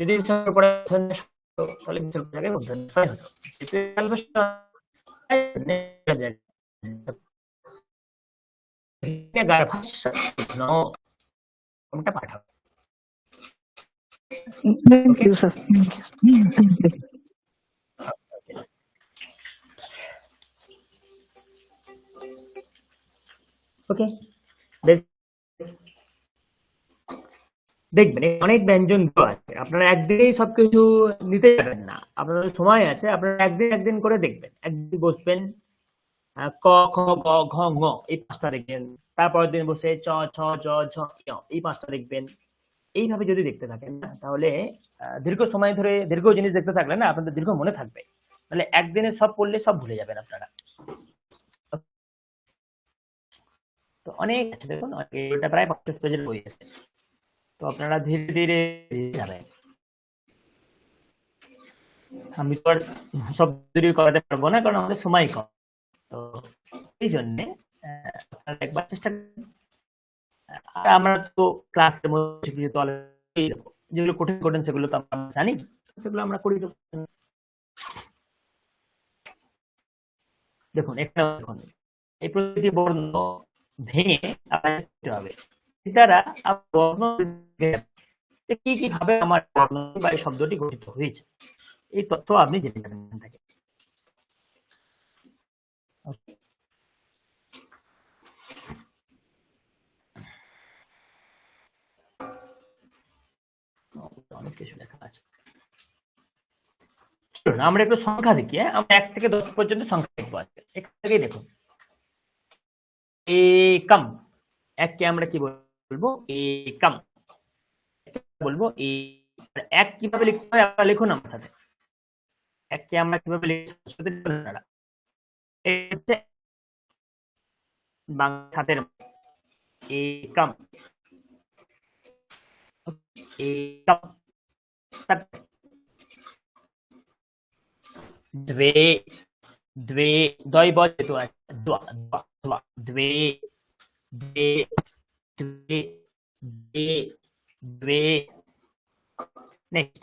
যদি বিসর্গের পরে মূর্ধন্য ষ হতো, তাহলে বিসর্গের জায়গায় মূর্ধন্য ষ হতো। যেহেতু তালবস্য কোনটা পাঠাবো। Thank you sir, thank you. Okay, বেশ, দেখবেন অনেক ব্যঞ্জন দেওয়া আছে, আপনারা একদিনেই সবকিছু নিতে যাবেন না, আপনাদের সময় আছে, আপনারা একদিন করে দেখবেন। একদিন বসবেন, ক খ গ ঘ ঙ এই 5টা দেখবেন, তারপরের দিন বসে চ ছ জ ঝ ঞ এই 5টা দেখবেন। এইভাবে যদি দেখতে থাকেন না, তাহলে দীর্ঘ সময় ধরে দীর্ঘ জিনিস দেখতে থাকলে না আপনাদের দীর্ঘ মনে থাকবে। তাহলে একদিনে সব পড়লে সব ভুলে যাবেন আপনারা। তো অনেক আছে, দেখুন এটা প্রায় 50 পেজের বই আছে, তো আপনারা ধীরে ধীরে যাবেন। আমি তো আর সব দূরই করাতে পারবো না, কারণ আমাদের সময় কম। তো এই জন্যে আপনারা একবার চেষ্টা করুন। আর আমরা তো ক্লাসের মধ্যে কিছু তো already দেবো। যেগুলো কঠিন কঠিন সেগুলো তো আমরা জানি, সেগুলো আমরা করি দেবো। দেখুন এখানে দেখুন, এই প্রতিটি বর্ণ ভেঙে আপনাকে করতে হবে। এর দ্বারা বর্ণ কি কি ভাবে আমার বর্ণ বা এই শব্দটি গঠিত হয়েছে, এই তথ্য আপনি জেনে যাবেন এখান থেকে। Okay. অনেক কিছু লেখা আছে। চলুন আমরা একটু সংখ্যা দেখি। আমরা 1 থেকে 10 পর্যন্ত সংখ্যা দেখবো আজকে। এখান থেকেই দেখুন, একম, এককে আমরা কি বলবো? একম বলবো। এক কিভাবে লিখতে হয় আপনারা লিখুন আমার সাথে। এককে আমরা কিভাবে লিখতে বাংলা সাথের একম, एकम, द्वे, द्वे, द्वय बहुत तो है, द्वा, द्वा, द्वा, द्वे, द्वे, द्वे, द्वे, द्वे, नेक्स्ट,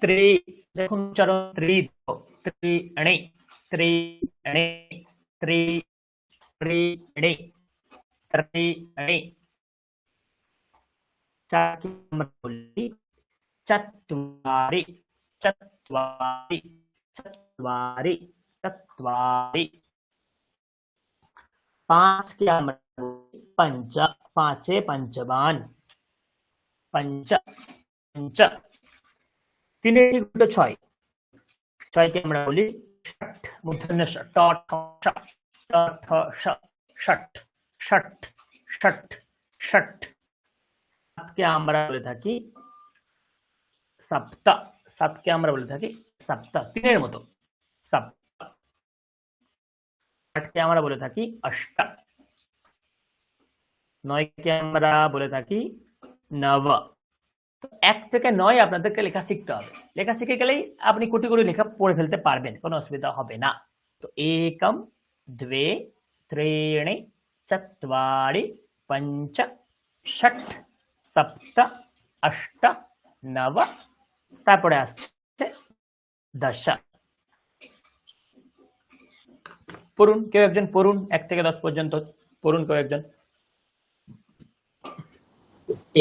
त्रि, देखो चलो त्रि, त्रि अणे, त्रि अणे, त्रि, त्रि अणे, त्रि अणे, चत्वारि, चत्वारि, चत्वारि, चत्वारि, 5 के पंच, पांचे पंचवान, पंच, पंच, 3 6, 6 के আমরা বলি ষট, মূর্ধন্য ষ, ট ঠ ষ, ট ঠ ষ, ষট, ষট, ষট, ষট। সাতকে আমরা বলে থাকি সপ্ত, সাতকে আমরা বলে থাকি সপ্ত, 3 এর মতো সপ্ত। 8 কে আমরা বলে থাকি অষ্ট, 9 কে আমরা বলে থাকি নব। 1 থেকে 9 আপনাদেরকে লেখা শিখতে হবে। লেখা শিখে গেলেই আপনি কোটি কোটি লেখা পড়ে ফেলতে পারবেন, কোনো অসুবিধা হবে না। তো একম, দ্বে, ত্রীণি, চত্বারি, পঞ্চ, ষট, সপ্ত, অষ্ট, নব, তারপরে আসছে 10। পড়ুন, কেউ একজন পড়ুন, 1 থেকে 10 পর্যন্ত পড়ুন কেউ একজন।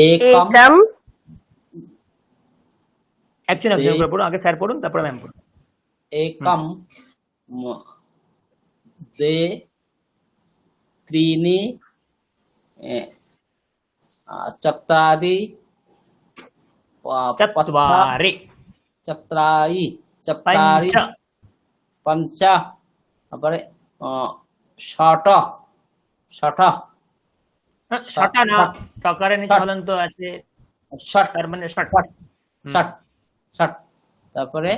एकम, একজন একজন করে পড়ুন, আগে স্যার পড়ুন তারপরে ম্যাম পড়ুন। एकम, द्वे, त्रीणि, चत्वारि, चत्वारि, चत्वारि, चत्वारि, पंच, তারপরে ষট, ষট, ষটা না, টকারের নিচে হলন্ত আছে, ষট, তার মানে ষট, ষট, ষট, তারপরে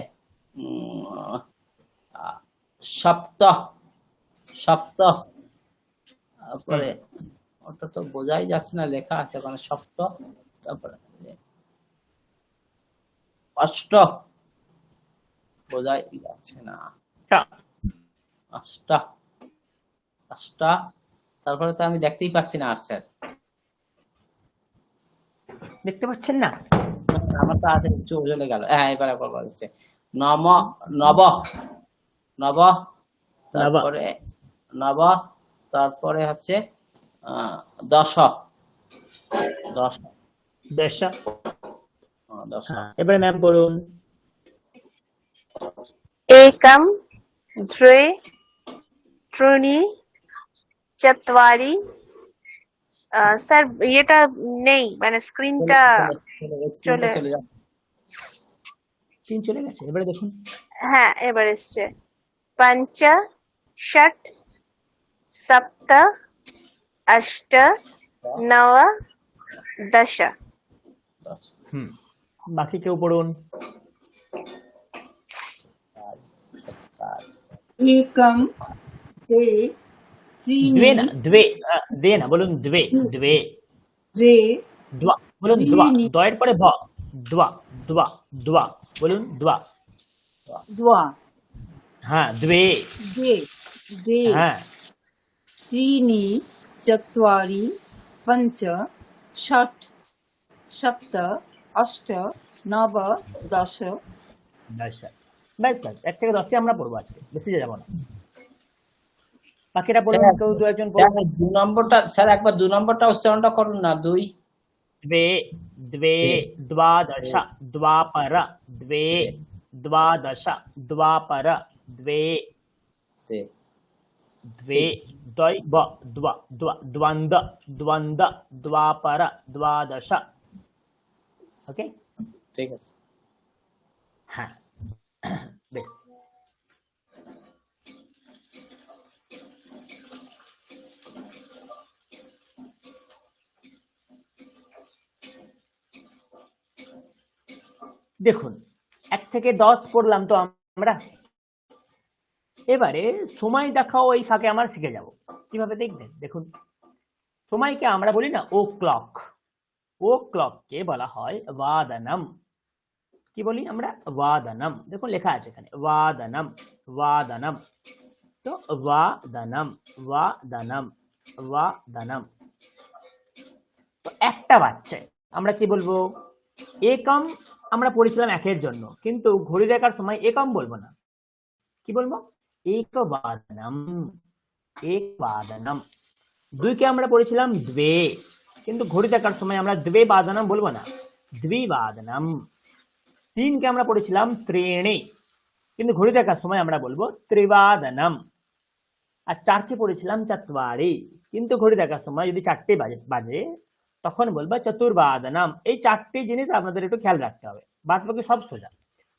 সপ্ত, সপ্ত, তারপরে ওটা তো বোঝাই যাচ্ছে না, লেখা আছে ওখানে সপ্ত, তারপরে অষ্ট, বোঝাই যাচ্ছে না, অষ্ট, অষ্ট, তারপরে তো আমি দেখতেই পাচ্ছি না। আর স্যার দেখতে পাচ্ছেন না? আমার তো আছে, চলে গেল। হ্যাঁ, এবার একবার বলছে নব, নব, নব, তারপরে নব, তারপরে হচ্ছে 10, 10, 10। 10। এবারে ম্যাম পড়ুন। एकम, द्वे, त्रीणि, चत्वारि। স্যার এটা নেই, মানে স্ক্রিনটা চলে চলে যাও। 3 চলে গেছে, এবারে দেখুন। হ্যাঁ, এবার এসছে পঞ্চ, ষট, সপ্ত, অষ্ট, নব, 10। বাকি কেউ পড়ুন। एकम, द्वे, त्रीणि, द्वे ना, द्वे, दे ना, বলুন দ্বে, দ্বে, द्वे, দ্বা, বলুন দ্বা, দয়ের পরে ভ, দ্বা দ্বা দ্বা বলুন দ্বা। द्वा হ্যাঁ দ্বে। दे दे হ্যাঁ त्रीणि चत्वारि पञ्च षट् सप्त अष्ट नव दश। ব্যাস ব্যাস ব্যাস, 1 থেকে 10 আমরা পড়বো আজকে, বেশি যাবো না। বাকিটা পড়ুন, স্যার কেউ দু একজন স্যার পড়ুন। 2 নম্বরটা স্যার একবার 2 নম্বরটা উচ্চারণটা করুন না। 2 द्वे द्वे द्वादश द्वापर द्वे द्वादश द्वापर द्वे द्वे द्वैव द्व द्व द्वन्द्व द्वन्द्व द्वापर द्वादश। ওকে, ঠিক আছে। হ্যাঁ বেশ। দেখুন 1 থেকে 10 পড়লাম তো আমরা, এবারে সময় দেখাও এই ফাঁকে আমরা শিখে যাব কিভাবে দেখবেন। দেখুন সময়কে আমরা বলি না ও ক্লক, ও ক্লককে বলা হয় বাদনম। কি বলি আমরা? বাদনম। দেখুন লেখা আছে এখানে বাদনম বাদনম। তো বাদনম বাদনম বাদনম। তো একটা বাজছে, আমরা কি বলবো? একম আমরা পড়েছিলাম 1-এর জন্য, কিন্তু ঘড়ি দেখার সময় একম বলবো না, কি বলবো? একবাদনম একবাদনম। 2-কে আমরা পড়েছিলাম দ্বে, কিন্তু ঘড়ি দেখার সময় আমরা দ্বে বাদনম বলবো না, দ্বিবাদনম। 3-কে আমরা পড়েছিলাম ত্রিণি, কিন্তু ঘড়ি দেখার সময় আমরা বলবো ত্রিবাদনম। আর 4-কে পড়েছিলাম চত্বারি, কিন্তু ঘড়ি দেখার সময় যদি 4টে বাজে তখন বলবো চতুর্বাদনম। এই 4টে জিনিস আপনাদের একটু খেয়াল রাখতে হবে, বাদ বাকি সব সোজা।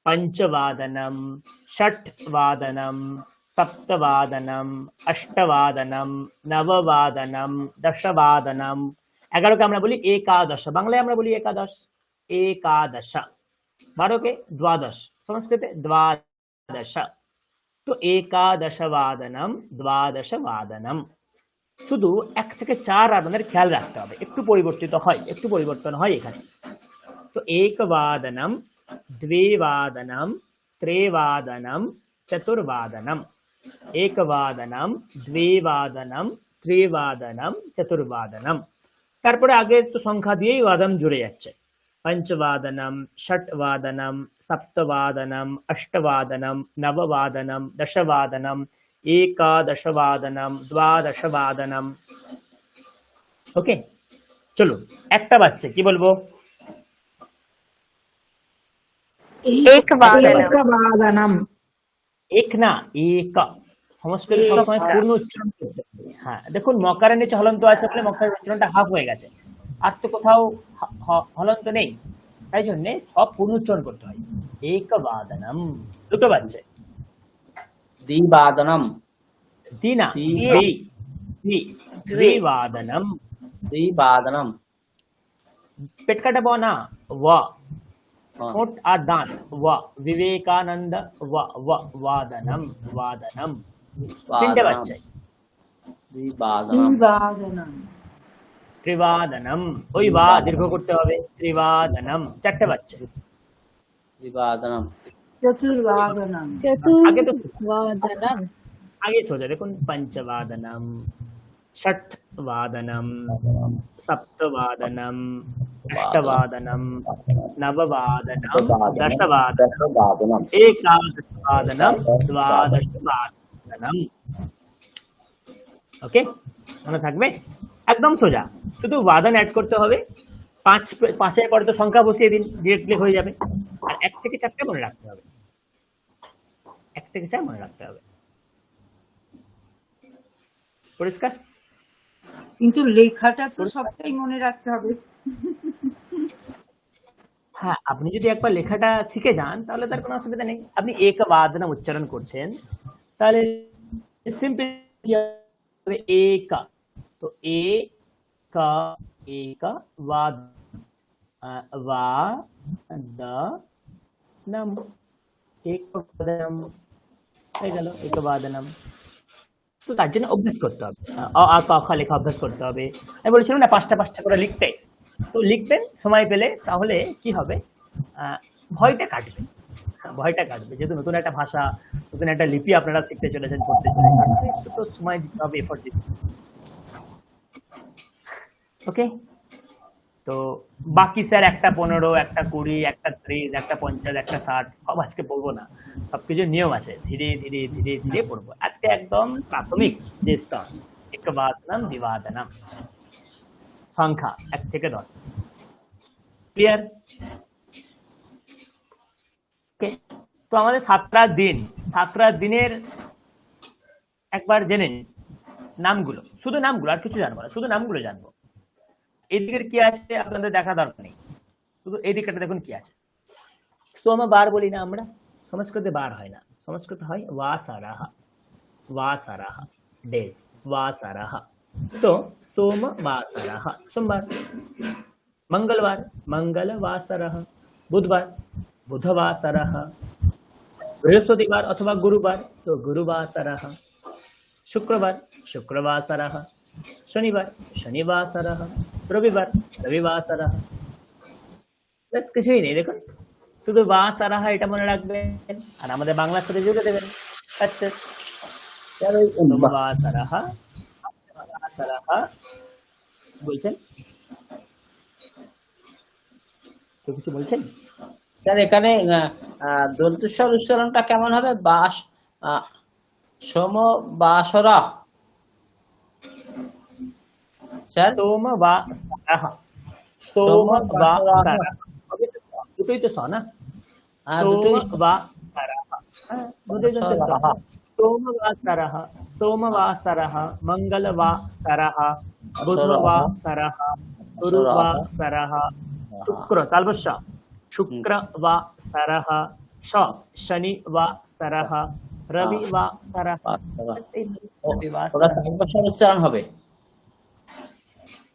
पंचवादनम षट्वादनम सप्तवादनम अष्टवादनम नववादनम दशवादनम। 11 के আমরা বলি एकादश, বাংলায় আমরা বলি एकादश एकादश। 12 के द्वादश, संस्कृते द्वादश। तो एकादशवादनम द्वादशवादनम। শুধু 1 থেকে 4 আপনাদের খেয়াল রাখতে হবে, একটু পরিবর্তন হয় এখানে। তো एकवादनम द्विवादनम त्रिवादनम चतुर्वादनम। एकवादनम द्विवादनम त्रिवादनम चतुर्वादनम। তারপরে আগে তো সংখ্যা দিয়েই বাদন জুড়ে যাচ্ছে। पंचवादनम षट्वादनम सप्तवादनम अष्टवादनम नववादनम दशवादनम एकादशवादनम द्वादशवादनम। ওকে চলো, একটা বাজছে, কি বলবো? একবাদনম। এক না, এক। সংস্কৃত সবসময় পূর্ণ উচ্চারণ করতে হবে। হ্যাঁ দেখুন মকারের নিচে হলন্ত আছে বলে মকারের উচ্চারণটা হাফ হয়ে গেছে, আর তো কোথাও হলন্ত নেই, তাই জন্য সব পূর্ণ উচ্চারণ করতে হয়। একবাদনম। 2টো বাজছে। দ্বিবাদনম। দ্বি না, দ্বিবাদনম। দ্বিবাদনম। পেট কাটাবো না, व ओट और दांत व विवेकानंद व व वादनम वादनम। 3টে বাজছে। द्विवादनम त्रिवादनम, ওই বা দীর্ঘ করতে হবে, त्रिवादनम। 4টে বাজছে। দ্বিবাদনম। चतुर्वादनम আগে তো चतुर्वादनम। आगे सोचा देखो पंचवादनम षट्वादनम सप्तवादनम अष्टवादनम नववादनम दशवादनम एकादशवादनम द्वादशवादनम। ওকে মনে থাকবে, একদম সোজা, শুধু বাদন অ্যাড করতে হবে। 5-এর পরে তো সংখ্যা বসিয়ে দিন, ডিরেক্টলি হয়ে যাবে। আর 1 থেকে 4টে মনে রাখতে হবে, 1 থেকে 4 মনে রাখতে হবে। পরিষ্কার? কিন্তু লেখাটা তো সবটাই মনে রাখতে হবে। হ্যাঁ আপনি যদি একবার লেখাটা শিখে যান তাহলে তার কোনো অসুবিধা নেই। আপনি একবাদনম উচ্চারণ করছেন, তাহলে সিম্পল एक, तो एक एक वाद वादनम एकवादनम হয়ে গেল একবাদনম। তো তার জন্য অভ্যাস করতে হবে, অ আ ক খ লেখা অভ্যাস করতে হবে। আমি বলেছিলাম না 5টা করে লিখতে, তো লিখবেন সময় পেলে, তাহলে কি হবে ভয়টা কাটবে, ভয়টা কাটবে, যেহেতু নতুন একটা ভাষা, নতুন একটা লিপি আপনারা শিখতে চলেছেন, পড়তে চলেছেন, একটু তো সময় দিতে হবে, এফোর্ট দিতে হবে। ওকে, তো বাকি স্যার একটা 15, একটা 20, একটা 30, একটা 50, একটা 60 সব আজকে পড়বো না, সবকিছু নিয়ম আছে, ধীরে ধীরে ধীরে ধীরে পড়বো। আজকে একদম প্রাথমিক যে স্তর, একবাদনম দ্বিবাদনম, সংখ্যা 1 থেকে 10, ক্লিয়ার? ওকে, তো আমাদের 7টা দিন, 7টা দিনের একবার জেনে নিন নামগুলো, শুধু নামগুলো, আর কিছু জানবো না, শুধু নামগুলো জানবো। এদিকের কি আছে আপনাদের দেখা দরকার নেই, শুধু এই দিকটা দেখুন কি আছে। সোমবার বলি না আমরা, সংস্কৃতে বার হয় না, সংস্কৃত হয় वासरः, वासरः डेज, वासरः। तो सोमवासरः सोमवार, मंगलवार मंगलवासरः, बुधवार बुधवासरः, बृहस्पतिवार अथवा गुरुवार तो गुरुवासरः, शुक्रवार शुक्रवासरः, शनिवार शनिवासरः, रविवार रविवासरः। बस কিছুই নেই, দেখুন শুধু বাসারাহ এটা মনে রাখবেন আর আমাদের বাংলার সাথে জুড়ে দেবেন, আচ্ছা বাসারাহ বাসারাহ বলছেন তো, কিছু বলছেন স্যার? এখানে দন্তুস্বর উচ্চারণটা কেমন হবে? বাস সোম বাসরা স্যার, সোম বাসারাহ, সোম বাসারাহ, দুটোই তো স না, सोमवासरः, सोमवासरः सोमवासरः, मंगलवासरः, बुधवासरः, गुरुवासरः, शुक्र तालबश शुक्रवासरः, शनिवासरः, रविवासरः। উচ্চারণ হবে,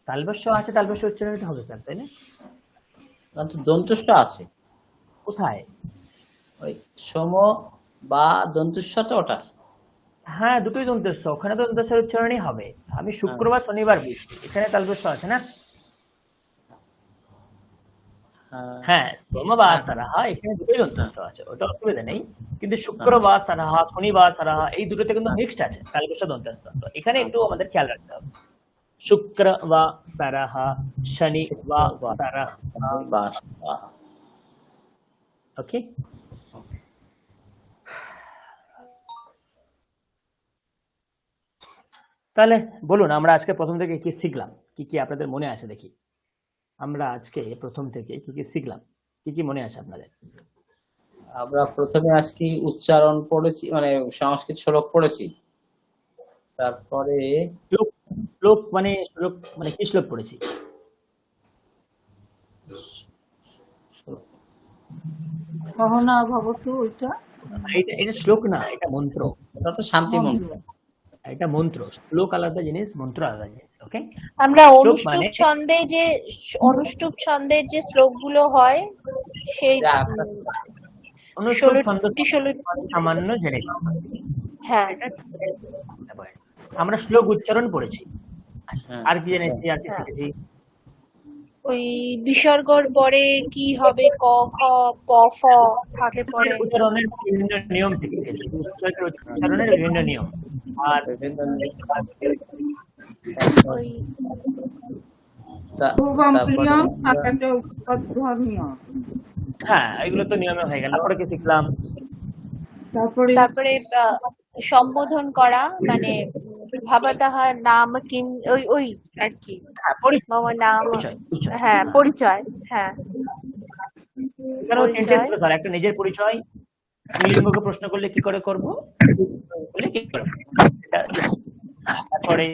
তালবস্য আছে, তালবস্য উচ্চারণ হবে স্যার, তাই না? দন্তুষ্ট আছে কোথায়? ওই সোম বা দন্তুস্বটা ওটা, হ্যাঁ দুটোই দন্তস্ব, ওখানে তো দন্তস্বর উচ্চারণই হবে। আমি শুক্রবার শনিবার বলছি, এখানে তালবস্য আছে না? হ্যাঁ সোমবাসরः এখানে দুটোই দন্তস্ব আছে, ওটা অসুবিধা নেই, কিন্তু শুক্রবাসরः শনিবাসরः এই দুটোতে কিন্তু মিক্সড আছে তালবস্য দন্তস্ব, তো এখানে একটু আমাদের খেয়াল রাখতে হবে। শুক্রবাসরः শনিবাসরः, ওকে। তাহলে বলুন আমরা আজকে প্রথম থেকে কি শিখলাম, কি কি আপনাদের মনে আছে দেখি। আমরা আজকে প্রথম থেকে কি কি শিখলাম, কি কি মনে আছে আপনাদের? আমরা প্রথমে আজকে উচ্চারণ পড়েছি, মানে সংস্কৃত শ্লোক পড়েছি, তারপরে শ্লোক মানে শ্লোক মানে কি শ্লোক পড়েছি? সহনা ভবতু, ওইটা এটা শ্লোক না, এটা মন্ত্র, এটা তো শান্তি মন্ত্র, এটা মন্ত্র। শ্লোক আলাদা জিনিস, মন্ত্র আলাদা জিনিস, ওকে। আমরা শ্লোক মানে অনুষ্টুপ ছন্দের যে শ্লোকগুলো হয় সেই অনুষ্টুপ ছন্দ সামান্য জেনে, হ্যাঁ আমরা শ্লোক উচ্চারণ পড়েছি, আর কি জেনেছি, আর কি শিখেছি? ওই বিসর্গর পরে কি হবে, ক খ প ফ থাকে পরে, উচ্চারণের বিভিন্ন নিয়ম শিখেছি, উচ্চারণের বিভিন্ন নিয়ম, আর হ্যাঁ এগুলো তো নিয়মে হয়ে গেল। তারপরে কি শিখলাম? তারপরে সম্বোধন করা, মানে ভাবাতাহ নাম কিম, ওই ওই আর কি, মম নাম, হ্যাঁ পরিচয়, হ্যাঁ একটা নিজের পরিচয়, স্ত্রীলিঙ্গকে প্রশ্ন করলে কি করে করবো, তারপরে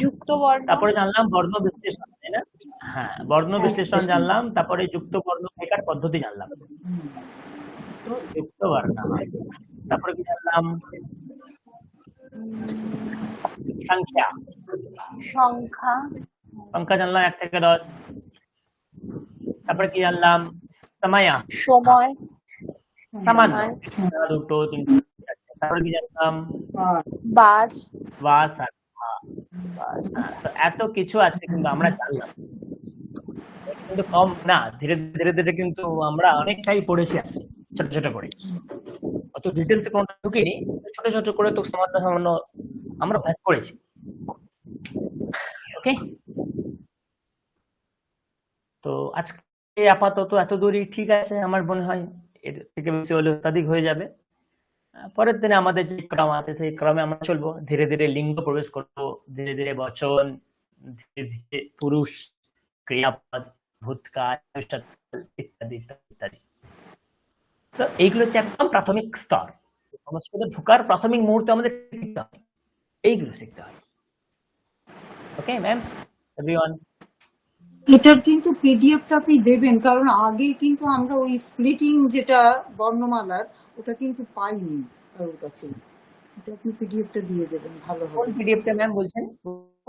যুক্ত বর্ণ, তারপরে জানলাম বর্ণ বিশ্লেষণ, তাই না? হ্যাঁ বর্ণ বিশ্লেষণ জানলাম, তারপরে যুক্ত বর্ণ লেখার পদ্ধতি জানলাম, যুক্ত বর্ণ। তারপরে কি জানলাম? সংখ্যা সংখ্যা জানলাম 1 থেকে 10। তারপরে কি জানলাম? সময় সামান্য, দুটো তিনটে। তারপরে কি জানলাম? বার। তো এত কিছু আছে কিন্তু আমরা জানলাম, কিন্তু কম না, ধীরে ধীরে ধীরে কিন্তু আমরা অনেকটাই পড়েছি আজকে ছোট ছোট করে, অত ডিটেলসে কোনো ঢুকিনি, ছোট ছোট করে তো সামান্য সামান্য আমরা ভাগ করেছি। ওকে, তো আজকে আপাতত এত দূরই ঠিক আছে আমার মনে হয়, এর থেকে বেশি হলে অত্যাধিক হয়ে যাবে। পরের দিনে আমাদের যে ক্রম আছে সেই ক্রমে আমরা চলবো, ধীরে ধীরে লিঙ্গ প্রবেশ করবো, ধীরে ধীরে বচন, ধীরে ধীরে পুরুষ, ক্রিয়াপদ, ভূতকাল, ভবিষ্যৎকাল ইত্যাদি ইত্যাদি ইত্যাদি। তো এইগুলো হচ্ছে একদম প্রাথমিক স্তর, সংস্কৃতে ঢোকার প্রাথমিক মুহূর্তে আমাদের শিখতে হয়, এইগুলো শিখতে হয়। Okay ma'am, everyone. এটার কিন্তু পিডিএফটা আপনি দেবেন, কারণ আগে কিন্তু আমরা ওই স্প্লিটিং যেটা বর্ণমালার ওটা কিন্তু পাইনি কারোর কাছে। এটা আপনি পিডিএফটা দিয়ে দেবেন, ভালো কোন হবে। পিডিএফটা ম্যাম বলছেন?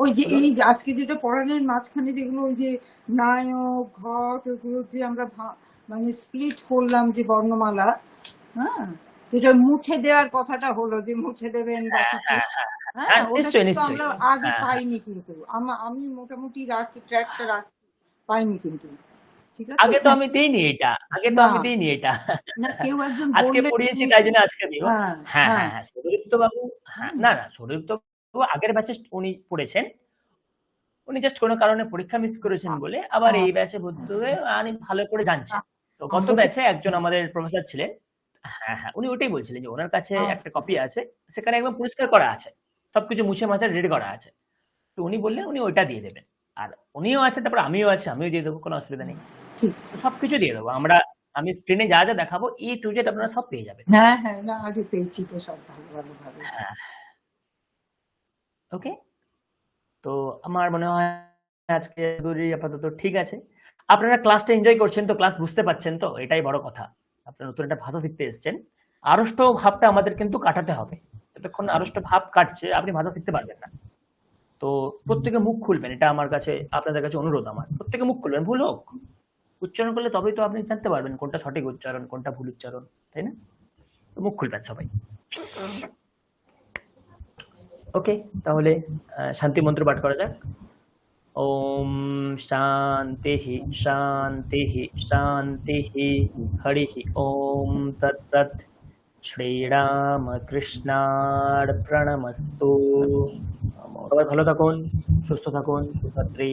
ওই যে এই যে আজকে যেটা পড়ানোর মাঝখানে যেগুলো ওই যে নায়ক ঘট ওগুলো যে আমরা মানে স্প্লিট করলাম যে বর্ণমালা, হ্যাঁ, যেটা মুছে দেওয়ার কথাটা হলো যে মুছে দেবেন বা কিছু, হ্যাঁ, ওটা নিশ্চয়ই কিন্তু নিশ্চয়ই। আমরা আগে পাইনি, কিন্তু আমি মোটামুটি ট্র্যাকটা পাইনি কিন্তু। ঠিক আছে, আগে তো আমি দিইনি এটা, আগে তো না আমি দিইনি এটা, না কেউ একজন আজকে বললে পড়িয়েছি তাই জন্য আজকে দিব। হ্যাঁ হ্যাঁ হ্যাঁ হ্যাঁ হ্যাঁ, সুদীপ্ত বাবু, হ্যাঁ, না না, সুদীপ্ত বাবু আগের ব্যাচে উনি পড়েছেন, উনি জাস্ট কোনো কারণে পরীক্ষা মিস করেছেন বলে আবার এই ব্যাচে ভর্তি হয়ে উনি ভালো করে জানছেন। তো গত আমরা তো ব্যাচে একজন আমাদের প্রফেসর ছিলেন, হ্যাঁ হ্যাঁ, উনি ওটাই বলছিলেন যে ওনার কাছে একটা কপি আছে, সেখানে একদম পরিষ্কার করা আছে, সবকিছু মুছে মাছে রেডি করা আছে। তো উনি বললেন উনি ওইটা দিয়ে দেবেন, আর উনিও আছে, তারপর আমিও আছি, আমিও দিয়ে দেবো, কোনো অসুবিধা নেই। ঠিক, তো সবকিছু দিয়ে দেবো আমরা, আমি স্ক্রিনে যা যা দেখাবো টু জেড আপনারা সব পেয়ে যাবেন। হ্যাঁ হ্যাঁ, না আগে পেয়েছি তো সব ভালো ভালো ভাবে। হ্যাঁ, ওকে, তো আমার মনে হয় আজকে দূরই আপাতত ঠিক আছে। আপনারা ক্লাসটা এনজয় করছেন তো, ক্লাস বুঝতে পারছেন তো, এটাই বড় কথা। আপনারা নতুন একটা ভাষা শিখতে এসেছেন, আড়ষ্ট ভাবটা আমাদের কিন্তু কাটাতে হবে, যতক্ষণ আড়ষ্ট ভাব কাটছে আপনি ভাষা শিখতে পারবেন না। তো প্রত্যেকে মুখ খুলবেন, এটা আমার কাছে, আপনাদের কাছে অনুরোধ আমার, প্রত্যেকে মুখ খুলবেন, ভুল হোক, উচ্চারণ করলে তবেই তো আপনি জানতে পারবেন কোনটা সঠিক উচ্চারণ কোনটা ভুল উচ্চারণ, তাই না? তো মুখ খুলবেন সবাই। ওকে, তাহলে শান্তি মন্ত্র পাঠ করা যাক। ওম শান্তিঃ শান্তিঃ শান্তিঃ হরিঃ ওম তৎসৎ। শ্রীরামকৃষ্ণার্পণমস্তু। সবাই ভালো থাকুন, সুস্থ থাকুন, শুভরাত্রি।